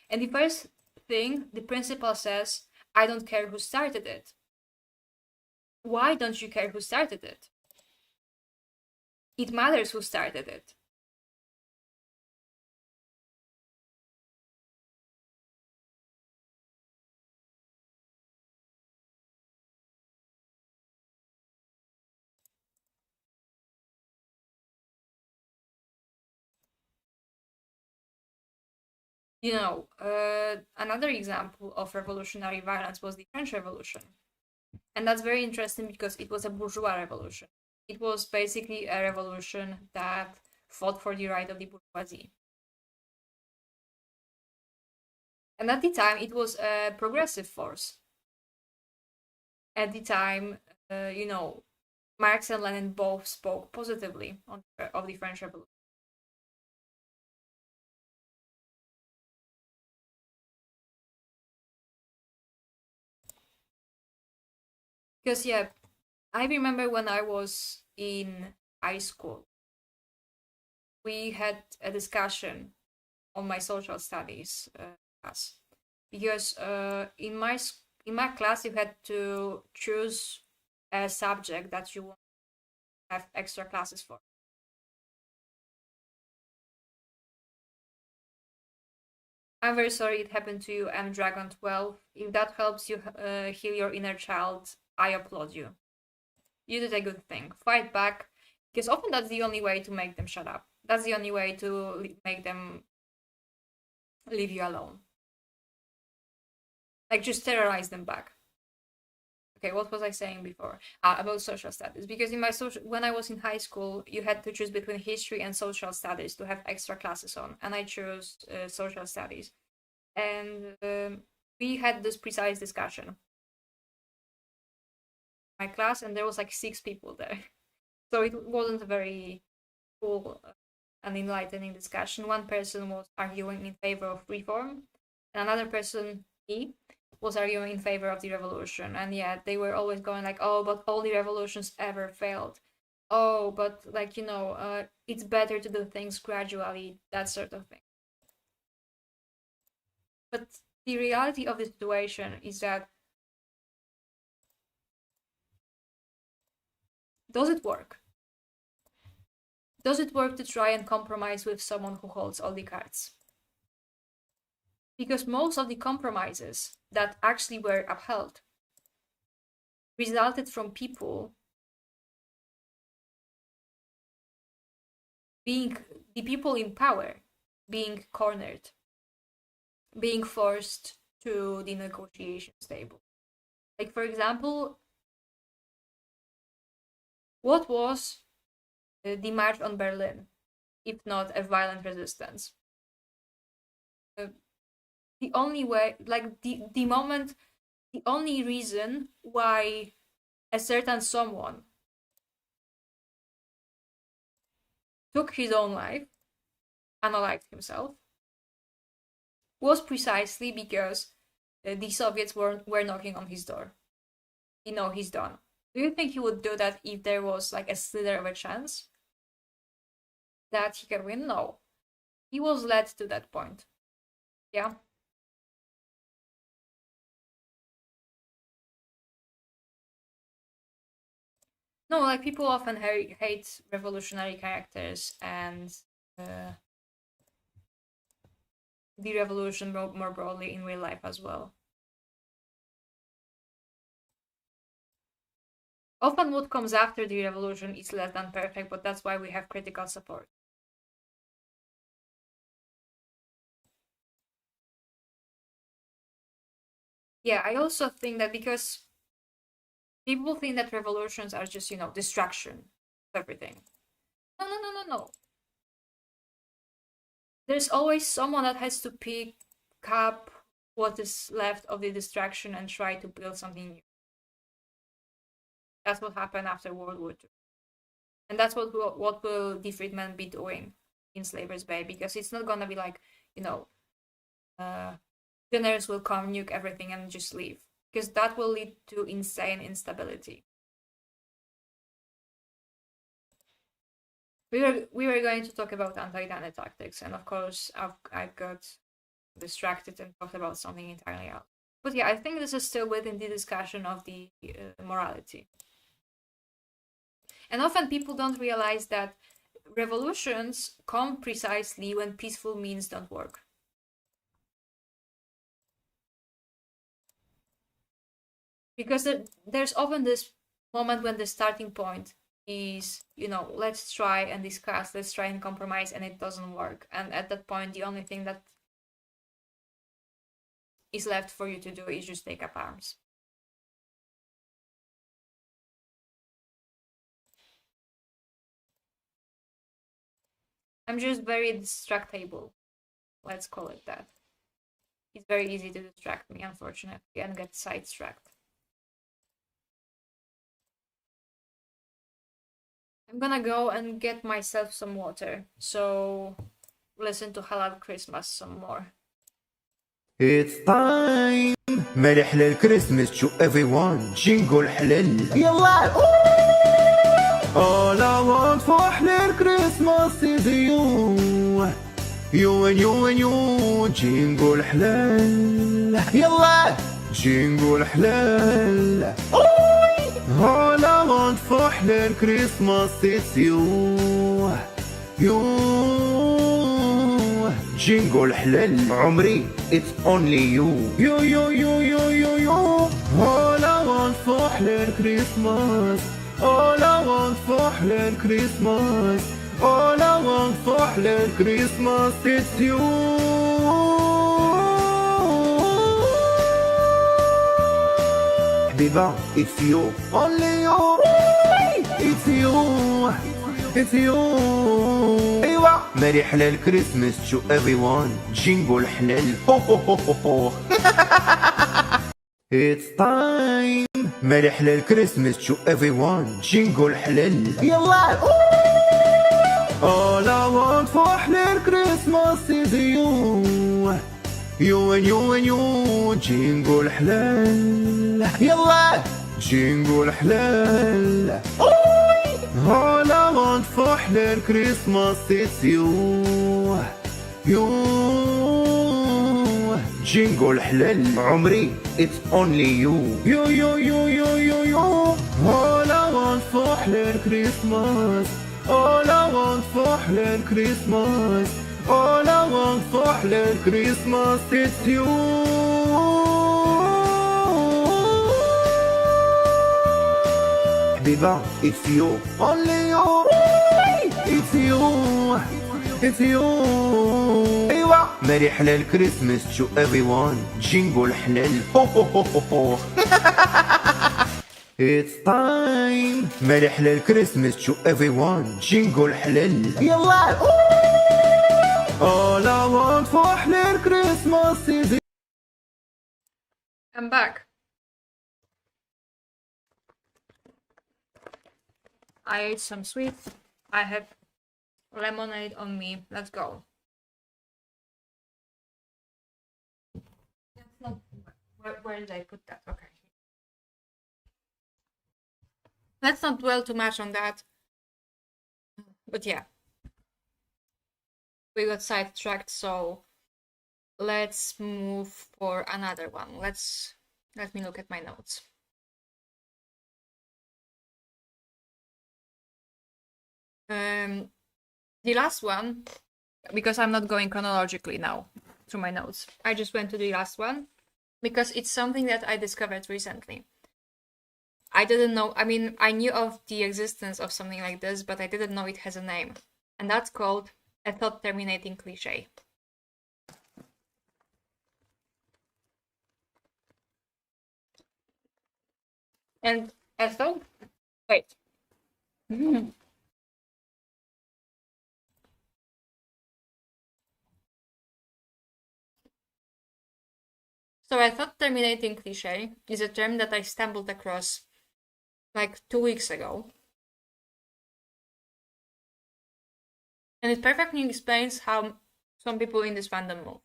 And the first thing the principal says, "I don't care who started it." Why don't you care who started it? It matters who started it. Another example of revolutionary violence was the French Revolution. And that's very interesting because it was a bourgeois revolution. It was basically a revolution that fought for the right of the bourgeoisie. And at the time, it was a progressive force. At the time, Marx and Lenin both spoke positively of the French Revolution. Because, yeah, I remember when I was in high school, we had a discussion on my social studies class. Because in my class, you had to choose a subject that you want to have extra classes for. I'm very sorry it happened to you, M Dragon 12. If that helps you heal your inner child, I applaud you. You did a good thing. Fight back, because often that's the only way to make them shut up. That's the only way to make them leave you alone. Like, just terrorize them back. Okay, what was I saying before? About social studies. Because when I was in high school, you had to choose between history and social studies to have extra classes on, and I chose social studies. And we had this precise discussion. My class, and there was like 6 people there, so it wasn't a very cool and enlightening discussion. One person was arguing in favor of reform, and another person, me, was arguing in favor of the revolution. And yeah, they were always going like, "Oh, but all the revolutions ever failed. Oh, but like, it's better to do things gradually," that sort of thing. But the reality of the situation is that, does it work? Does it work to try and compromise with someone who holds all the cards? Because most of the compromises that actually were upheld resulted from people being the people in power being cornered, being forced to the negotiations table. Like, for example, what was the March on Berlin, if not a violent resistance? The only way, like the moment, the only reason why a certain someone took his own life, unalived himself, was precisely because the Soviets were knocking on his door. He's done. Do you think he would do that if there was like a slither of a chance that he can win? No. He was led to that point. Yeah. No, like, people often hate revolutionary characters and the revolution more broadly in real life as well. Often what comes after the revolution is less than perfect, but that's why we have critical support. Yeah, I also think that because people think that revolutions are just, destruction of everything. No. There's always someone that has to pick up what is left of the destruction and try to build something new. That's what happened after World War II. And that's what will the freedmen be doing in Slaver's Bay, because it's not gonna be like, generals will come, nuke everything, and just leave, because that will lead to insane instability. we were going to talk about anti-Dany tactics, and of course I got distracted and talked about something entirely else. But yeah, I think this is still within the discussion of the morality. And often people don't realize that revolutions come precisely when peaceful means don't work. Because there's often this moment when the starting point is, let's try and discuss, let's try and compromise, and it doesn't work. And at that point, the only thing that is left for you to do is just take up arms. I'm just very distractible. Let's call it that. It's very easy to distract me, unfortunately, and get sidetracked. I'm gonna go and get myself some water, so listen to Halal Christmas some more. It's time مالي حلال Christmas to everyone جنقول حلال يلا All I want for حلال Christmas is you You and you and you جنقول حلال يلا جنقول حلال All I want for حلال Christmas is you جنقول حلال عمري It's only you All I want for حلال Christmas All I want for حلال Christmas All I want for حلال Christmas It's you حبيبة It's you Only you It's you It's you ايوا مالي حلال كريسمس to everyone جنقول حلال It's time مالي حلال كريسمس to everyone جنقول حلال يلا All I want for حلال Christmas is you You and you and you جنقول حلال يلا جنقول حلال All I want for حلال Christmas is you جنقول حلال عمري It's only you All I want for حلال Christmas All I want for حلال Christmas All I want for حلال Christmas It's you حبيبة It's you Only you It's you It's you ايوا مالي حلال كريسمس to everyone جنقول حلال It's time مالي حلال كريسمس to everyone جنقول حلال يلا All I want for حلال Christmas is I'm back. I ate some sweets. I have lemonade on me. Let's go. That's not, where did I put that? Okay. Let's not dwell too much on that. But yeah. We got sidetracked, so let's move for another one. Let me look at my notes. The last one, because I'm not going chronologically now through my notes. I just went to the last one because it's something that I discovered recently. I didn't know, I mean, I knew of the existence of something like this, but I didn't know it has a name. And that's called a thought-terminating cliche. And a thought... Wait. So a thought-terminating cliche is a term that I stumbled across like 2 weeks ago. And it perfectly explains how some people in this fandom move.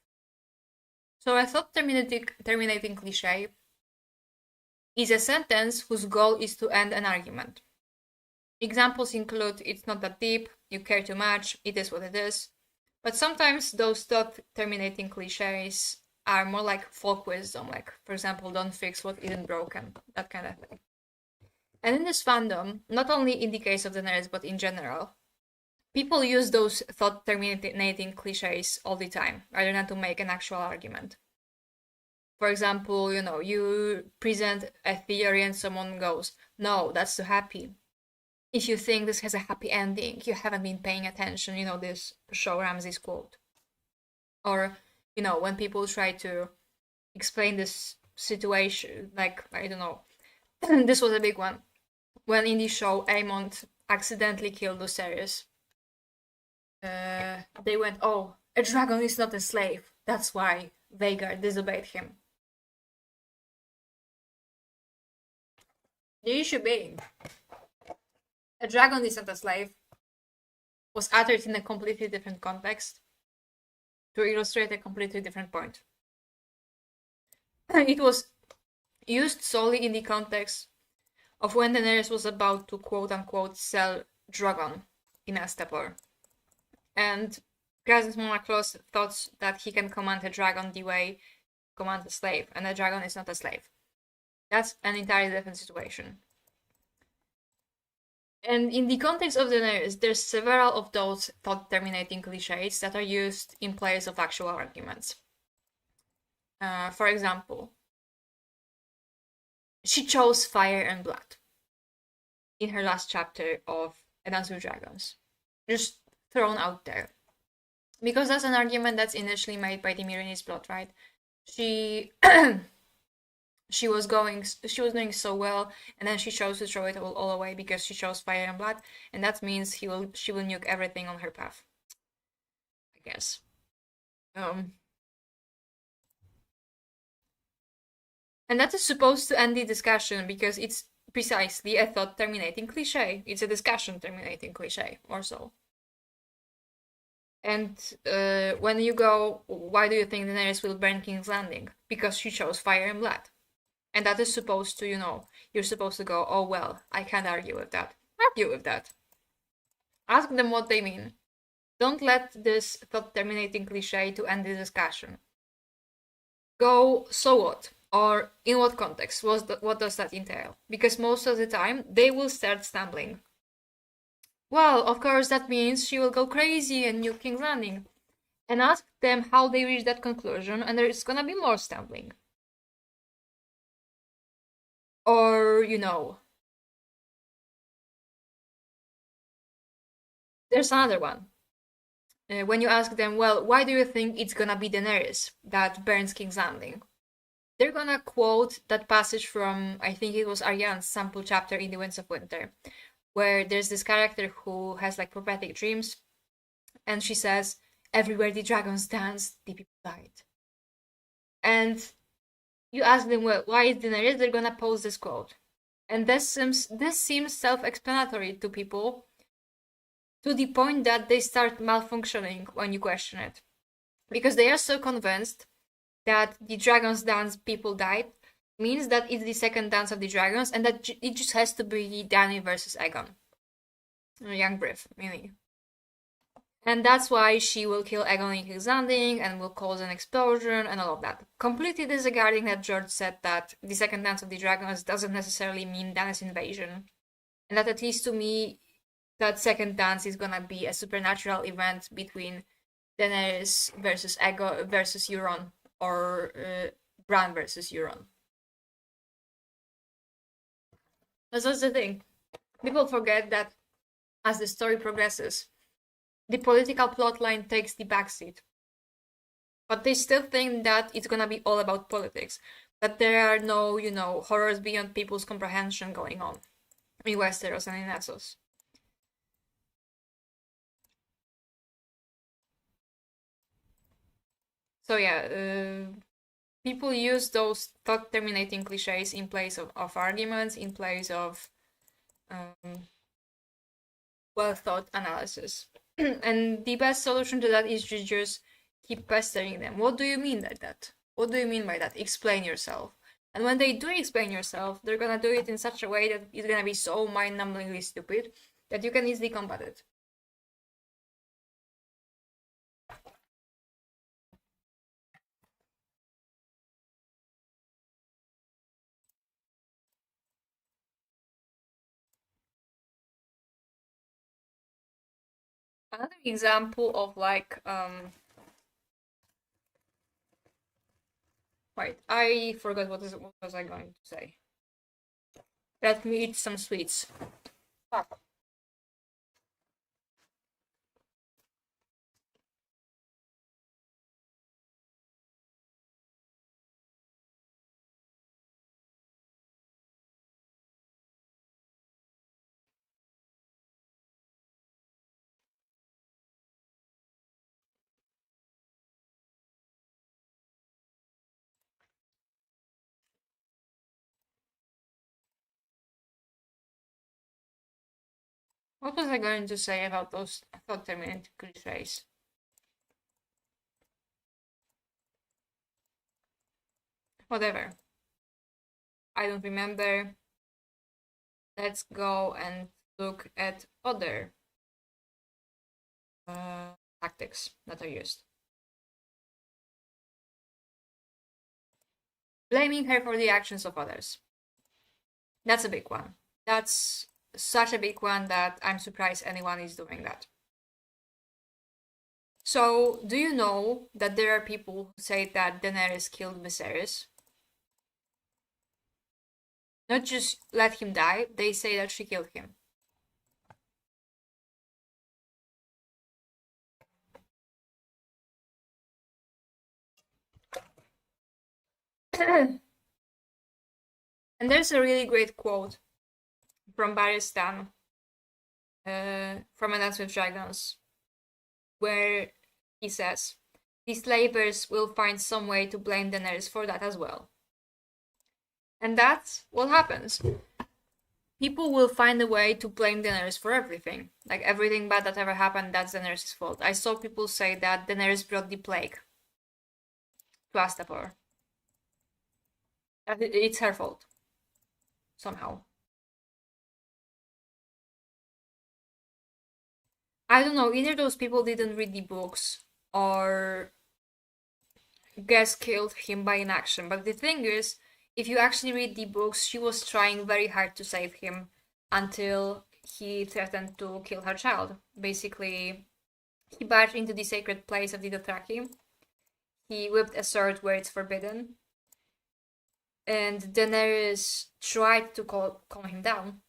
So a thought-terminating cliche is a sentence whose goal is to end an argument. Examples include, it's not that deep, you care too much, it is what it is. But sometimes those thought-terminating cliches are more like folk wisdom, like, for example, don't fix what isn't broken, that kind of thing. And in this fandom, not only in the case of the nerds, but in general, people use those thought-terminating cliches all the time, rather than to make an actual argument. For example, you present a theory and someone goes, no, that's too happy. If you think this has a happy ending, you haven't been paying attention, this Show Ramsey's quote. Or, when people try to explain this situation, like, I don't know, this was a big one. When in the show, Aemond accidentally killed Lucerys, they went, oh, a dragon is not a slave. That's why Vhagar disobeyed him. The issue being, a dragon is not a slave was uttered in a completely different context to illustrate a completely different point. It was used solely in the context of when Daenerys was about to quote-unquote sell Drogon in Astapor. And President Monaclos thought that he can command a dragon the way command a slave, and a dragon is not a slave. That's an entirely different situation. And in the context of Daenerys, there's several of those thought-terminating cliches that are used in place of actual arguments. For example, she chose fire and blood in her last chapter of A Dance with Dragons. Just thrown out there. Because that's an argument that's initially made by the Myrini's plot, right? She was doing so well, and then she chose to throw it all away because she chose fire and blood, and that means she will nuke everything on her path, I guess. And that is supposed to end the discussion because it's precisely a thought-terminating cliche. It's a discussion-terminating cliche, or so. And when you go, why do you think Daenerys will burn King's Landing? Because she chose fire and blood. And that is supposed to, you're supposed to go, oh well, I can't argue with that. Argue with that. Ask them what they mean. Don't let this thought-terminating cliche to end the discussion. Go, so what? Or in what context? What does that entail? Because most of the time, they will start stumbling. Well, of course, that means she will go crazy and nuke King's Landing. And ask them how they reach that conclusion, and there's gonna be more stumbling. Or, there's another one. When you ask them, well, why do you think it's gonna be Daenerys that burns King's Landing? They're gonna quote that passage from, I think it was Ariane's sample chapter in The Winds of Winter, where there's this character who has like prophetic dreams, and she says, everywhere the dragons danced, the people died. And you ask them, well, why is Daenerys? They're gonna post this quote. And this seems self-explanatory to people, to the point that they start malfunctioning when you question it. Because they are so convinced that the dragons dance, people died, means that it's the second dance of the dragons, and that it just has to be Dany versus Aegon. Young Briff, really. And that's why she will kill Aegon in King's Landing and will cause an explosion and all of that. Completely disregarding that George said that the second dance of the dragons doesn't necessarily mean Dany's invasion. And that, at least to me, that second dance is gonna be a supernatural event between Daenerys versus Aegon versus Euron, or Bran versus Euron. That's the thing. People forget that as the story progresses, the political plotline takes the backseat. But they still think that it's gonna be all about politics. That there are no, horrors beyond people's comprehension going on in Westeros and in Essos. So yeah, people use those thought-terminating cliches in place of arguments, in place of well-thought analysis. And the best solution to that is to just keep pestering them. What do you mean by that? What do you mean by that? Explain yourself. And when they do explain yourself, they're gonna do it in such a way that it's gonna be so mind-numbingly stupid that you can easily combat it. Another example of like wait, I forgot what was I going to say. Let me eat some sweets. Fuck. What was I going to say about those thought-terminating cliches? Whatever. I don't remember. Let's go and look at other tactics that are used. Blaming her for the actions of others. That's a big one. That's such a big one that I'm surprised anyone is doing that. So, do you know that there are people who say that Daenerys killed Viserys? Not just let him die, they say that she killed him. And there's a really great quote from Barry Stan from A Dance with Dragons, where he says, "The slavers will find some way to blame Daenerys for that as well." And that's what happens. People will find a way to blame Daenerys for everything. Like everything bad that ever happened, that's Daenerys' fault. I saw people say that Daenerys brought the plague to Astapor. That it's her fault. Somehow. I don't know, either those people didn't read the books or Guess killed him by inaction. But the thing is, if you actually read the books, she was trying very hard to save him until he threatened to kill her child. Basically, he barged into the sacred place of the Dothraki. He whipped a sword where it's forbidden. And Daenerys tried to calm him down.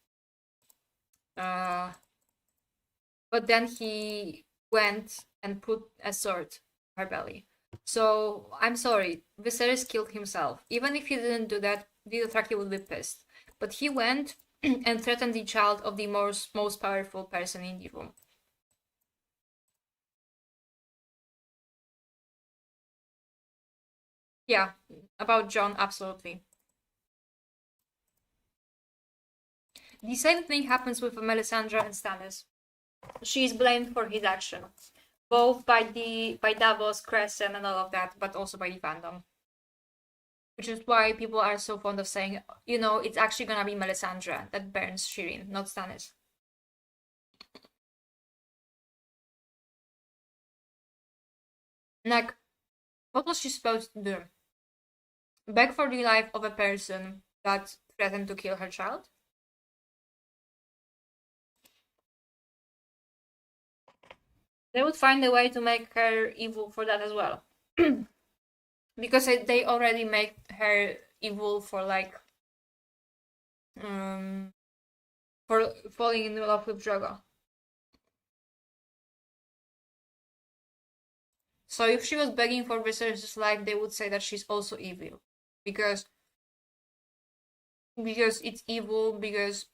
But then he went and put a sword to her belly. So, I'm sorry, Viserys killed himself. Even if he didn't do that, the Dothraki would be pissed. But he went and threatened the child of the most powerful person in the room. Yeah, about Jon, absolutely. The same thing happens with Melisandre and Stannis. She is blamed for his actions, both by Davos, Crescent, and all of that, but also by the fandom. Which is why people are so fond of saying, you know, it's actually gonna be Melisandre that burns Shireen, not Stannis. Like, what was she supposed to do? Beg for the life of a person that threatened to kill her child? They would find a way to make her evil for that as well. Because they already make her evil for like for falling in love with Drogo. So if she was begging for Viserys' life, they would say that she's also evil. Because it's evil, because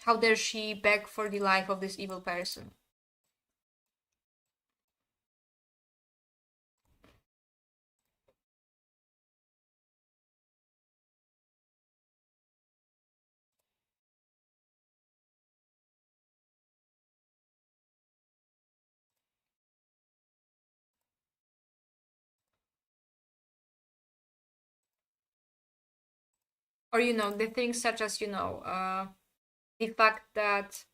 how dare she beg for the life of this evil person? Or, you know, the things such as, you know, the fact that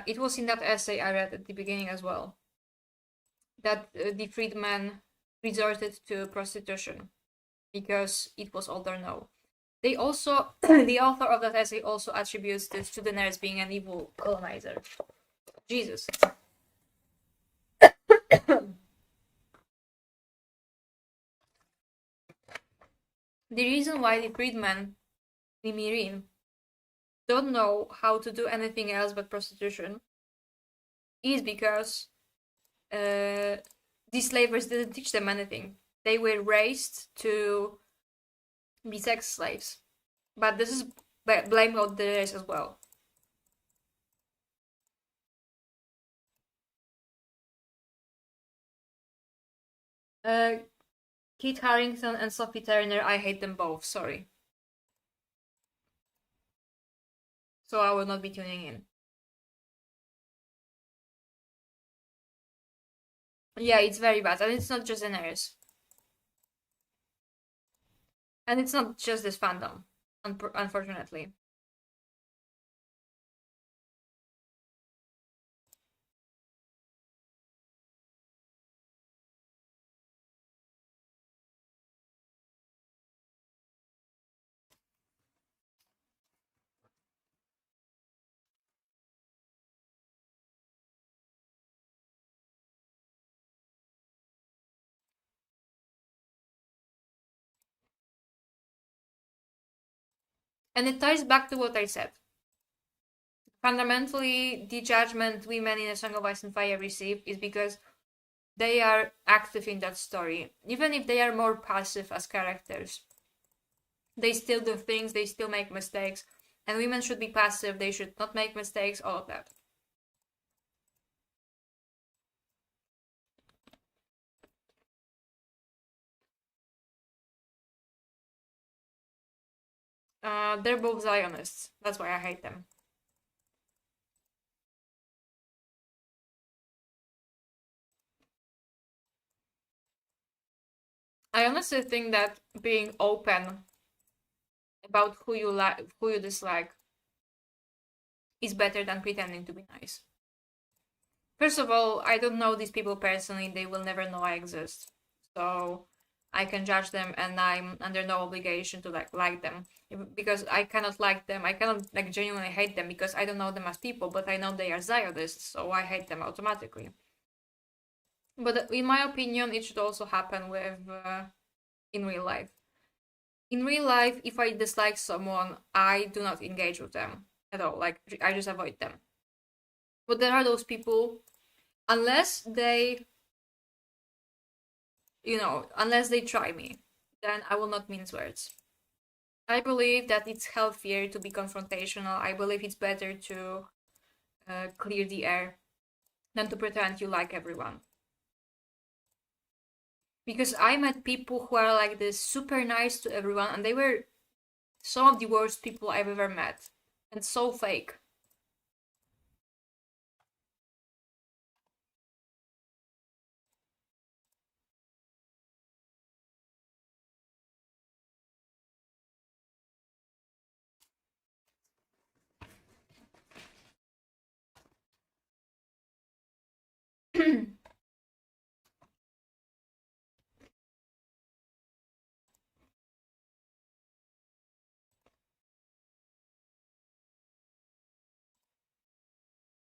it was in that essay I read at the beginning as well, that the freedmen resorted to prostitution because it was all they know. They also, the author of that essay also attributes this to Daenerys being an evil colonizer. Jesus. The reason why the freedmen, the Mirin, don't know how to do anything else but prostitution is because these slavers didn't teach them anything. They were raised to be sex slaves. But this is blame on the race as well. Kit Harington and Sophie Turner, I hate them both, sorry. So I will not be tuning in. Yeah, it's very bad, and it's not just Daenerys. And it's not just this fandom, unfortunately. And it ties back to what I said. Fundamentally, the judgment women in A Song of Ice and Fire receive is because they are active in that story. Even if they are more passive as characters, they still do things, they still make mistakes, and women should be passive, they should not make mistakes, all of that. They're both Zionists, that's why I hate them. I honestly think that being open about who you like, who you dislike, is better than pretending to be nice. First of all, I don't know these people personally, they will never know I exist. So I can judge them and I'm under no obligation to like them. Because I cannot like them, I cannot genuinely hate them because I don't know them as people, but I know they are Zionists, so I hate them automatically. But in my opinion, it should also happen with in real life. In real life, if I dislike someone, I do not engage with them at all. I just avoid them. But there are those people, unless they, unless they try me, then I will not mince words. I believe that it's healthier to be confrontational. I believe it's better to clear the air than to pretend you like everyone. Because I met people who are like this, super nice to everyone, and they were some of the worst people I've ever met. And so fake.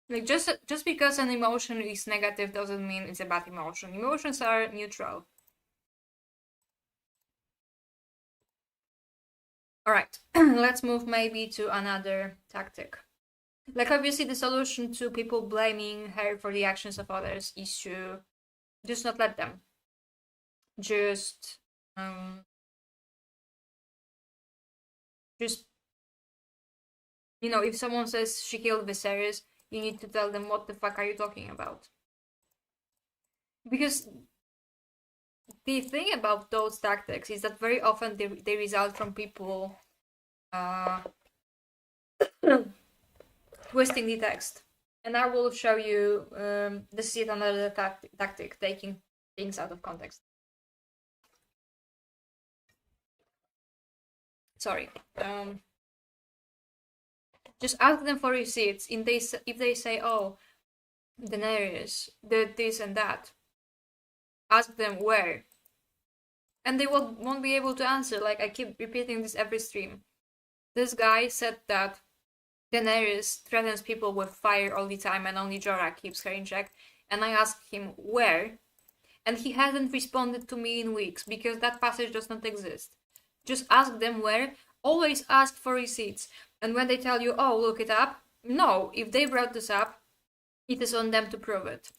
Like just because an emotion is negative doesn't mean it's a bad emotion. Emotions are neutral. Alright, let's move maybe to another tactic. Like obviously the solution to people blaming her for the actions of others is to just not let them. Just if someone says she killed Viserys, you need to tell them what the fuck are you talking about. Because the thing about those tactics is that very often they result from people twisting the text. And I will show you, this is yet another tactic, taking things out of context. Sorry. Just ask them for receipts. If they say, oh, Daenerys did this and that, ask them where. And they won't be able to answer. Like, I keep repeating this every stream. This guy said that Daenerys threatens people with fire all the time and only Jorah keeps her in check. And I ask him where, and he hasn't responded to me in weeks because that passage does not exist. Just ask them where. Always ask for receipts. And when they tell you, oh, look it up, no, if they brought this up, it is on them to prove it.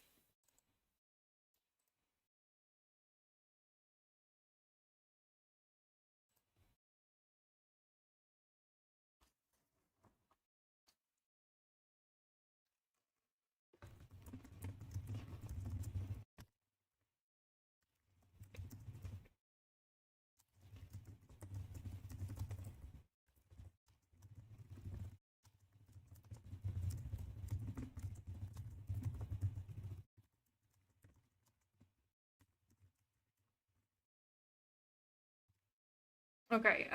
Okay,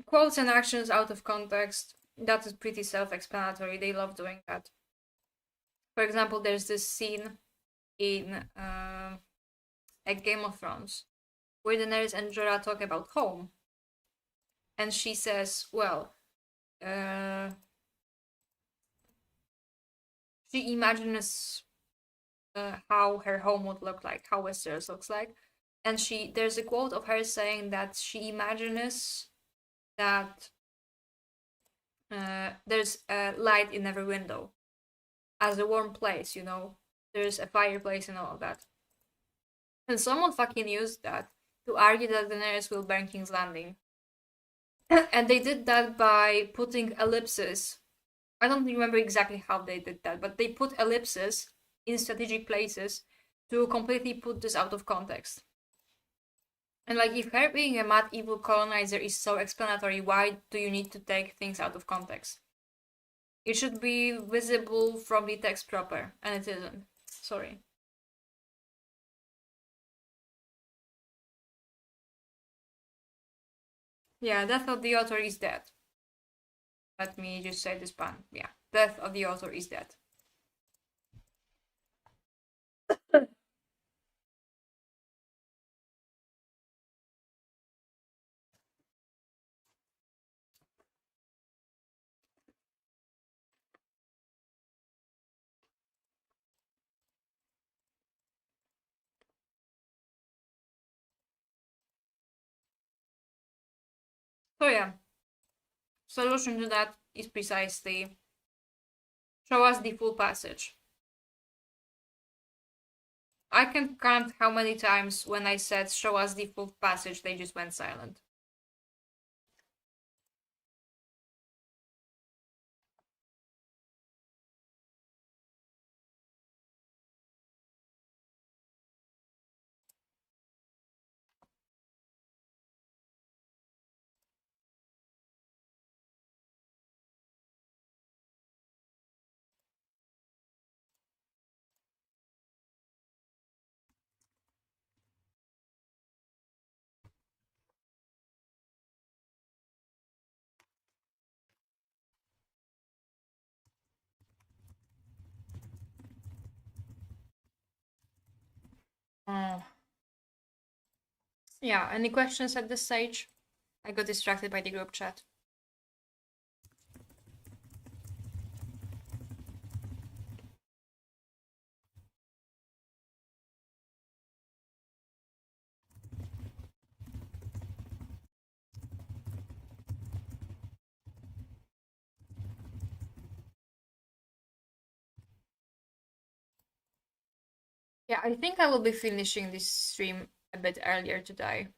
quotes and actions out of context, that is pretty self-explanatory. They love doing that. For example, there's this scene in a Game of Thrones where Daenerys and Jorah talk about home. And she says, well, she imagines how her home would look like, how Westeros looks like. And there's a quote of her saying that she imagines that there's a light in every window as a warm place, you know, there's a fireplace and all of that. And someone fucking used that to argue that Daenerys will burn King's Landing. And they did that by putting ellipses. I don't remember exactly how they did that, but they put ellipses in strategic places to completely put this out of context. And like, if her being a mad evil colonizer is so explanatory, why do you need to take things out of context? It should be visible from the text proper, and it isn't. Sorry. Yeah, death of the author is dead. Let me just say this pun. Yeah, death of the author is dead. So yeah, solution to that is precisely show us the full passage. I can count how many times when I said show us the full passage, they just went silent. Yeah, any questions at this stage? I got distracted by the group chat. Yeah, I think I will be finishing this stream a bit earlier today.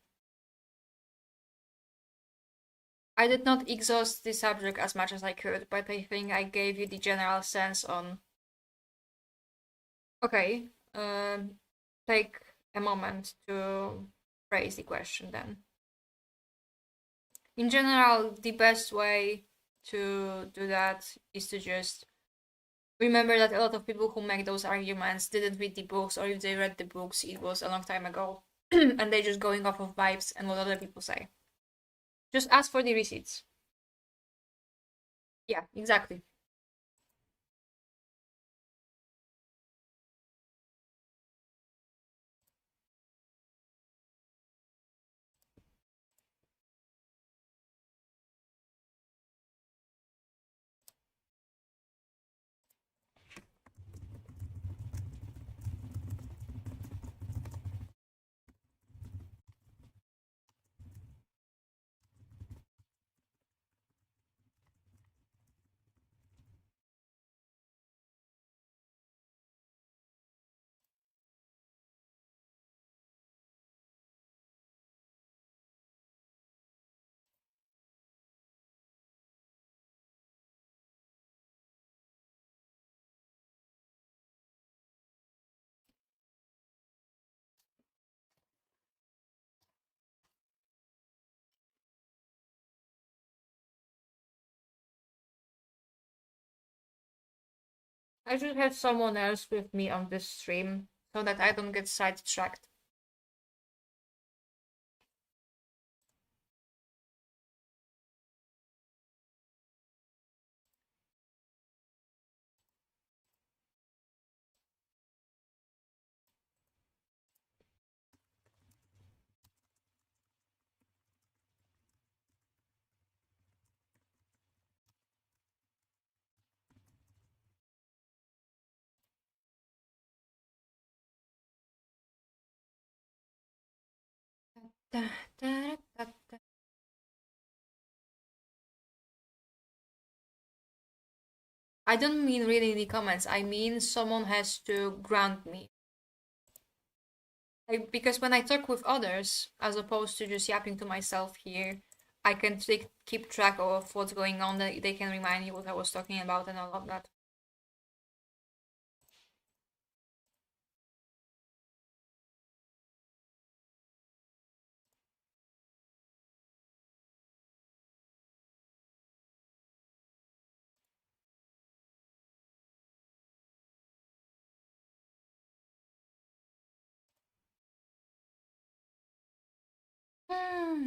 I did not exhaust the subject as much as I could, but I think I gave you the general sense on... Okay, take a moment to phrase the question then. In general, the best way to do that is to just remember that a lot of people who make those arguments didn't read the books, or if they read the books, it was a long time ago, and they're just going off of vibes and what other people say. Just ask for the receipts. Yeah, exactly. I should have someone else with me on this stream so that I don't get sidetracked. Da, da, da, da. I don't mean reading the comments, I mean someone has to grant me. Like, because when I talk with others, as opposed to just yapping to myself here, I can keep track of what's going on. They can remind me what I was talking about and all of that. Hmm.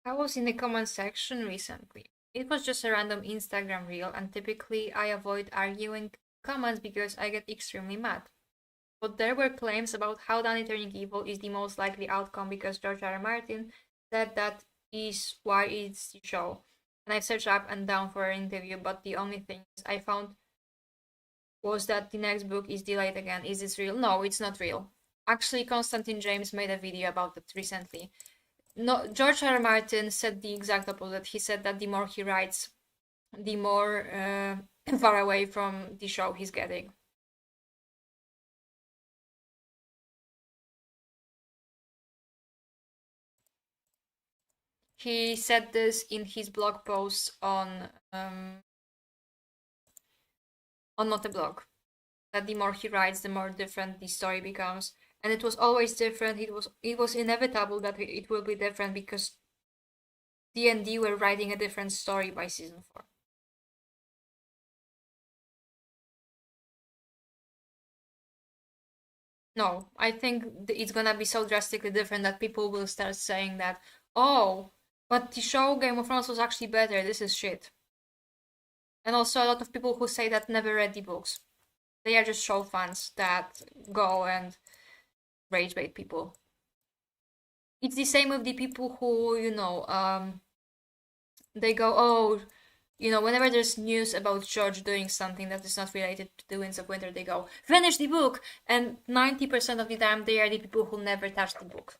I was in the comment section recently. It was just a random Instagram reel, and typically I avoid arguing comments because I get extremely mad. But there were claims about how Dany turning evil is the most likely outcome because George R. R. Martin said that is why it's the show. And I searched up and down for an interview, but the only things I found was that the next book is delayed again. Is this real? No, it's not real. Actually, Constantine James made a video about it recently. No, George R. R. Martin said the exact opposite. He said that the more he writes, the more far away from the show he's getting. He said this in his blog post on Not a Blog, that the more he writes, the more different the story becomes, and it was always different. It was inevitable that it will be different because D&D were writing a different story by season 4. No, I think it's gonna be so drastically different that people will start saying that, oh, but the show Game of Thrones was actually better, this is shit. And also a lot of people who say that never read the books. They are just show fans that go and rage bait people. It's the same with the people who, they go, oh, whenever there's news about George doing something that is not related to the Winds of Winter, they go, finish the book! And 90% of the time, they are the people who never touched the book.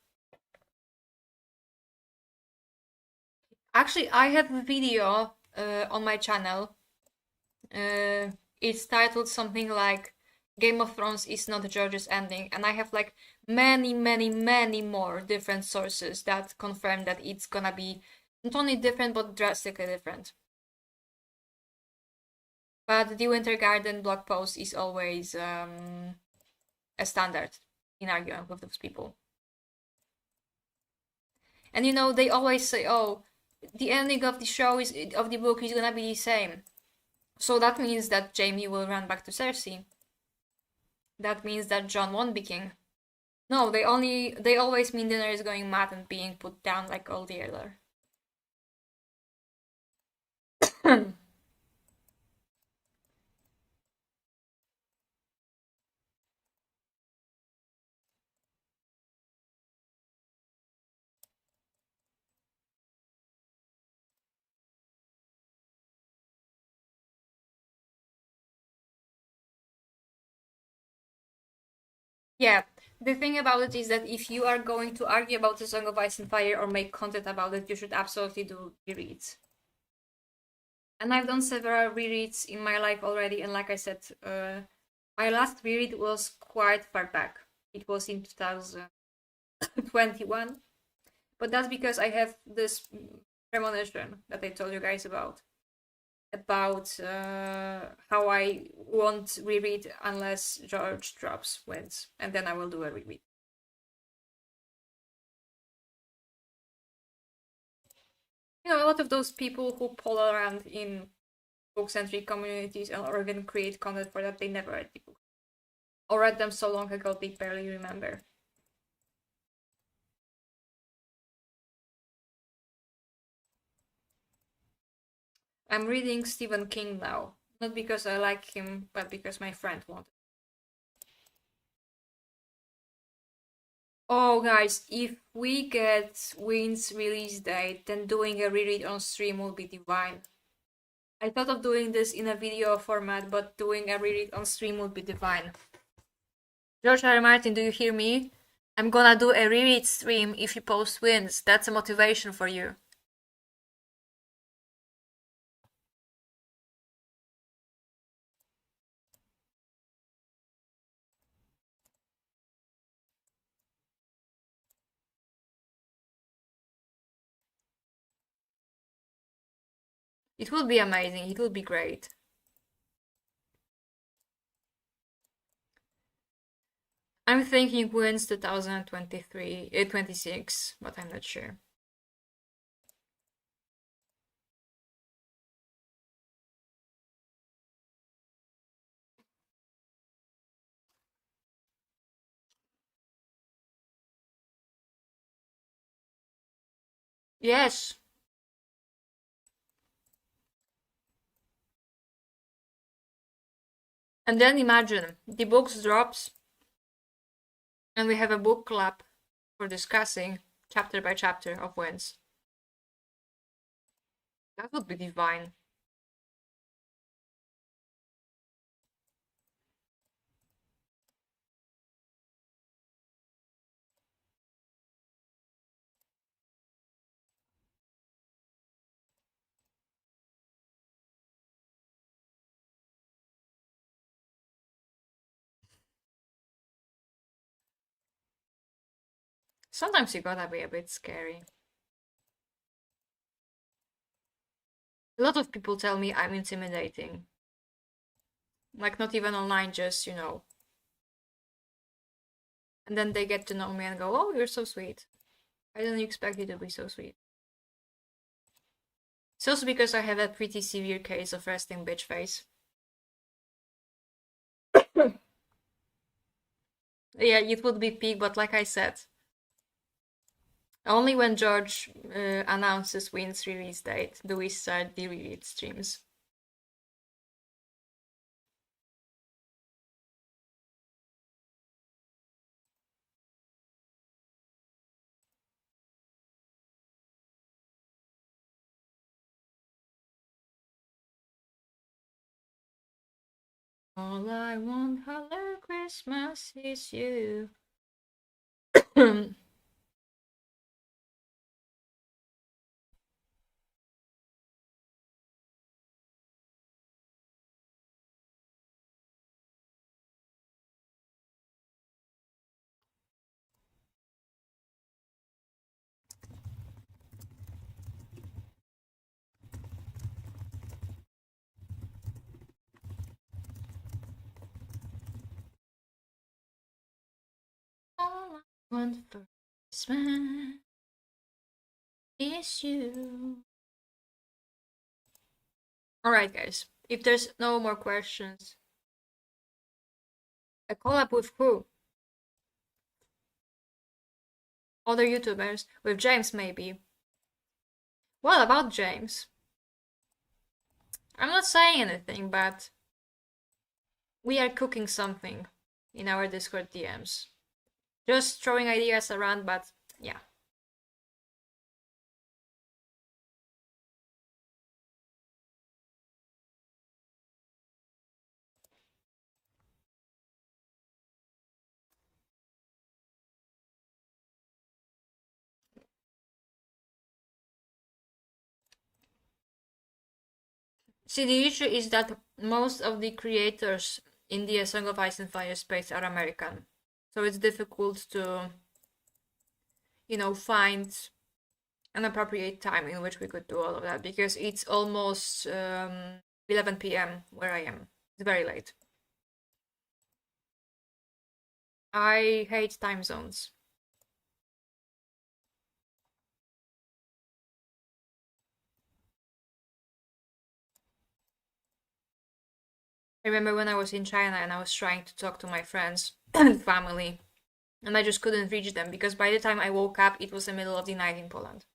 Actually, I have a video on my channel. It's titled something like Game of Thrones is not George's ending, and I have like many, many, many more different sources that confirm that it's gonna be not only different, but drastically different. But the Winter Garden blog post is always a standard in arguing with those people. And they always say, oh, the ending of the show of the book is gonna be the same. So that means that Jaime will run back to Cersei. That means that Jon won't be king. No, they always mean Daenerys going mad and being put down like all the other. Yeah, the thing about it is that if you are going to argue about the Song of Ice and Fire or make content about it, you should absolutely do rereads. And I've done several rereads in my life already, and like I said, my last reread was quite far back. It was in 2021, but that's because I have this premonition that I told you guys about. about how I won't reread unless George drops wins, and then I will do a reread. You know, a lot of those people who poll around in book-centric communities or even create content for that, they never read the book. Or read them so long ago they barely remember. I'm reading Stephen King now. Not because I like him, but because my friend wanted. Oh guys, if we get Wind's release date, then doing a reread on stream will be divine. I thought of doing this in a video format, but doing a reread on stream would be divine. George R. R. Martin, do you hear me? I'm gonna do a reread stream if you post Wins. That's a motivation for you. It would be amazing. It would be great. I'm thinking Wins 2023, 26, but I'm not sure. Yes. And then imagine, the books drops, and we have a book club for discussing chapter by chapter of Wins. That would be divine. Sometimes you gotta be a bit scary. A lot of people tell me I'm intimidating. Like, not even online, just, you know. And then they get to know me and go, oh, you're so sweet. I didn't expect you to be so sweet. It's also because I have a pretty severe case of resting bitch face. Yeah, it would be peak, but like I said, only when George announces Wind's release date do we start the reread streams. All I want, hello Christmas, is you. All I want for Christmas is you. Alright, guys, if there's no more questions, a collab with who? Other YouTubers? With James, maybe. What about James? I'm not saying anything, but we are cooking something in our Discord DMs. Just throwing ideas around, but yeah. See, the issue is that most of the creators in the Song of Ice and Fire space are American. So it's difficult to, you know, find an appropriate time in which we could do all of that, because it's almost 11 p.m. where I am. It's very late. I hate time zones. I remember when I was in China and I was trying to talk to my friends and family, and I just couldn't reach them because by the time I woke up, it was the middle of the night in Poland.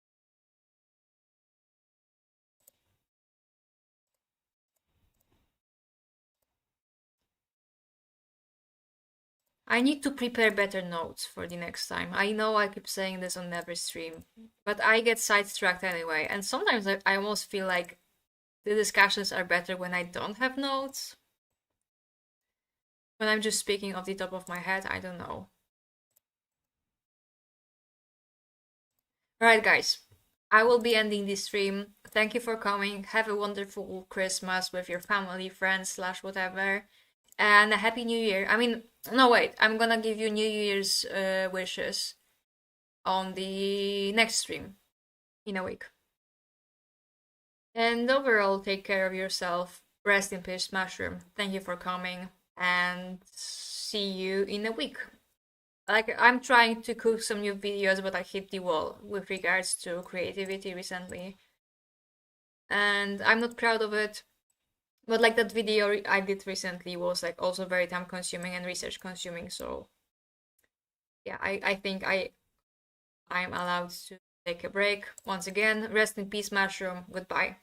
I need to prepare better notes for the next time. I know I keep saying this on every stream, but I get sidetracked anyway, and sometimes I almost feel like the discussions are better when I don't have notes. When I'm just speaking off the top of my head, I don't know. Alright guys, I will be ending this stream. Thank you for coming. Have a wonderful Christmas with your family, friends, slash whatever. And a happy new year. I mean, no wait, I'm gonna give you New Year's wishes on the next stream in a week. And overall, take care of yourself. Rest in peace, Mushroom. Thank you for coming, and see you in a week. Like, I'm trying to cook some new videos, but I hit the wall with regards to creativity recently. And I'm not proud of it. But like that video I did recently was like also very time consuming and research consuming. So yeah, I think I'm allowed to take a break. Once again, rest in peace, Mushroom. Goodbye.